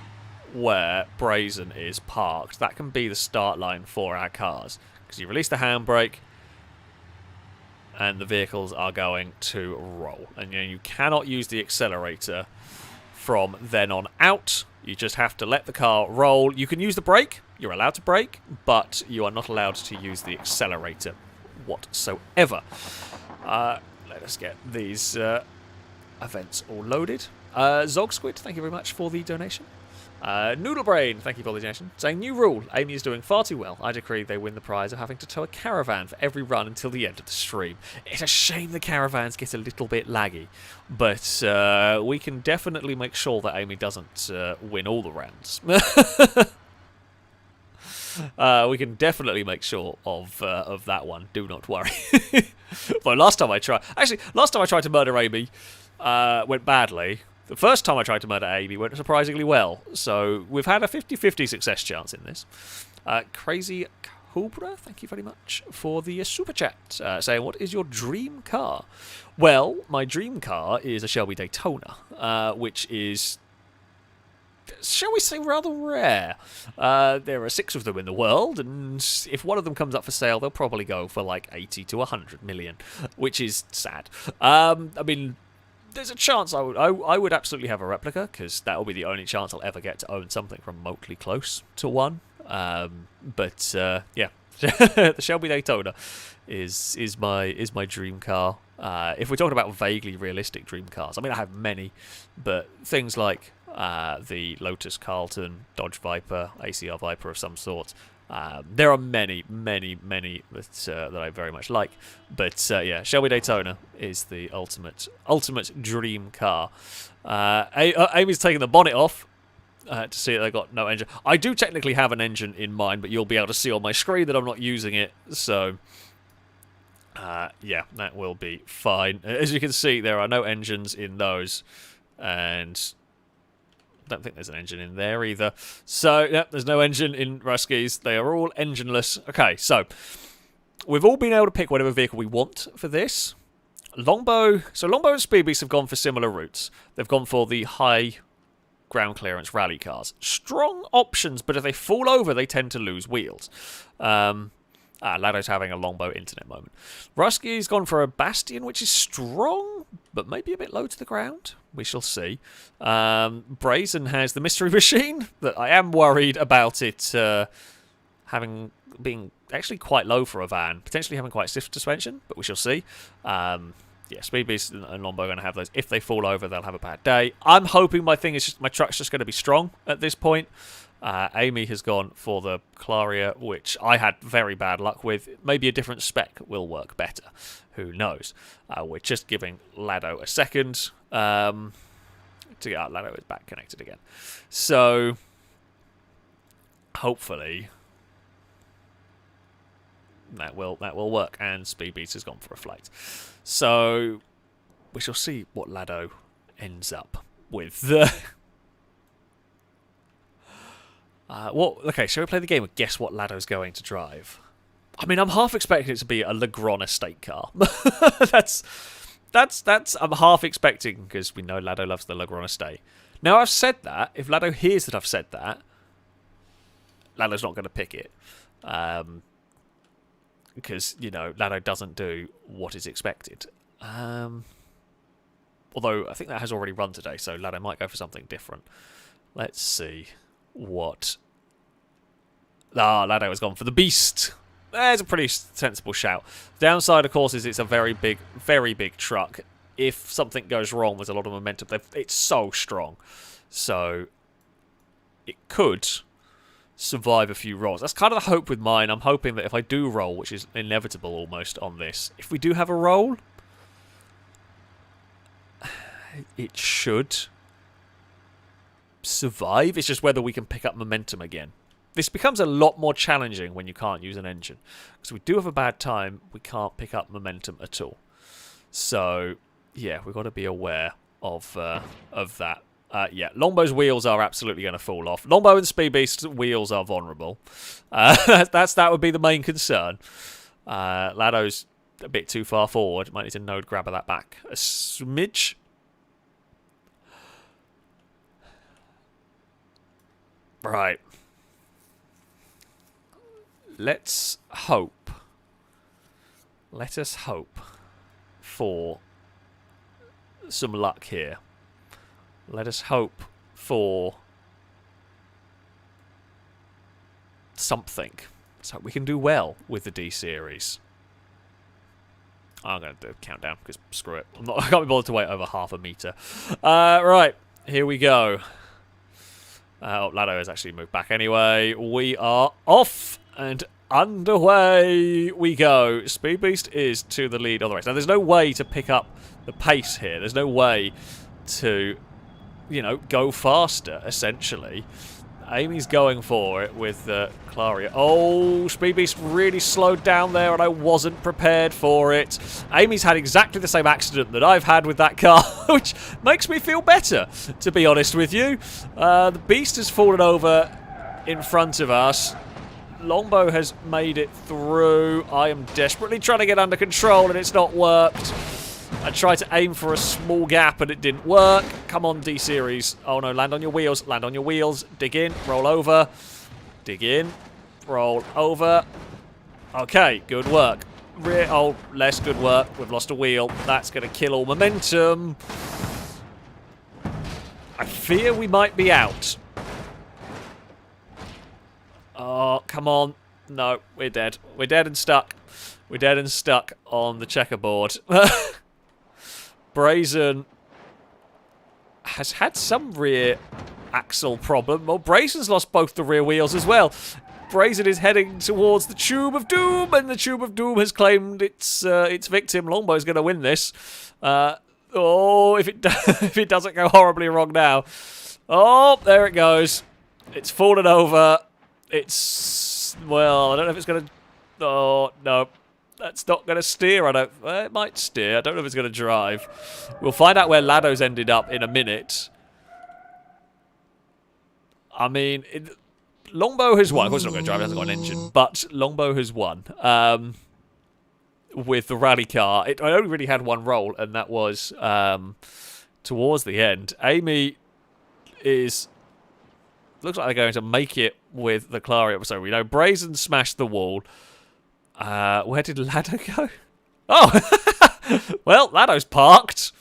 where Brazen is parked, that can be the start line for our cars. Because you release the handbrake, and the vehicles are going to roll. And you cannot use the accelerator from then on out. You just have to let the car roll. You can use the brake. You're allowed to brake, but you are not allowed to use the accelerator whatsoever. Let us get these events all loaded. Zog Squid, thank you very much for the donation. Noodlebrain, thank you for the donation. Saying, new rule, Amy is doing far too well. I decree they win the prize of having to tow a caravan for every run until the end of the stream. It's a shame the caravans get a little bit laggy, but we can definitely make sure that Amy doesn't win all the rounds. We can definitely make sure of that one, do not worry. But last time I tried to murder Amy, went badly. The first time I tried to murder Amy went surprisingly well. So we've had a 50-50 success chance in this. Crazy Cobra, thank you very much for the super chat. Saying, what is your dream car? Well, my dream car is a Shelby Daytona, which is, shall we say, rather rare. There are 6 of them in the world, and if one of them comes up for sale, they'll probably go for like 80 to 100 million, which is sad. I mean, there's a chance I would absolutely have a replica, because that will be the only chance I'll ever get to own something remotely close to one. But yeah, the Shelby Daytona is my dream car. If we're talking about vaguely realistic dream cars, I mean, I have many, but things like the Lotus Carlton, Dodge Viper, ACR Viper of some sort. There are many that I very much like, but yeah, Shelby Daytona is the ultimate dream car. Amy's taking the bonnet off. to see that they've got no engine. I do technically have an engine in mind, but you'll be able to see on my screen that I'm not using it, so yeah, that will be fine. As you can see, there are no engines in those, and I don't think there's an engine in there either. So, yeah, there's no engine in Ruskies. They are all engineless. Okay, so we've all been able to pick whatever vehicle we want for this. Longbow and Speed Beast have gone for similar routes. They've gone for the high ground clearance rally cars. Strong options, but if they fall over, they tend to lose wheels. Lado's having a Longbow internet moment. Ruski's gone for a Bastion, which is strong, but maybe a bit low to the ground. We shall see. Brazen has the Mystery Machine, that I am worried about it being actually quite low for a van, potentially having quite stiff suspension, but we shall see. Yeah, Speed Beast and Longbow are going to have those. If they fall over, they'll have a bad day. I'm hoping my truck's just going to be strong at this point. Amy has gone for the Claria, which I had very bad luck with. Maybe a different spec will work better. Who knows? We're just giving Lado a second to get out. Lado is back connected again. So, hopefully, that will work. And Speed Beast has gone for a flight. So, we shall see what Lado ends up with. Okay, shall we play the game of guess what Lado's going to drive? I mean, I'm half expecting it to be a Legrand estate car. that's I'm half expecting, because we know Lado loves the Legrand estate. Now, I've said that. If Lado hears that I've said that, Lado's not going to pick it. Because, you know, Lado doesn't do what is expected. Although, I think that has already run today, so Lado might go for something different. Let's see what... Lado has gone for the Beast. There's a pretty sensible shout. Downside, of course, is it's a very big truck. If something goes wrong, there's a lot of momentum. It's so strong. So, it could survive a few rolls. That's kind of the hope with mine. I'm hoping that if I do roll, which is inevitable almost on this, if we do have a roll, it should survive. It's just whether we can pick up momentum again. This becomes a lot more challenging when you can't use an engine. Because we do have a bad time, we can't pick up momentum at all. So, yeah, we've got to be aware of that. Yeah, Longbow's wheels are absolutely going to fall off. Longbow and Speed Beast's wheels are vulnerable. That would be the main concern. Lado's a bit too far forward. Might need to node grabber that back a smidge. Right. Let's hope. Let us hope for some luck here. Let us hope for something. Let's hope we can do well with the D series. I'm going to do a countdown because screw it. I can't be bothered to wait over half a meter. Right, here we go. Lado has actually moved back anyway. We are off and underway we go. Speed Beast is to the lead on the race. Now, there's no way to pick up the pace here. There's no way to, you know, go faster, essentially. Amy's going for it with Claria. Oh, Speed Beast really slowed down there, and I wasn't prepared for it. Amy's had exactly the same accident that I've had with that car, which makes me feel better, to be honest with you. The Beast has fallen over in front of us. Longbow has made it through. I am desperately trying to get under control, and it's not worked. I tried to aim for a small gap and it didn't work. Come on, D-Series. Oh no, land on your wheels. Land on your wheels. Dig in. Roll over. Dig in. Roll over. Okay, good work. Less good work. We've lost a wheel. That's going to kill all momentum. I fear we might be out. Oh, come on. No, we're dead. We're dead and stuck. We're dead and stuck on the checkerboard. Brazen has had some rear axle problem. Well, Brazen's lost both the rear wheels as well. Brazen is heading towards the Tube of Doom, and the Tube of Doom has claimed its victim. Longbow's going to win this. If it doesn't go horribly wrong now. Oh, there it goes. It's fallen over. It's... Well, I don't know if it's going to... Oh, no. That's not going to steer. It might steer. I don't know if it's going to drive. We'll find out where Lado's ended up in a minute. I mean... Longbow has won. Of course it's not going to drive. It hasn't got an engine. But Longbow has won. With the rally car. I only really had one roll, and that was towards the end. Amy is... Looks like they're going to make it with the Claria. So we know Brazen smashed the wall. Where did Lado go? Oh! Well, Lado's parked.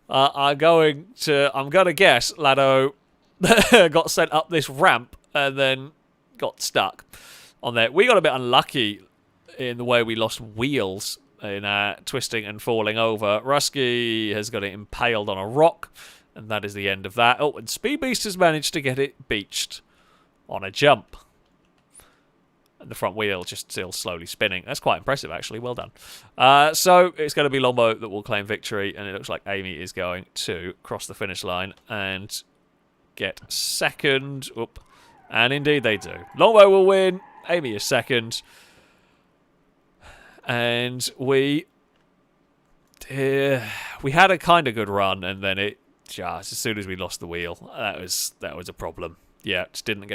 I'm going to guess Lado got sent up this ramp and then got stuck on there. We got a bit unlucky in the way we lost wheels in twisting and falling over. Rusky has got it impaled on a rock, and that is the end of that. Oh, and Speed Beast has managed to get it beached on a jump. And the front wheel just still slowly spinning. That's quite impressive, actually. Well done. So it's going to be Longbow that will claim victory, and it looks like Amy is going to cross the finish line and get second. Oop. And indeed they do. Longbow will win. Amy is second. And we had a kind of good run, and then it just as soon as we lost the wheel, that was a problem. Yeah, just didn't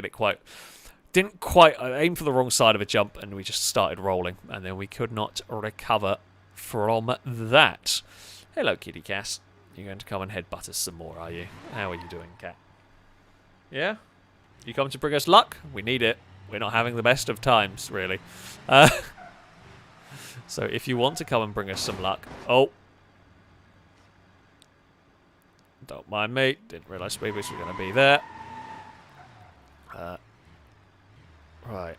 quite aim for the wrong side of a jump, and we just started rolling, and then we could not recover from that. Hello, Kitty Cass. You're going to come and headbutt us some more, are you? How are you doing, cat? Yeah? You come to bring us luck? We need it. We're not having the best of times, really. So if you want to come and bring us some luck... Oh. Don't mind me. Didn't realise Speed Beast was going to be there. Right.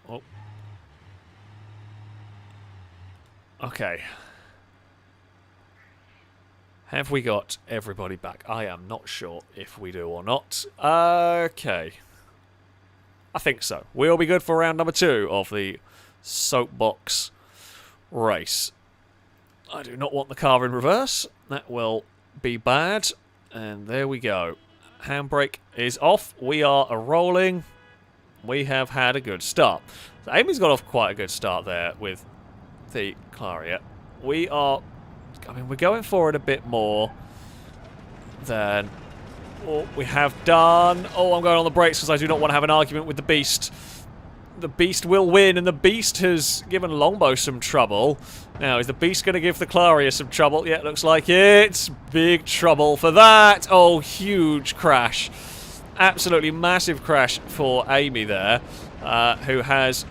Oh. Okay. Have we got everybody back? I am not sure if we do or not. Okay. I think so. We'll be good for round number 2 of the Soapbox race. I do not want the car in reverse. That will be bad. And there we go. Handbrake is off. We are rolling. We have had a good start. So Amy's got off quite a good start there with the Claria. We're going for it a bit more than what we have done. Oh, I'm going on the brakes because I do not want to have an argument with the Beast. The Beast will win, and the Beast has given Longbow some trouble. Now, is the Beast going to give the Claria some trouble? Yeah, it looks like it's big trouble for that. Oh, huge crash. Absolutely massive crash for Amy there, who has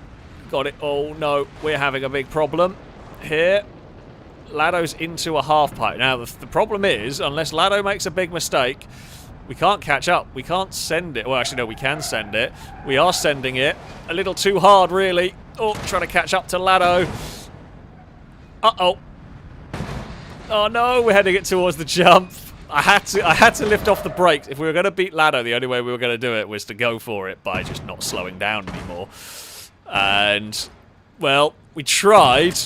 got it. Oh, no, we're having a big problem here. Lado's into a half pipe. Now, the problem is, unless Lado makes a big mistake, we can't catch up. We can't send it. Well, actually, no, we can send it. We are sending it. A little too hard, really. Oh, trying to catch up to Lado. Uh-oh. Oh, no, we're heading it towards the jump. I had to lift off the brakes. If we were going to beat Lado, the only way we were going to do it was to go for it by just not slowing down anymore. And, well, we tried.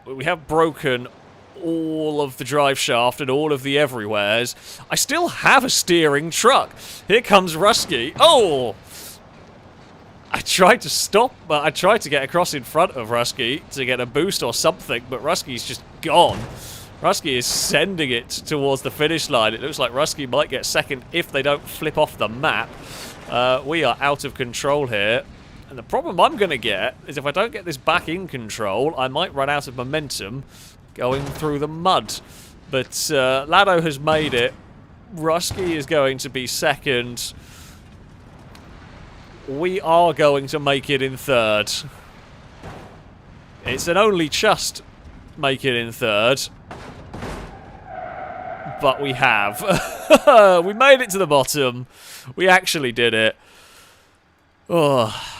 We have broken all of the drive shaft and all of the everywheres. I still have a steering truck. Here comes Rusky. Oh! I tried to stop, but I tried to get across in front of Rusky to get a boost or something, but Rusky's just gone. Rusky is sending it towards the finish line. It looks like Rusky might get second if they don't flip off the map. We are out of control here. And the problem I'm going to get is if I don't get this back in control, I might run out of momentum going through the mud. But Lado has made it. Rusky is going to be second. We are going to make it in third. It's an only just make it in third. But we have. We made it to the bottom. We actually did it. Oh.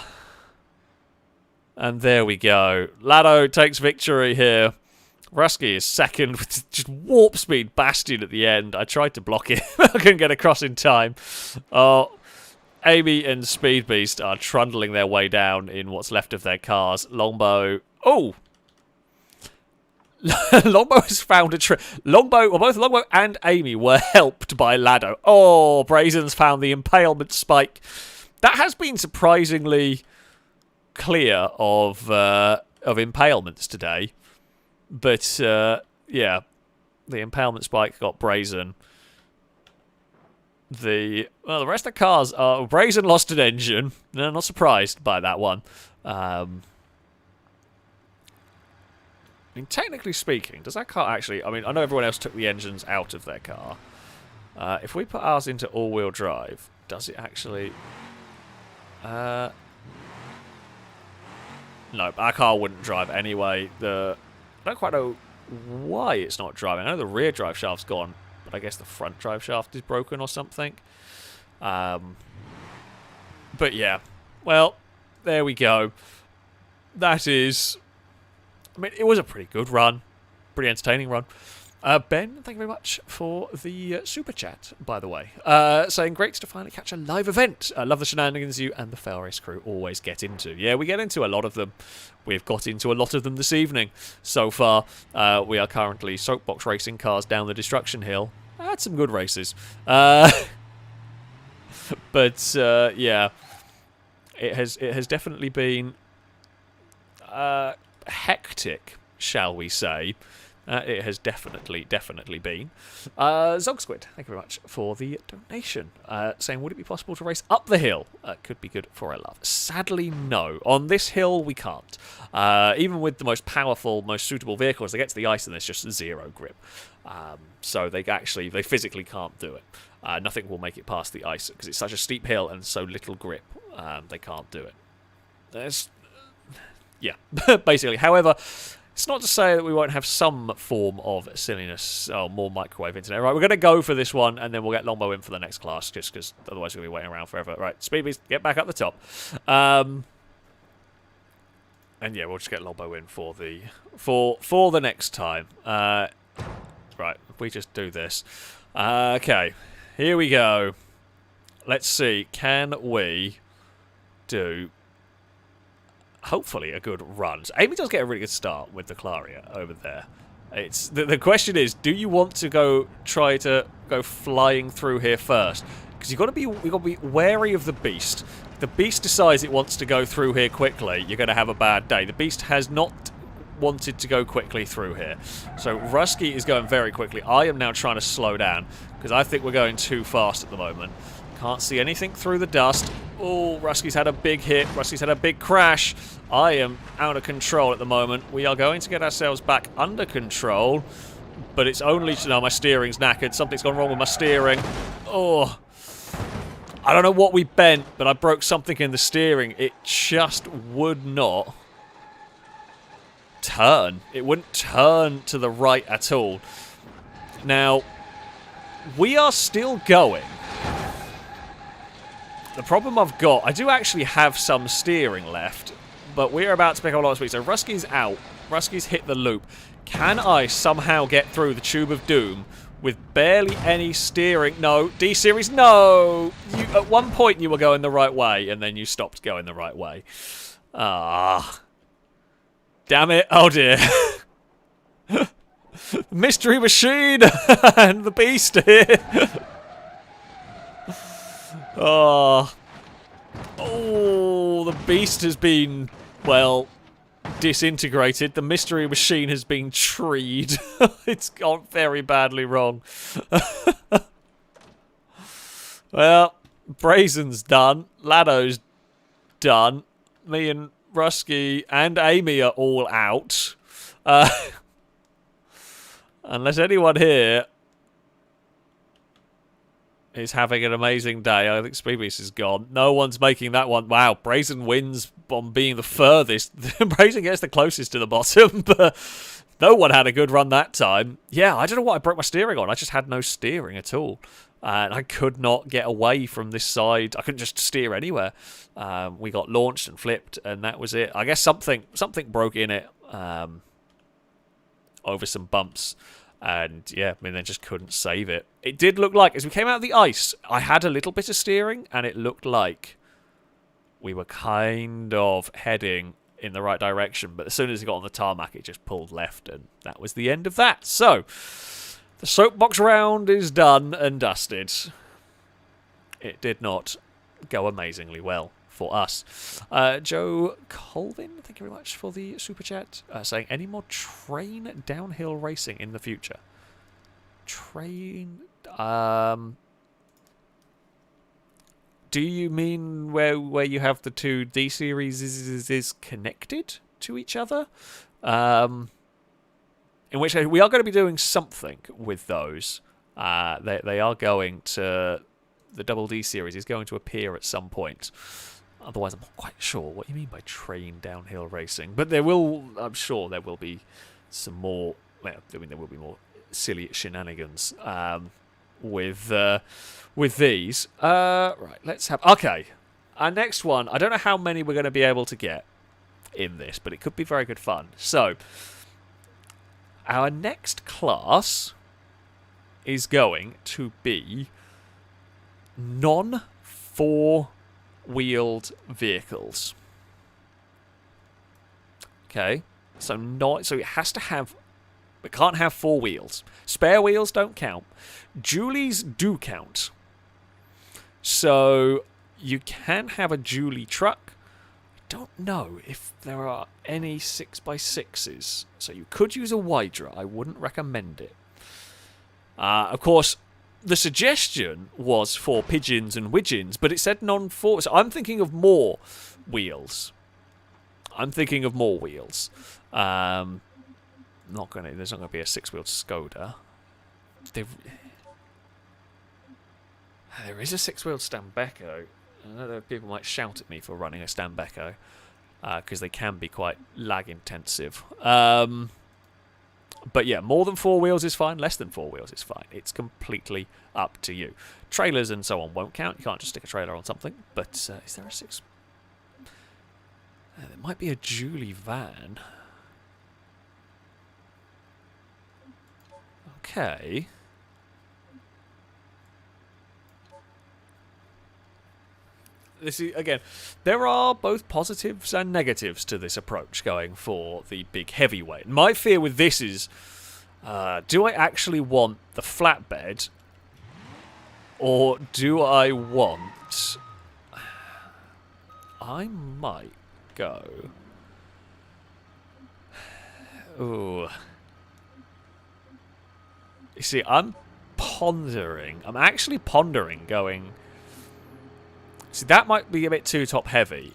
And there we go. Lado takes victory here. Rusky is second with just warp speed bastion at the end. I tried to block it. I couldn't get across in time. Oh, Amy and Speed Beast are trundling their way down in what's left of their cars. Longbow. Oh! Longbow has found a trick. Longbow, well, both Longbow and Amy were helped by Lado. Oh, Brazen's found the impalement spike. That has been surprisingly clear of impalements today. But, yeah, the impalement spike got Brazen. The rest of the cars are... Brazen lost an engine. No, not surprised by that one. I mean, technically speaking, does that car actually... I mean, I know everyone else took the engines out of their car. If we put ours into all-wheel drive, does it actually... No, our car wouldn't drive anyway. I don't quite know why it's not driving. I know the rear drive shaft's gone, but I guess the front drive shaft is broken or something. But yeah, well, there we go. That is... I mean, it was a pretty good run. Pretty entertaining run. Ben, thank you very much for the super chat, by the way. Saying, great to finally catch a live event. I love the shenanigans you and the FailRace crew always get into. Yeah, we get into a lot of them. We've got into a lot of them this evening. So far, we are currently Soapbox racing cars down the Destruction Hill. I had some good races. But, yeah, it has definitely been hectic, shall we say. It has definitely been. Zogsquid, thank you very much for the donation. Saying, would it be possible to race up the hill? Could be good for a laugh. Sadly, no. On this hill, we can't. Even with the most powerful, most suitable vehicles, they get to the ice and there's just zero grip. So they physically can't do it. Nothing will make it past the ice because it's such a steep hill and so little grip. They can't do it. Yeah, basically. However... It's not to say that we won't have some form of silliness or more microwave internet. Right, we're going to go for this one, and then we'll get Longbow in for the next class, just because otherwise we're going to be waiting around forever. Right, Speedbeast, get back up the top. And yeah, we'll just get Longbow in for the next time. Right, if we just do this. Okay, here we go. Let's see, can we do... hopefully a good run. So Amy does get a really good start with the Claria over there. It's the question is, do you want to try to go flying through here first? Because you've got to be wary of the Beast. If the Beast decides it wants to go through here quickly, you're going to have a bad day. The Beast has not wanted to go quickly through here. So Rusky is going very quickly. I am now trying to slow down because I think we're going too fast at the moment. Can't see anything through the dust. Oh, Rusky's had a big hit. Rusky's had a big crash. I am out of control at the moment. We are going to get ourselves back under control. But it's only... No, my steering's knackered. Something's gone wrong with my steering. Oh. I don't know what we bent, but I broke something in the steering. It just would not turn. It wouldn't turn to the right at all. Now, we are still going. The problem I've got, I do actually have some steering left, but we're about to pick up a lot of speed. So Rusky's out. Rusky's hit the loop. Can I somehow get through the Tube of Doom with barely any steering? No. D-Series, no! At one point you were going the right way, and then you stopped going the right way. Ah. Damn it. Oh dear. Mystery Machine and the Beast here. Oh, the Beast has been, well, disintegrated. The Mystery Machine has been treed. It's gone very badly wrong. Well, Brazen's done. Lado's done. Me and Rusky and Amy are all out. Unless anyone here is having an amazing day. I think Speedbeast is gone. No one's making that one. Wow, Brazen wins on being the furthest. Brazen gets the closest to the bottom, but no one had a good run that time. Yeah, I don't know what I broke my steering on. I just had no steering at all. And I could not get away from this side. I couldn't just steer anywhere. We got launched and flipped, and that was it. I guess something broke in it over some bumps. And, yeah, I mean, they just couldn't save it. It did look like, as we came out of the ice, I had a little bit of steering, and it looked like we were kind of heading in the right direction, but as soon as it got on the tarmac, it just pulled left, and that was the end of that. So, the soapbox round is done and dusted. It did not go amazingly well for us. Joe Colvin, thank you very much for the super chat, saying, any more train downhill racing in the future? Train... do you mean where you have the two D series is connected to each other? In which case, we are going to be doing something with those. They are going to... The double D series is going to appear at some point. Otherwise, I'm not quite sure what you mean by train downhill racing. But there will... I'm sure there will be some more... Well, I mean, there will be more silly shenanigans with these. Right, let's have... Okay. Our next one, I don't know how many we're going to be able to get in this, but it could be very good fun. So, our next class is going to be non-four-wheeled vehicles. Okay? So it has to have... It can't have 4 wheels. Spare wheels don't count. Dualies do count. So you can have a dually truck. I don't know if there are any 6x6s. So you could use a Hydra. I wouldn't recommend it. Of course, the suggestion was for pigeons and widgeons, but it said non-4. So I'm thinking of more wheels. There's not going to be a 6-wheeled Skoda. There is a 6-wheeled Stambecco. I know that people might shout at me for running a Stambecco, because they can be quite lag intensive. But yeah, more than 4 wheels is fine, less than 4 wheels is fine. It's completely up to you. Trailers and so on won't count. You can't just stick a trailer on something. But is there a 6? There might be a dually van. Okay. This is, again, there are both positives and negatives to this approach going for the big heavyweight. My fear with this is, do I actually want the flatbed, or do I want... I might go... Ooh. You see, I'm actually pondering going... See, that might be a bit too top-heavy,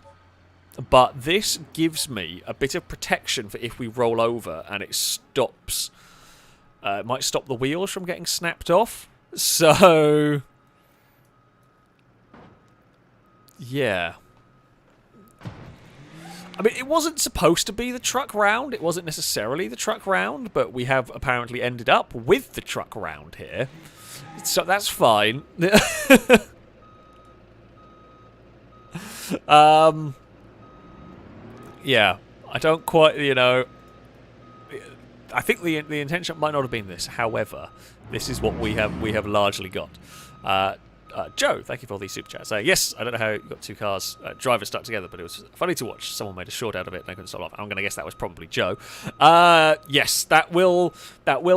but this gives me a bit of protection for if we roll over and it stops... it might stop the wheels from getting snapped off. So... yeah. I mean, it wasn't supposed to be the truck round. It wasn't necessarily the truck round, but we have apparently ended up with the truck round here. So that's fine. Yeah, I don't quite, I think the intention might not have been this. However, this is what we have largely got. Joe, thank you for all these super chats. Yes, I don't know how you got 2 cars, drivers stuck together, but it was funny to watch. Someone made a short out of it and they couldn't stop off. I'm going to guess that was probably Joe. Yes, that will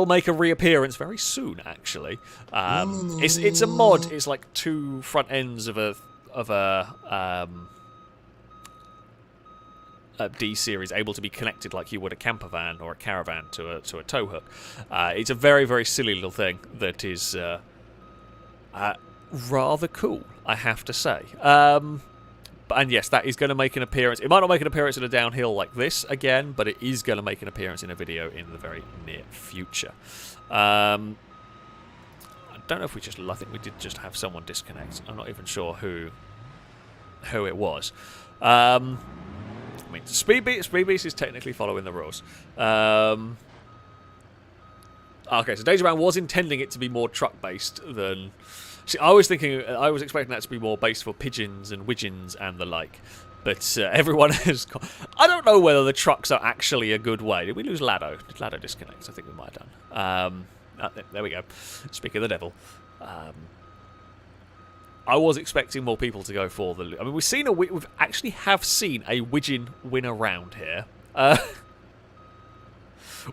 make a reappearance very soon, actually. It's a mod. It's like 2 front ends of a D series able to be connected like you would a camper van or a caravan to a tow hook. It's a very, very silly little thing that is rather cool, I have to say. And yes, that is going to make an appearance. It might not make an appearance in a downhill like this again, but it is going to make an appearance in a video in the very near future. I don't know if I think we did just have someone disconnect. I'm not even sure who it was. I mean, Speed Beast is technically following the rules. Okay, so Danger Man was intending it to be more truck-based than... See, I was expecting that to be more based for pigeons and widgeons and the like. But everyone has... I don't know whether the trucks are actually a good way. Did we lose Lado? Did Lado disconnect? I think we might have done. There we go. Speak of the devil. I was expecting more people to go for the... I mean, we've actually seen a Widgeon win a round here.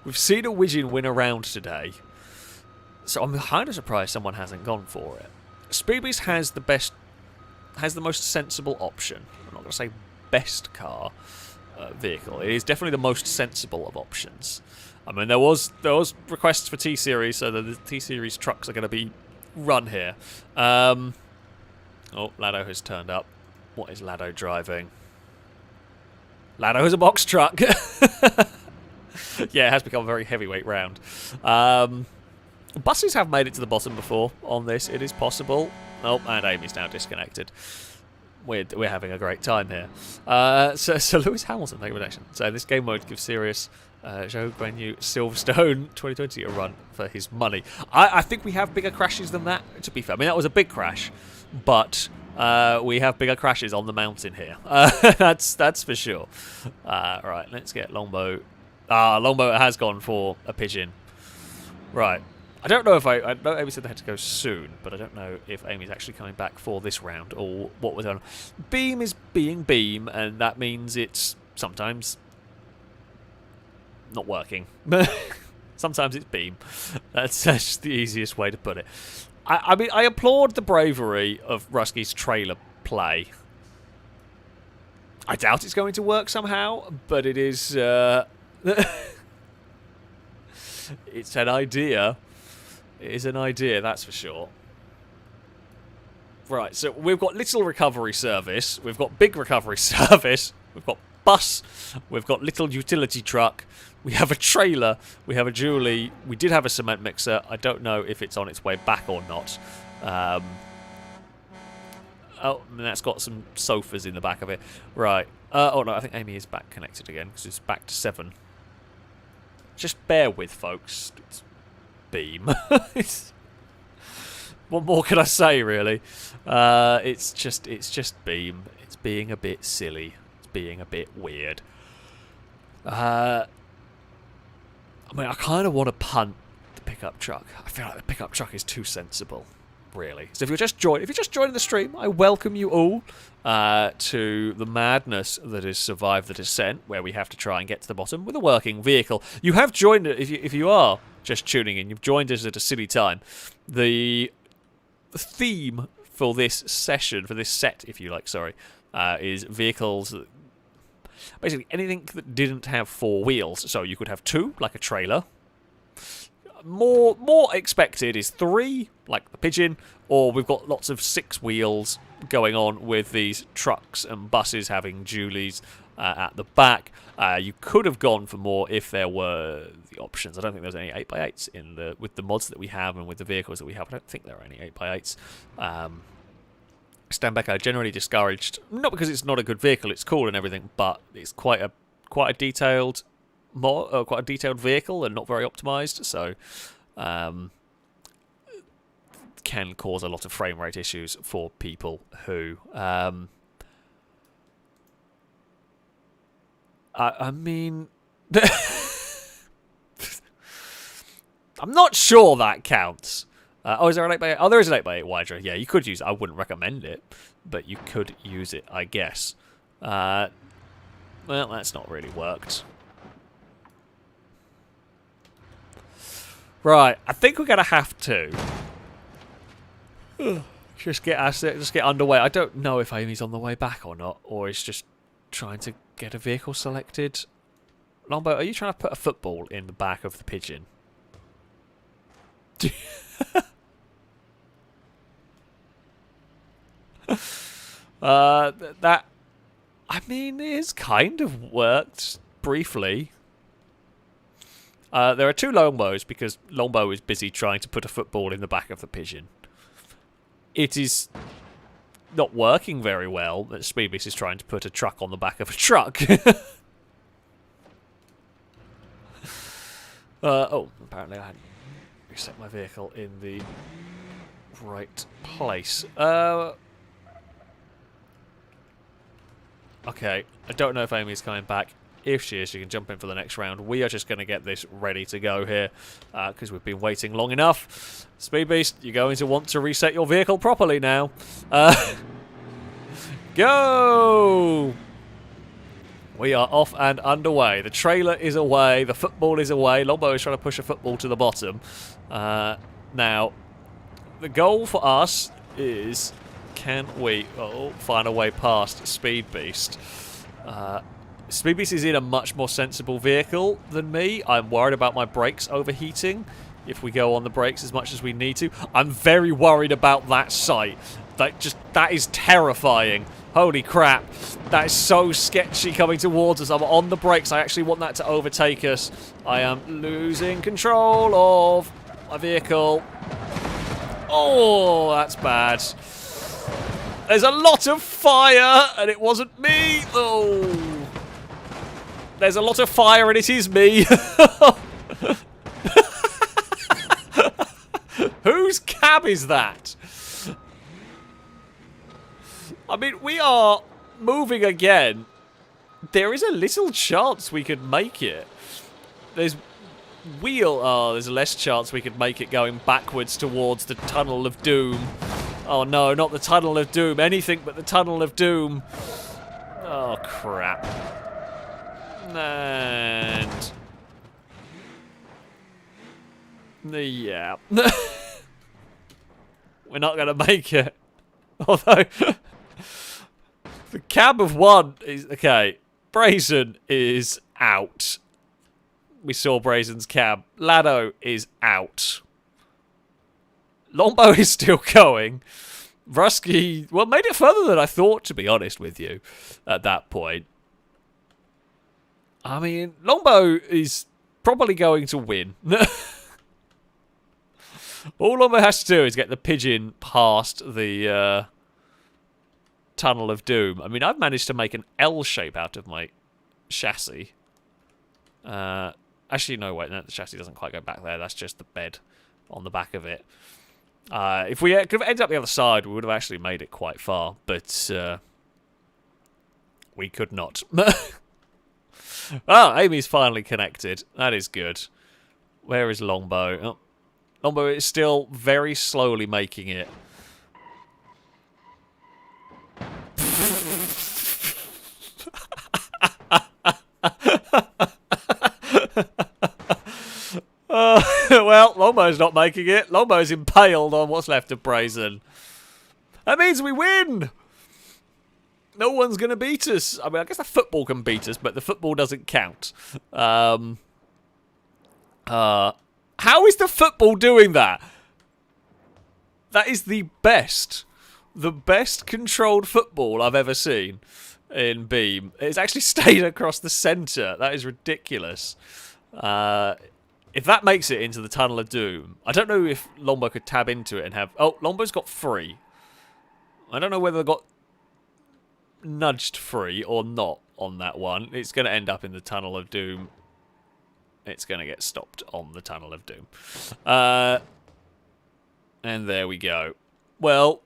We've seen a Widgeon win a round today. So I'm kind of surprised someone hasn't gone for it. Speedbeast has the most sensible option. I'm not going to say best car vehicle. It is definitely the most sensible of options. I mean, there was requests for T-Series, so the T-Series trucks are going to be run here. Oh, Lado has turned up. What is Lado driving? Lado is a box truck. Yeah, it has become a very heavyweight round. Buses have made it to the bottom before on this. It is possible. Oh, and Amy's now disconnected. We're having a great time here. So Lewis Hamilton, thank you for the donation. So this game mode gives Sirius Joe Guanyu Silverstone 2020 a run for his money. I think we have bigger crashes than that, to be fair. I mean, that was a big crash, but we have bigger crashes on the mountain here. That's for sure. Right, let's get Longbow. Longbow has gone for a pigeon. Right. I don't know if I know Amy said they had to go soon, but I don't know if Amy's actually coming back for this round or what was on. Beam is being Beam, and that means it's sometimes not working. Sometimes it's Beam. That's just the easiest way to put it. I mean, I applaud the bravery of Rusky's trailer play. I doubt it's going to work somehow, but it is... it's an idea. It is an idea, that's for sure. Right, so we've got little recovery service, we've got big recovery service, we've got bus, we've got little utility truck, we have a trailer, we have a dually, we did have a cement mixer. I don't know if it's on its way back or not. Oh, and that's got some sofas in the back of it. Right. Oh no, I think Amy is back connected again, because it's back to 7. Just bear with, folks. It's Beam. What more can I say, really? It's just Beam. It's being a bit silly. It's being a bit weird. I mean, I kind of want to punt the pickup truck. I feel like the pickup truck is too sensible, really. So if you're just joining the stream, I welcome you all to the madness that is Survive the Descent, where we have to try and get to the bottom with a working vehicle. You have joined it if you are just tuning in. You've joined us at a silly time. The theme for this session, for this set, if you like, sorry, is vehicles. Basically, anything that didn't have 4 wheels. So you could have 2, like a trailer. More expected is 3, like the pigeon, or we've got lots of 6 wheels going on with these trucks and buses having dualies at the back. You could have gone for more if there were the options. I don't think there's any 8x8s with the mods that we have and with the vehicles that we have. I don't think there are any 8x8s. Stanbeck are generally discouraged, not because it's not a good vehicle, it's cool and everything, but it's quite a detailed quite a detailed vehicle and not very optimized, so can cause a lot of frame rate issues for people who I mean I'm not sure that counts. Oh, is there an 8x8? Oh, there is an 8x8 wider. Yeah, you could use it. I wouldn't recommend it, but you could use it, I guess. Well, that's not really worked. Right, I think we're gonna have to just get underway. I don't know if Amy's on the way back or not, or is just trying to get a vehicle selected. Longbow, are you trying to put a football in the back of the pigeon? That, I mean, it's kind of worked briefly. There are 2 Longbows because Longbow is busy trying to put a football in the back of the pigeon. It is not working very well that Speedbeast is trying to put a truck on the back of a truck. Oh, apparently I hadn't reset my vehicle in the right place. Okay, I don't know if Amy's coming back. If she is, she can jump in for the next round. We are just going to get this ready to go here because we've been waiting long enough. Speed Beast, you're going to want to reset your vehicle properly now. Go! We are off and underway. The trailer is away. The football is away. Longbow is trying to push a football to the bottom. Now, the goal for us is, can we find a way past Speed Beast? Speed Beast is in a much more sensible vehicle than me. I'm worried about my brakes overheating if we go on the brakes as much as we need to. I'm very worried about that sight. That is terrifying. Holy crap. That is so sketchy coming towards us. I'm on the brakes. I actually want that to overtake us. I am losing control of my vehicle. Oh, that's bad. There's a lot of fire, and it wasn't me. Oh. There's a lot of fire, and it is me. Whose cab is that? I mean, we are moving again. There is a little chance we could make it. There's less chance we could make it going backwards towards the Tunnel of Doom. Oh no, not the Tunnel of Doom. Anything but the Tunnel of Doom. Oh, crap. And... yeah. We're not going to make it. Although... the cab of one is... okay, Brazen is out. We saw Brazen's cab. Lado is out. Longbow is still going. Rusky, well, made it further than I thought, to be honest with you, at that point. I mean, Longbow is probably going to win. All Longbow has to do is get the pigeon past the Tunnel of Doom. I mean, I've managed to make an L shape out of my chassis. Actually, no, wait, no, the chassis doesn't quite go back there. That's just the bed on the back of it. If we could have ended up the other side, we would have actually made it quite far, but we could not. Oh, Amy's finally connected. That is good. Where is Longbow? Oh, Longbow is still very slowly making it. Well, Longbow's not making it. Longbow's impaled on what's left of Brazen. That means we win! No one's going to beat us. I mean, I guess the football can beat us, but the football doesn't count. How is the football doing that? That is the best controlled football I've ever seen in Beam. It's actually stayed across the centre. That is ridiculous. If that makes it into the Tunnel of Doom, I don't know if Longbow could tab into it and have... oh, Longbow's got free. I don't know whether they got nudged free or not on that one. It's going to end up in the Tunnel of Doom. It's going to get stopped on the Tunnel of Doom. And there we go. Well,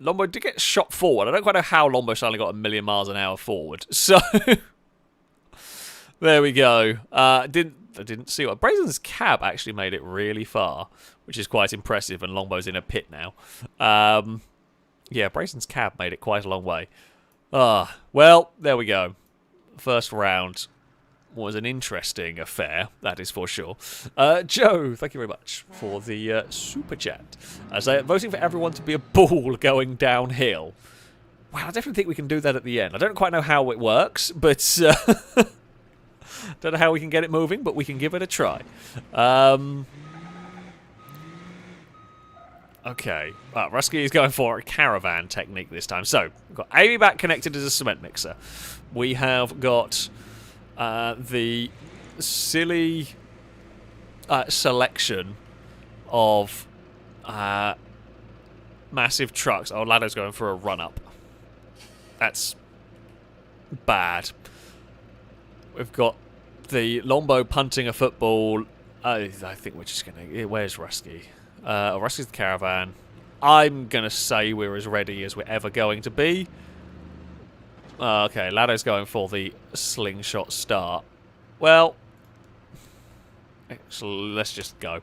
Longbow did get shot forward. I don't quite know how Longbow suddenly got 1,000,000 miles an hour forward. So, there we go. I didn't see what... Brazen's cab actually made it really far, which is quite impressive, and Longbow's in a pit now. Yeah, Brazen's cab made it quite a long way. Well, there we go. First round was an interesting affair, that is for sure. Joe, thank you very much for the super chat. As I voting for everyone to be a ball going downhill. Wow, I definitely think we can do that at the end. I don't quite know how it works, but... don't know how we can get it moving, but we can give it a try. Okay. Rusky is going for a caravan technique this time. So, we've got Amy back connected as a cement mixer. We have got the silly selection of massive trucks. Oh, Lado's going for a run-up. That's bad. We've got the Longbow punting a football. I think we're just going to... where's Rusky? Rusky's the caravan. I'm going to say we're as ready as we're ever going to be. Okay, Lado's going for the slingshot start. Well, let's just go.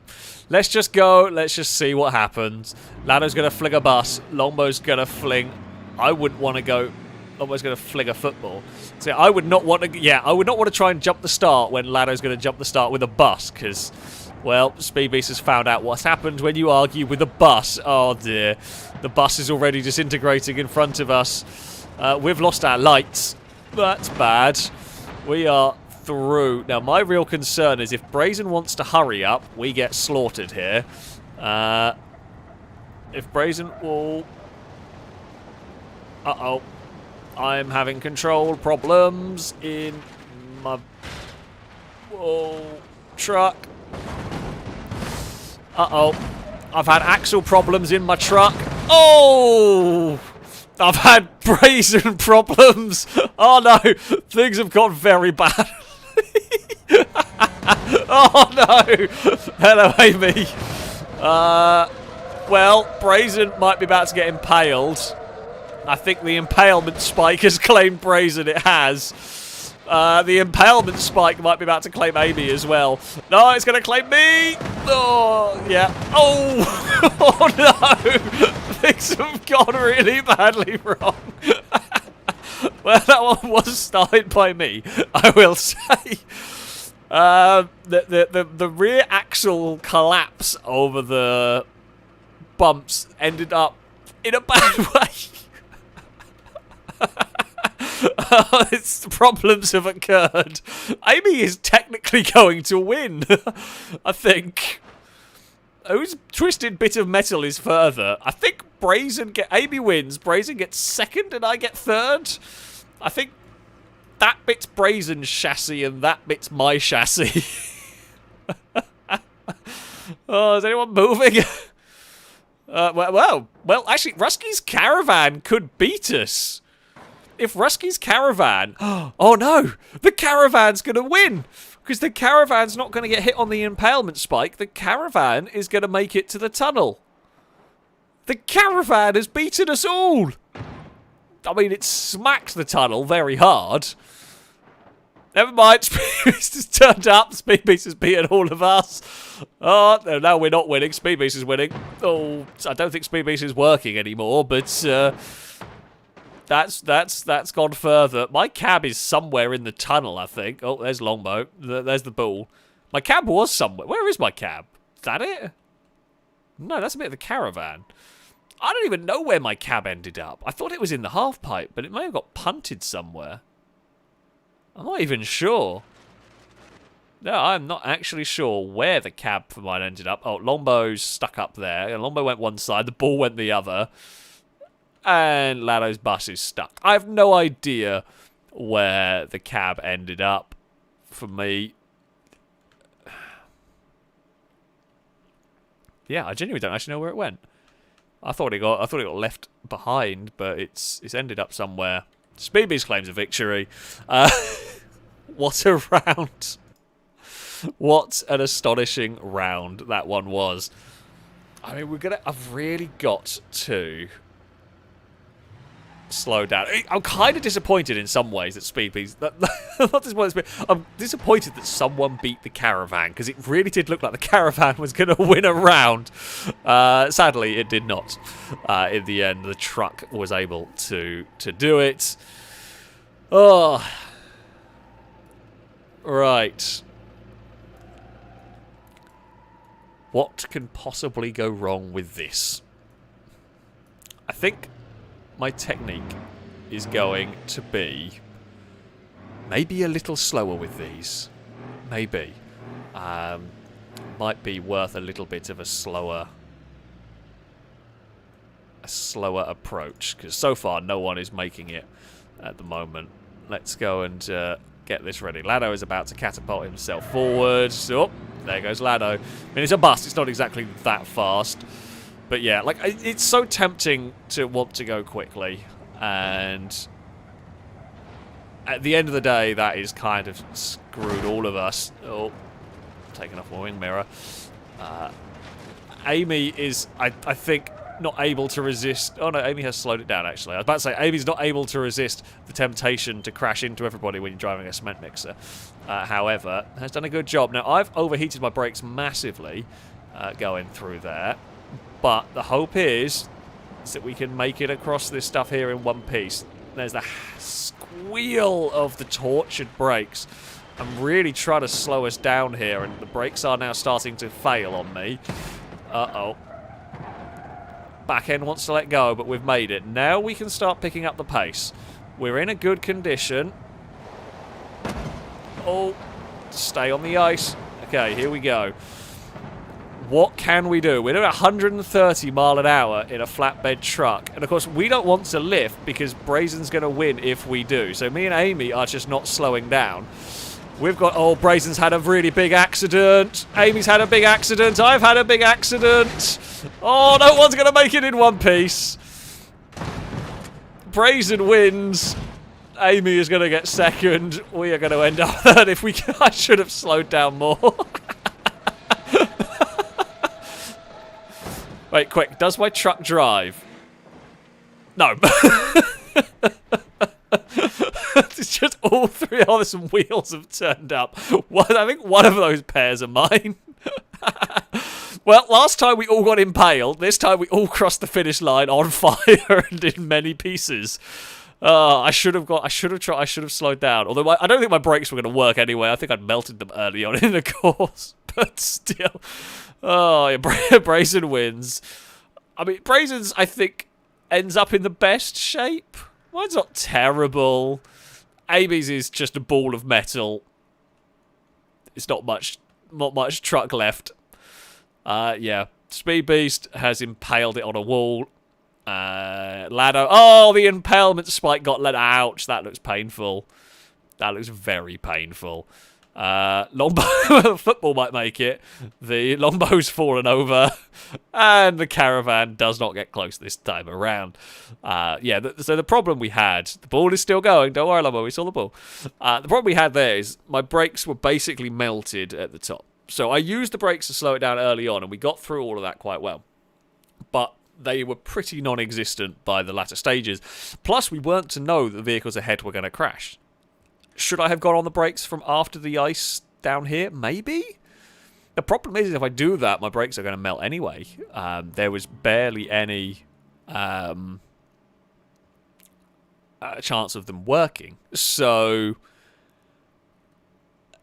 Let's just go. Let's just see what happens. Lado's going to fling a bus. Longbow's going to fling... I wouldn't want to go... Longbow's going to fling a football. So I would not want to... Yeah, I would not want to try and jump the start when Lado's going to jump the start with a bus, because... Well, Speed Beast has found out what's happened when you argue with a bus. Oh dear. The bus is already disintegrating in front of us. We've lost our lights. That's bad. We are through. Now, my real concern is if Brazen wants to hurry up, we get slaughtered here. If Brazen will... Uh-oh. I'm having control problems in my... truck. Uh-oh. I've had axle problems in my truck. Oh! I've had Brazen problems. Oh no! Things have gone very bad. Oh no! Hello, Amy. Well, Brazen might be about to get impaled. I think the impalement spike has claimed Brazen. It has. The impalement spike might be about to claim Amy as well. No, it's going to claim me! Oh, yeah. Oh! Oh, no! Things have gone really badly wrong. Well, that one was started by me, I will say. The rear axle collapse over the bumps ended up in a bad way. Its problems have occurred. Amy is technically going to win, I think. Whose twisted bit of metal is further? I think Amy wins. Brazen gets second and I get third. I think that bit's Brazen's chassis and that bit's my chassis. Oh, is anyone moving? Well, actually, Rusky's caravan could beat us. If Rusky's caravan... Oh no! The caravan's going to win! Because the caravan's not going to get hit on the impalement spike. The caravan is going to make it to the tunnel. The caravan has beaten us all! I mean, it smacked the tunnel very hard. Never mind, Speed Beast has turned up. Speed Beast has beaten all of us. Oh, no, we're not winning. Speed Beast is winning. Oh, I don't think Speed Beast is working anymore, but... That's gone further. My cab is somewhere in the tunnel, I think. Oh, there's Longbow. There's the bull. My cab was somewhere. Where is my cab? Is that it? No, that's a bit of the caravan. I don't even know where my cab ended up. I thought it was in the half pipe, but it may have got punted somewhere. I'm not even sure. No, I'm not actually sure where the cab for mine ended up. Oh, Longbow's stuck up there. Longbow went one side, the bull went the other. And Lado's bus is stuck. I have no idea where the cab ended up for me. Yeah, I genuinely don't actually know where it went. I thought it got left behind, but it's ended up somewhere. Speed Beast claims a victory. What a round. What an astonishing round that one was. I mean, I've really got to slow down. I'm kind of disappointed in some ways that Speed Beast... Not disappointed, I'm disappointed that someone beat the caravan, because it really did look like the caravan was going to win a round. Sadly, it did not. In the end, the truck was able to do it. Oh. Right. What can possibly go wrong with this? I think my technique is going to be maybe a little slower with these. Maybe. Might be worth a little bit of a slower approach, because so far no one is making it at the moment. Let's go and get this ready. Lado is about to catapult himself forward. Oh, there goes Lado. I mean, it's a bus. It's not exactly that fast. But yeah, like, it's so tempting to want to go quickly. And at the end of the day, that is kind of screwed all of us. Oh, taking off my wing mirror. Amy is, I think, not able to resist... Oh, no, Amy has slowed it down, actually. I was about to say, Amy's not able to resist the temptation to crash into everybody when you're driving a cement mixer. However, has done a good job. Now, I've overheated my brakes massively going through there. But the hope is that we can make it across this stuff here in one piece. There's the squeal of the tortured brakes. I'm really trying to slow us down here, and the brakes are now starting to fail on me. Uh-oh. Back end wants to let go, but we've made it. Now we can start picking up the pace. We're in a good condition. Oh, stay on the ice. Okay, here we go. What can we do? We're doing 130 mile an hour in a flatbed truck. And, of course, we don't want to lift because Brazen's going to win if we do. So me and Amy are just not slowing down. We've got... Oh, Brazen's had a really big accident. Amy's had a big accident. I've had a big accident. Oh, no one's going to make it in one piece. Brazen wins. Amy is going to get second. We are going to end up third if we can. I should have slowed down more. Wait, quick. Does my truck drive? No. It's just all three of us wheels have turned up. I think one of those pairs are mine. Well, last time we all got impaled. This time we all crossed the finish line on fire and in many pieces. I should have slowed down. Although I don't think my brakes were going to work anyway. I think I'd melted them early on in the course. But still. Oh, yeah, Brazen wins. I mean, Brazen's, I think, ends up in the best shape. Mine's not terrible. Amy's is just a ball of metal. It's not much truck left. Yeah. Speed Beast has impaled it on a wall. Lado. Oh, the impalement spike got let. Ouch, that looks painful. That looks very painful. Longbow. Football might make it. The Longbow's fallen over. And the caravan does not get close this time around. Yeah, so the problem we had... The ball is still going. Don't worry, Longbow. We saw the ball. The problem we had there is my brakes were basically melted at the top. So I used the brakes to slow it down early on, and we got through all of that quite well. But they were pretty non-existent by the latter stages. Plus, we weren't to know that the vehicles ahead were going to crash. Should I have gone on the brakes from after the ice down here? Maybe? The problem is, if I do that, my brakes are going to melt anyway. There was barely any chance of them working. So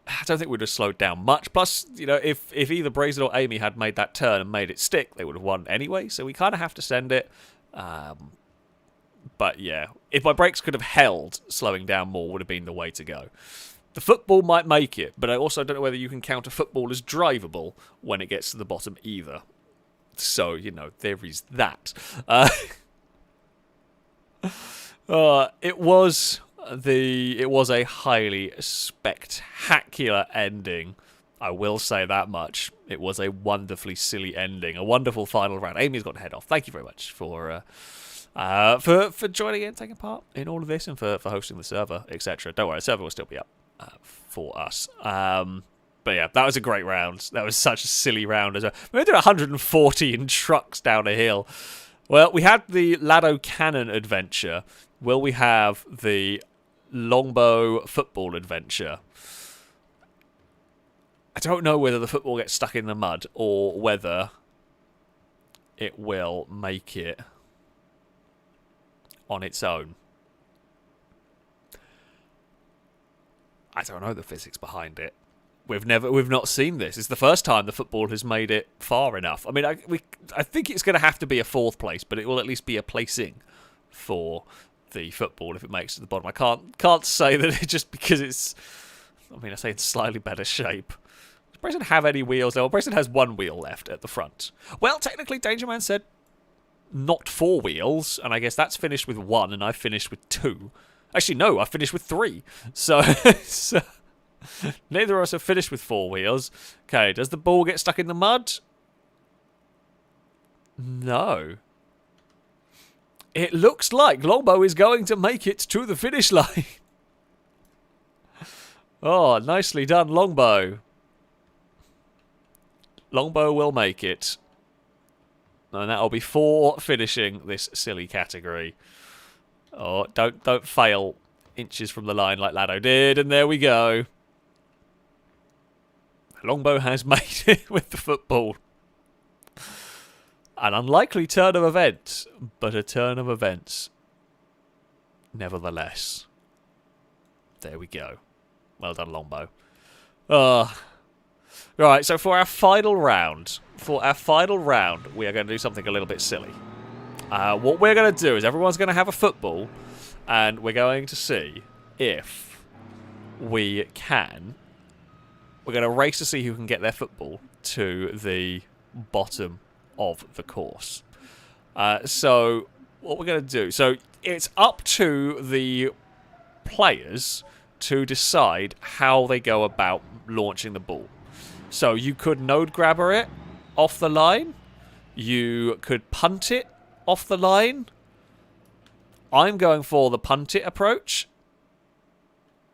I don't think we'd have slowed down much. Plus, you know, if either Brazen or Amy had made that turn and made it stick, they would have won anyway. So we kind of have to send it. But yeah, if my brakes could have held, slowing down more would have been the way to go. The football might make it, but I also don't know whether you can count a football as drivable when it gets to the bottom either. So, you know, there is that. It was a highly spectacular ending. I will say that much. It was a wonderfully silly ending, a wonderful final round. Amy's got to head off. Thank you very much for joining in, taking part in all of this, and for hosting the server, etc. Don't worry, the server will still be up for us. But yeah, that was a great round. That was such a silly round as well. We did 140 in trucks down a hill. Well, we had the Lado Cannon adventure. Will we have the Longbow football adventure? I don't know whether the football gets stuck in the mud or whether it will make it on its own. I don't know the physics behind it. We've not seen this. It's the first time the football has made it far enough. I mean, I think it's going to have to be a fourth place, but it will at least be a placing for the football if it makes it to the bottom. I can't say that it just because it's... I mean, I say it's slightly better shape. Does Brazen have any wheels? Well, Brazen has one wheel left at the front. Well, technically, Danger Man said not 4 wheels, and I guess that's finished with 1, and I finished with 2. Actually, no, I finished with 3. So, neither of us have finished with 4 wheels. Okay, does the ball get stuck in the mud? No. It looks like Longbow is going to make it to the finish line. Oh, nicely done, Longbow. Longbow will make it. And that'll be 4 finishing this silly category. Oh, don't fail inches from the line like Lado did. And there we go. Longbow has made it with the football. An unlikely turn of events, but a turn of events nevertheless. There we go. Well done, Longbow. Right, so for our final round, we are going to do something a little bit silly. What we're going to do is everyone's going to have a football, and we're going to see if we can. We're going to race to see who can get their football to the bottom of the course. So what we're going to do, so it's up to the players to decide how they go about launching the ball. So you could node grabber it off the line. You could punt it off the line. I'm going for the punt it approach.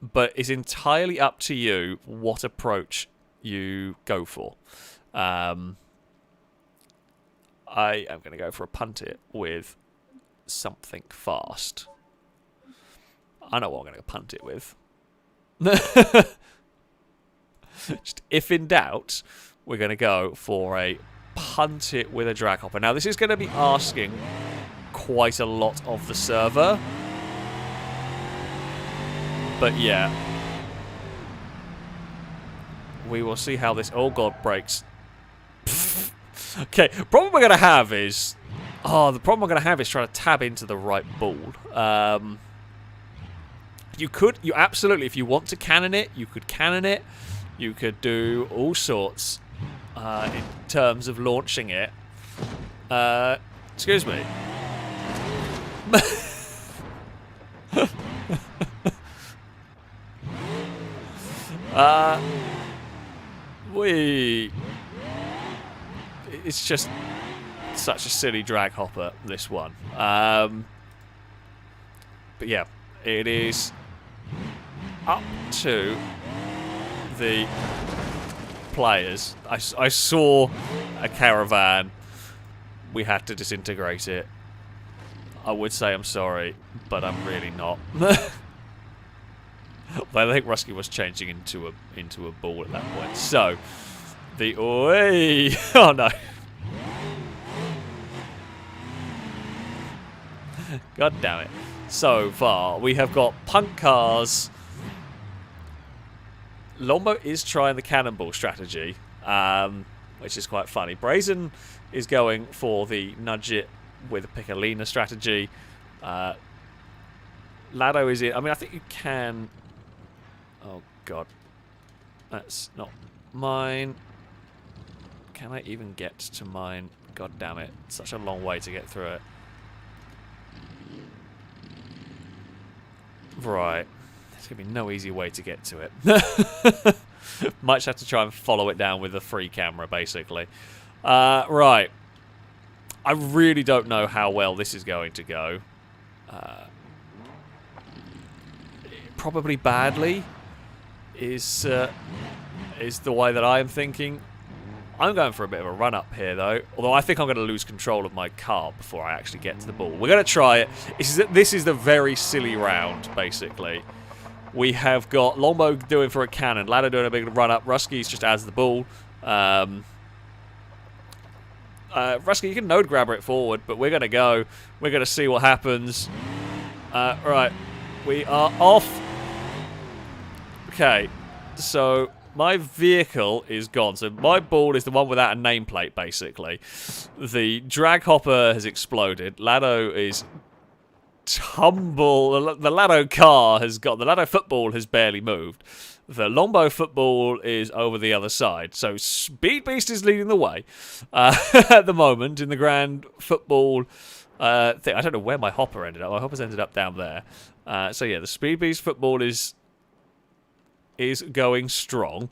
But it's entirely up to you what approach you go for. I am going to go for a punt it with something fast. I know what I'm going to punt it with. Just if in doubt, we're going to go for a punt it with a drag hopper. Now, this is going to be asking quite a lot of the server. But yeah. We will see how this... Oh, God, breaks. Okay, problem we're going to have is... the problem we're going to have is trying to tab into the right ball. You absolutely, if you want to cannon it, you could cannon it. You could do all sorts in terms of launching it. Excuse me. It's just such a silly drag hopper, this one. But yeah, it is up to the players. I saw a caravan. We had to disintegrate it. I would say I'm sorry, but I'm really not. I think Rusky was changing into a ball at that point. So the oh no. God damn it. So far we have got punt cars. Lombo is trying the cannonball strategy, which is quite funny. Brazen is going for the nudge it with a Piccolina strategy. Lado is in. I mean, I think you can... Oh, God. That's not mine. Can I even get to mine? God damn it. Such a long way to get through it. Right. There's going to be no easy way to get to it. Might just have to try and follow it down with a free camera, basically. Right. I really don't know how well this is going to go. Probably badly is the way that I am thinking. I'm going for a bit of a run-up here, though. Although I think I'm going to lose control of my car before I actually get to the ball. We're going to try it. This is the very silly round, basically. We have got Lombo doing for a cannon, Lado doing a big run-up, Rusky's just as the ball. Rusky, you can node grabber it forward, but we're going to go. We're going to see what happens. Right, we are off. Okay, so my vehicle is gone. So my ball is the one without a nameplate, basically. The drag hopper has exploded. Lado is tumble. The Lado car has got... The Lado football has barely moved. The Lombo football is over the other side. So Speed Beast is leading the way at the moment in the grand football thing. I don't know where my hopper ended up. My hopper's ended up down there. So yeah, the Speed Beast football is going strong.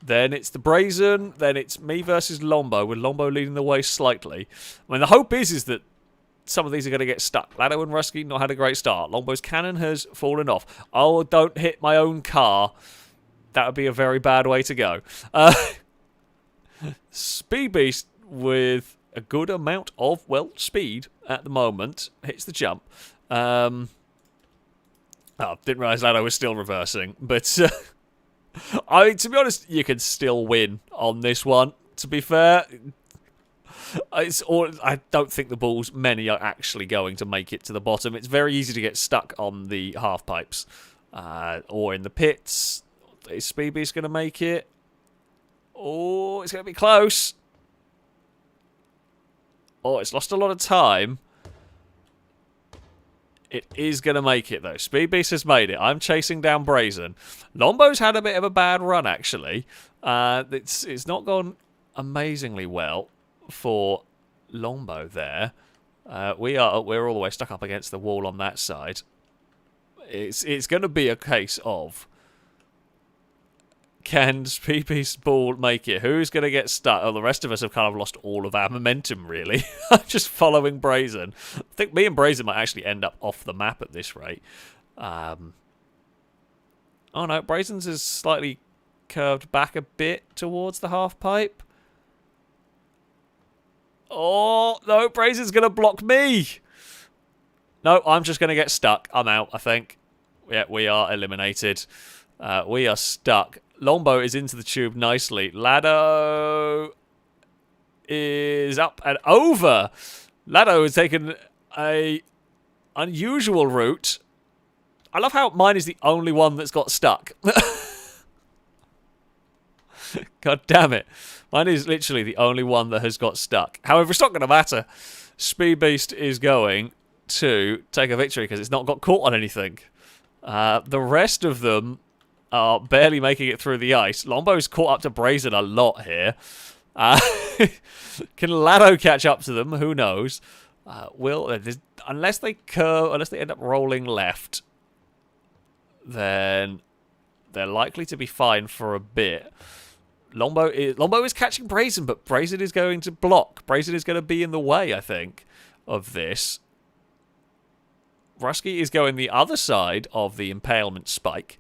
Then it's the Brazen. Then it's me versus Lombo, with Lombo leading the way slightly. I mean, the hope is that some of these are going to get stuck. Lado and Rusky not had a great start. Lombo's cannon has fallen off. Oh, don't hit my own car. That would be a very bad way to go. Speed Beast with a good amount of, well, speed at the moment. Hits the jump. Oh, didn't realise that I was still reversing. But, I mean, to be honest, you can still win on this one, to be fair. I don't think the balls, many are actually going to make it to the bottom. It's very easy to get stuck on the half pipes or in the pits. Is Speedbeast going to make it? Oh, it's going to be close. Oh, it's lost a lot of time. It is going to make it, though. Speedbeast has made it. I'm chasing down Brazen. Lombo's had a bit of a bad run, actually. It's not gone amazingly well for Lombo there. We're all the way stuck up against the wall on that side. It's going to be a case of, can Speedbeast's ball make it? Who's going to get stuck? Oh, the rest of us have kind of lost all of our momentum, really. I'm just following Brazen. I think me and Brazen might actually end up off the map at this rate. Oh no, Brazen's is slightly curved back a bit towards the half pipe. Oh, no, Brazen's going to block me. No, I'm just going to get stuck. I'm out, I think. Yeah, we are eliminated. We are stuck. Lombo is into the tube nicely. Lado is up and over. Lado has taken a unusual route. I love how mine is the only one that's got stuck. God damn it. Mine is literally the only one that has got stuck. However, it's not going to matter. Speedbeast is going to take a victory because it's not got caught on anything. The rest of them are barely making it through the ice. Lombo's caught up to Brazen a lot here. Can Lado catch up to them? Who knows? Unless they end up rolling left, then they're likely to be fine for a bit. Lombo is catching Brazen, but Brazen is going to block. Brazen is going to be in the way, I think, of this. Rusky is going the other side of the impalement spike.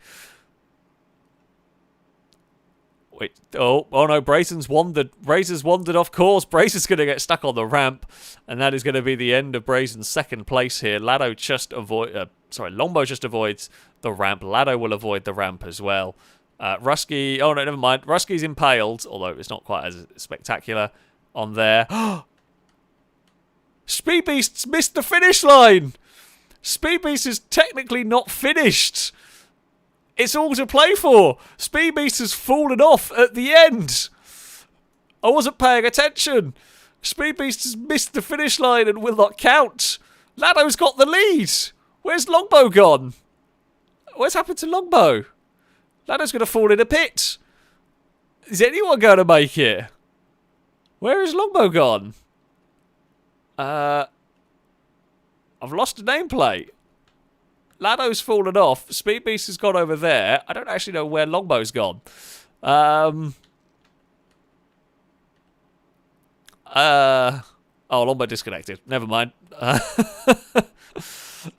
Wait, oh no, Brazen's wandered. Brazen's wandered off course. Brazen's going to get stuck on the ramp, and that is going to be the end of Brazen's second place here. Lombo just avoids the ramp. Lado will avoid the ramp as well. Rusky, oh no, never mind. Rusky's impaled, although it's not quite as spectacular on there. Speedbeast's missed the finish line! Speedbeast is technically not finished! It's all to play for! Speedbeast has fallen off at the end! I wasn't paying attention! Speedbeast has missed the finish line and will not count! Lado's got the lead! Where's Longbow gone? What's happened to Longbow? Lado's going to fall in a pit! Is anyone going to make it? Where is Longbow gone? I've lost a nameplate. Lado's fallen off. Speedbeast has gone over there. I don't actually know where Longbow's gone. Oh, Longbow disconnected. Never mind.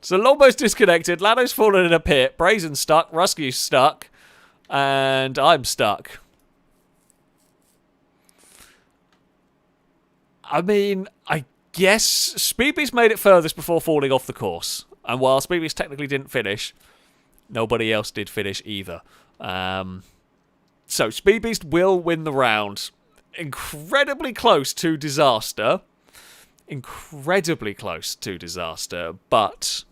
So Longbow's disconnected. Lado's fallen in a pit. Brazen's stuck. Rusky's stuck. And I'm stuck. I mean, I guess Speedbeast made it furthest before falling off the course. And while Speedbeast technically didn't finish, nobody else did finish either. So Speedbeast will win the round. Incredibly close to disaster. Incredibly close to disaster. But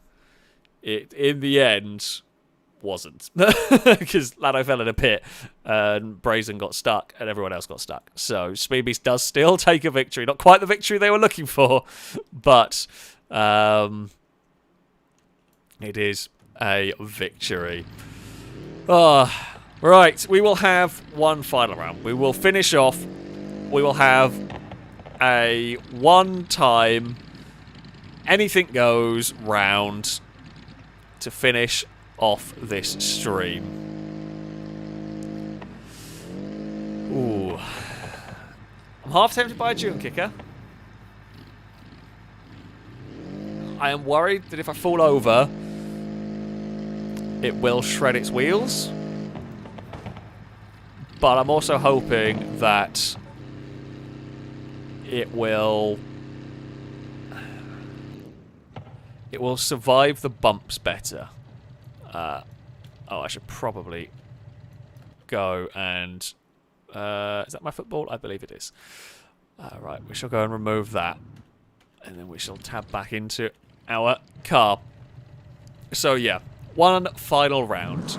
it, in the end, wasn't. Because Lado fell in a pit and Brazen got stuck and everyone else got stuck. So Speedbeast does still take a victory. Not quite the victory they were looking for, but it is a victory. Right, we will have one final round. We will finish off. We will have a one-time anything goes round to finish off this stream. Ooh. I'm half tempted by a Dune Kicker. I am worried that if I fall over, it will shred its wheels. But I'm also hoping that it will survive the bumps better. Oh, I should probably go and... is that my football? I believe it is. Right, we shall go and remove that. And then we shall tab back into our car. So yeah, one final round.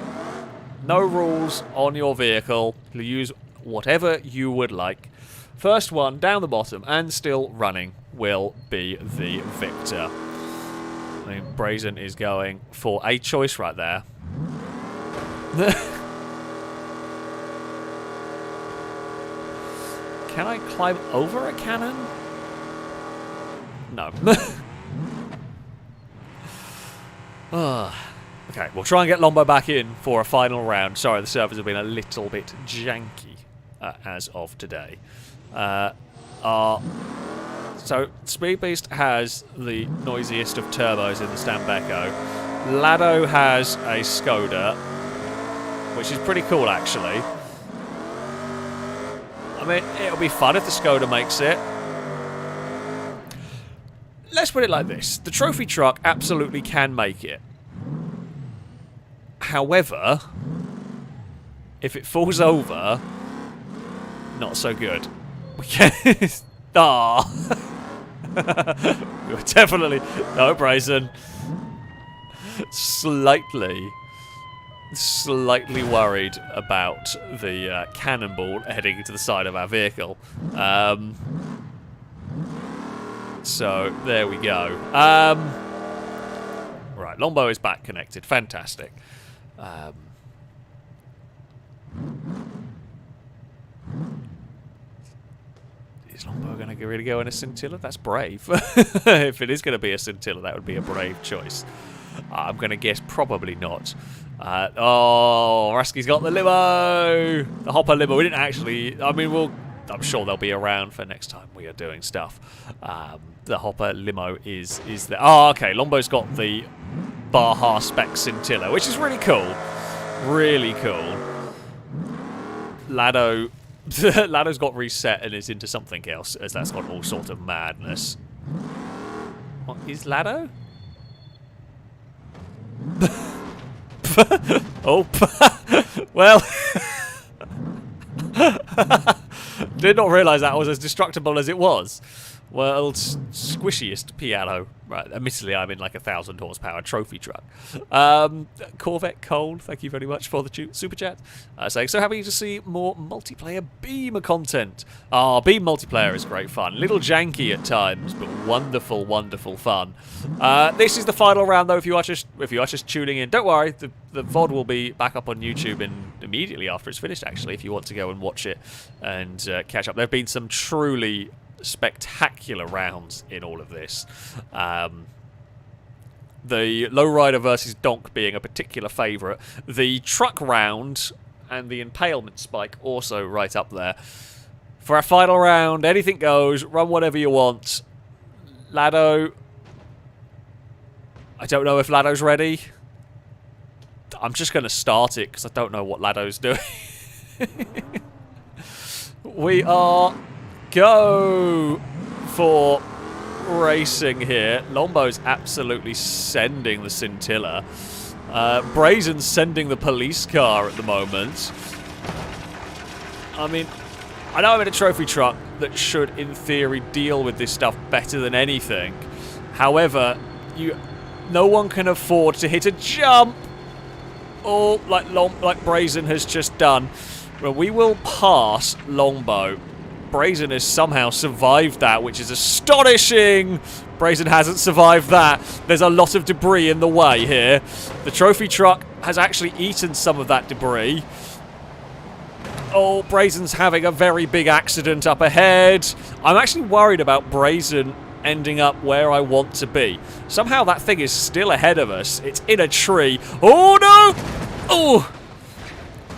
No rules on your vehicle. You use whatever you would like. First one down the bottom and still running will be the victor. I mean, Brazen is going for a choice right there. Can I climb over a cannon? No. Okay, we'll try and get Lombo back in for a final round. Sorry, the servers have been a little bit janky as of today. So, Speed Beast has the noisiest of turbos in the Stambeco. Lado has a Skoda, which is pretty cool, actually. I mean, it'll be fun if the Skoda makes it. Let's put it like this. The trophy truck absolutely can make it. However, if it falls over, not so good. Ah. You're definitely... No, Brazen. Slightly worried about the cannonball heading to the side of our vehicle. So, there we go. Right, Lombo is back connected. Fantastic. Is Lombo going to really go in a Scintilla? That's brave. If it is going to be a Scintilla, that would be a brave choice. I'm going to guess probably not. Oh, Rasky's got the limo! The Hopper limo. We didn't actually... I mean, I'm sure they'll be around for next time we are doing stuff. The Hopper limo is there. Oh, okay. Lombo's got the Baja spec Scintilla, which is really cool. Really cool. Lado's got reset and is into something else, as that's got all sort of madness. What is Lado? Oh, well, did not realise that was as destructible as it was. World's squishiest piano. Right, admittedly, I'm in like 1,000 horsepower trophy truck. Corvette Cold, thank you very much for the super chat. Saying, so happy to see more multiplayer Beam content. Beam multiplayer is great fun. Little janky at times, but wonderful, wonderful fun. This is the final round, though. If you are just tuning in, don't worry. The VOD will be back up on YouTube immediately after it's finished. Actually, if you want to go and watch it and catch up, there have been some truly spectacular rounds in all of this. The lowrider versus Donk being a particular favourite. The truck round and the impalement spike also right up there. For our final round, anything goes. Run whatever you want. Lado. I don't know if Lado's ready. I'm just going to start it because I don't know what Lado's doing. We are... go for racing here. Lombo's absolutely sending the Scintilla. Brazen's sending the police car at the moment. I mean, I know I'm in a trophy truck that should, in theory, deal with this stuff better than anything. However, no one can afford to hit a jump, or like Brazen has just done. Well, we will pass Lombo. Brazen has somehow survived that, which is astonishing. Brazen hasn't survived that. There's a lot of debris in the way here. The trophy truck has actually eaten some of that debris. Oh, Brazen's having a very big accident up ahead. I'm actually worried about Brazen ending up where I want to be. Somehow that thing is still ahead of us. It's in a tree. Oh, no! Oh!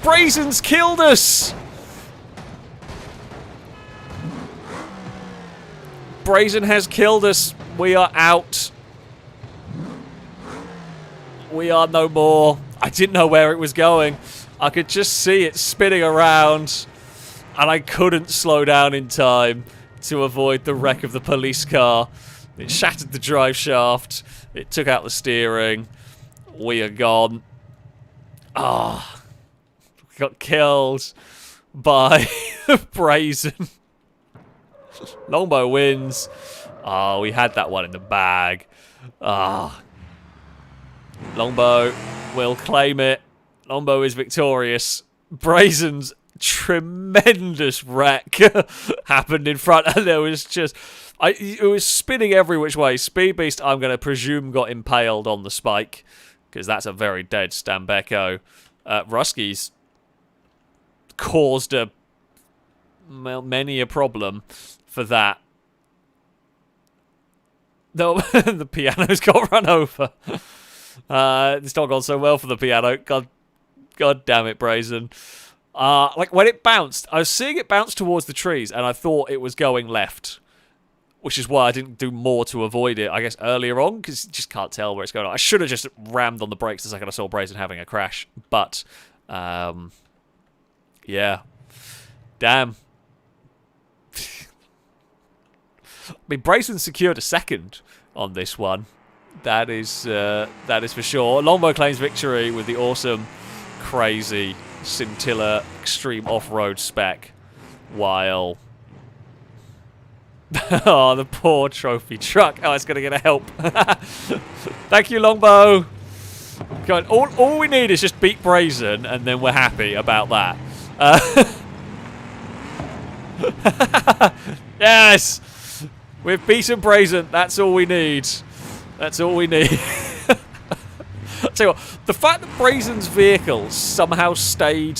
Brazen's killed us! Brazen has killed us. We are out. We are no more. I didn't know where it was going. I could just see it spinning around, and I couldn't slow down in time to avoid the wreck of the police car. It shattered the drive shaft. It took out the steering. We are gone. Ah, we got killed by Brazen. Longbow wins. Ah, we had that one in the bag. Ah, Longbow will claim it. Longbow is victorious. Brazen's tremendous wreck happened in front, and there was just... it was spinning every which way. Speed Beast, I'm going to presume, got impaled on the spike, because that's a very dead Stambecco. Ruskies caused many a problem for that. No, the piano's got run over. It's not gone so well for the piano. God damn it, Brazen. Like, when it bounced, I was seeing it bounce towards the trees, and I thought it was going left, which is why I didn't do more to avoid it, I guess, earlier on, because you just can't tell where it's going on. I should have just rammed on the brakes the second I saw Brazen having a crash, but, yeah. Damn. I mean, Brazen secured a second on this one. That is for sure. Longbow claims victory with the awesome, crazy Scintilla extreme off-road spec, while oh, the poor trophy truck. Oh, it's gonna get a help. Thank you, Longbow. God, all we need is just beat Brazen, and then we're happy about that. Yes, we've beaten Brazen. That's all we need. That's all we need. I'll tell you what, the fact that Brazen's vehicle somehow stayed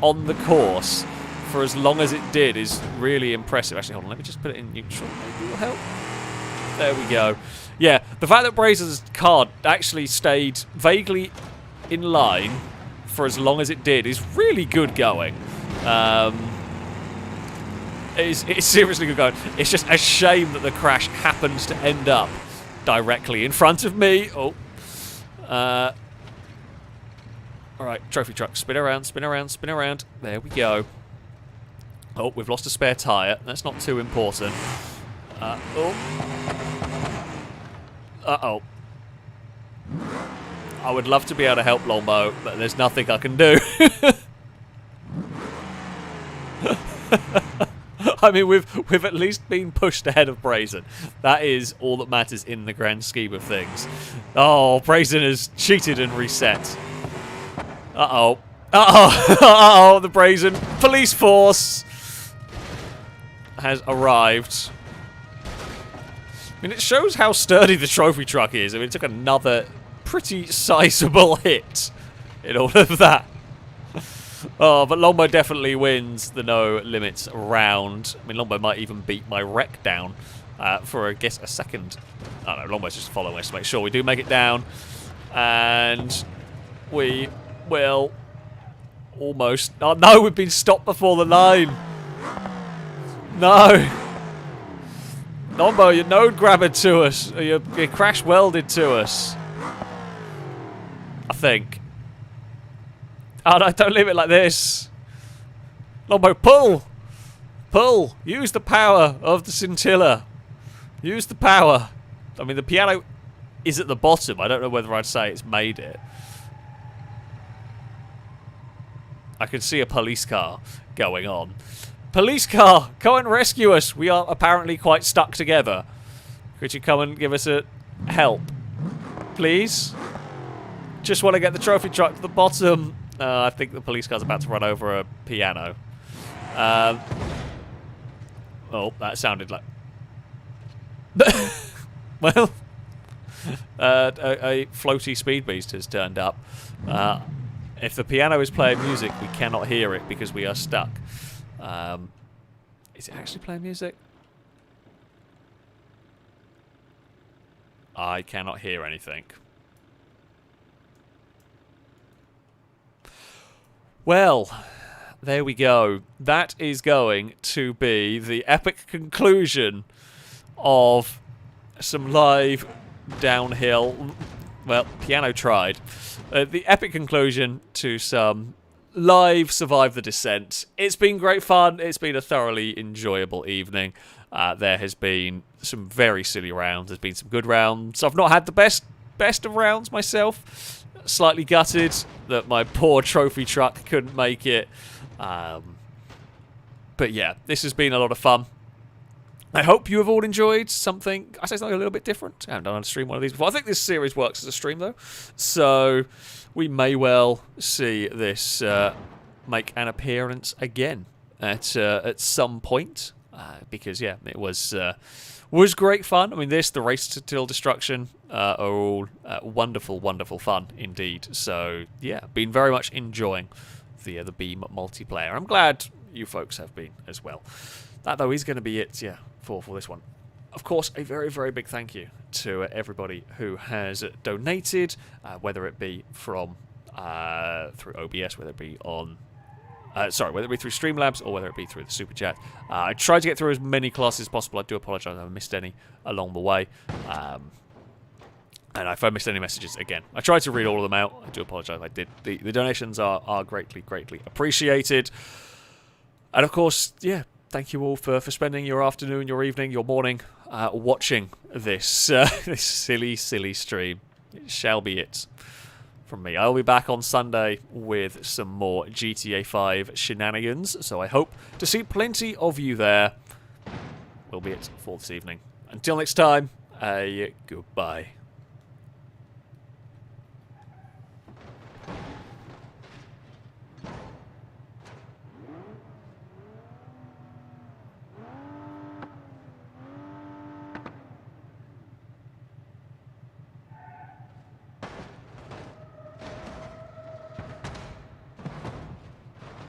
on the course for as long as it did is really impressive. Actually, hold on, let me just put it in neutral. Maybe it will help. There we go. Yeah, the fact that Brazen's car actually stayed vaguely in line for as long as it did is really good going. It's seriously good going. It's just a shame that the crash happens to end up directly in front of me. Oh. Alright, trophy truck. Spin around, spin around, spin around. There we go. Oh, we've lost a spare tyre. That's not too important. Uh-oh. I would love to be able to help Longbow, but there's nothing I can do. I mean, we've at least been pushed ahead of Brazen. That is all that matters in the grand scheme of things. Oh, Brazen has cheated and reset. Uh-oh. Uh-oh. Uh-oh, the Brazen police force has arrived. I mean, it shows how sturdy the trophy truck is. I mean, it took another pretty sizable hit in all of that. Oh, but Longbow definitely wins the no limits round. I mean, Longbow might even beat my wreck down for, I guess, a second. I don't know, Longbow's just following us to make sure we do make it down. And we will almost... Oh, no, we've been stopped before the line. No. Longbow, your node grabber to us. Your crash welded to us. I think. Oh no, don't leave it like this. Longbow, pull! Pull! Use the power of the scintilla. Use the power. I mean, the piano is at the bottom. I don't know whether I'd say it's made it. I can see a police car going on. Police car, come and rescue us. We are apparently quite stuck together. Could you come and give us a help? Please? Just want to get the trophy truck to the bottom. I think the police car's about to run over a piano. Oh, that sounded like... Well, a floaty speed beast has turned up. If the piano is playing music, we cannot hear it because we are stuck. Is it actually playing music? I cannot hear anything. Well, there we go. That is going to be the epic conclusion of some live downhill... Well, piano tried. The epic conclusion to some live survive the descent. It's been great fun. It's been a thoroughly enjoyable evening. There has been some very silly rounds. There's been some good rounds. I've not had the best of rounds myself. Slightly gutted that my poor trophy truck couldn't make it. But yeah, this has been a lot of fun. I hope you have all enjoyed something. I say something a little bit different. I haven't done a stream one of these before. I think this series works as a stream though, so we may well see this make an appearance again at some point. Because yeah, it was great fun. I mean, the race to till destruction are all wonderful, wonderful fun indeed. So yeah, been very much enjoying the Beam multiplayer. I'm glad you folks have been as well. That though is going to be it, yeah, for this one. Of course, a very, very big thank you to everybody who has donated, whether it be from through OBS, whether it be on. Whether it be through Streamlabs or whether it be through the Super Chat. I tried to get through as many classes as possible. I do apologise if I missed any along the way. And if I missed any messages, again, I tried to read all of them out. I do apologise if I did. The donations are greatly, greatly appreciated. And of course, yeah, thank you all for spending your afternoon, your evening, your morning watching this, this silly, silly stream. It shall be it. From me. I'll be back on Sunday with some more GTA 5 shenanigans, so I hope to see plenty of you there. Will be it for this evening. Until next time, goodbye.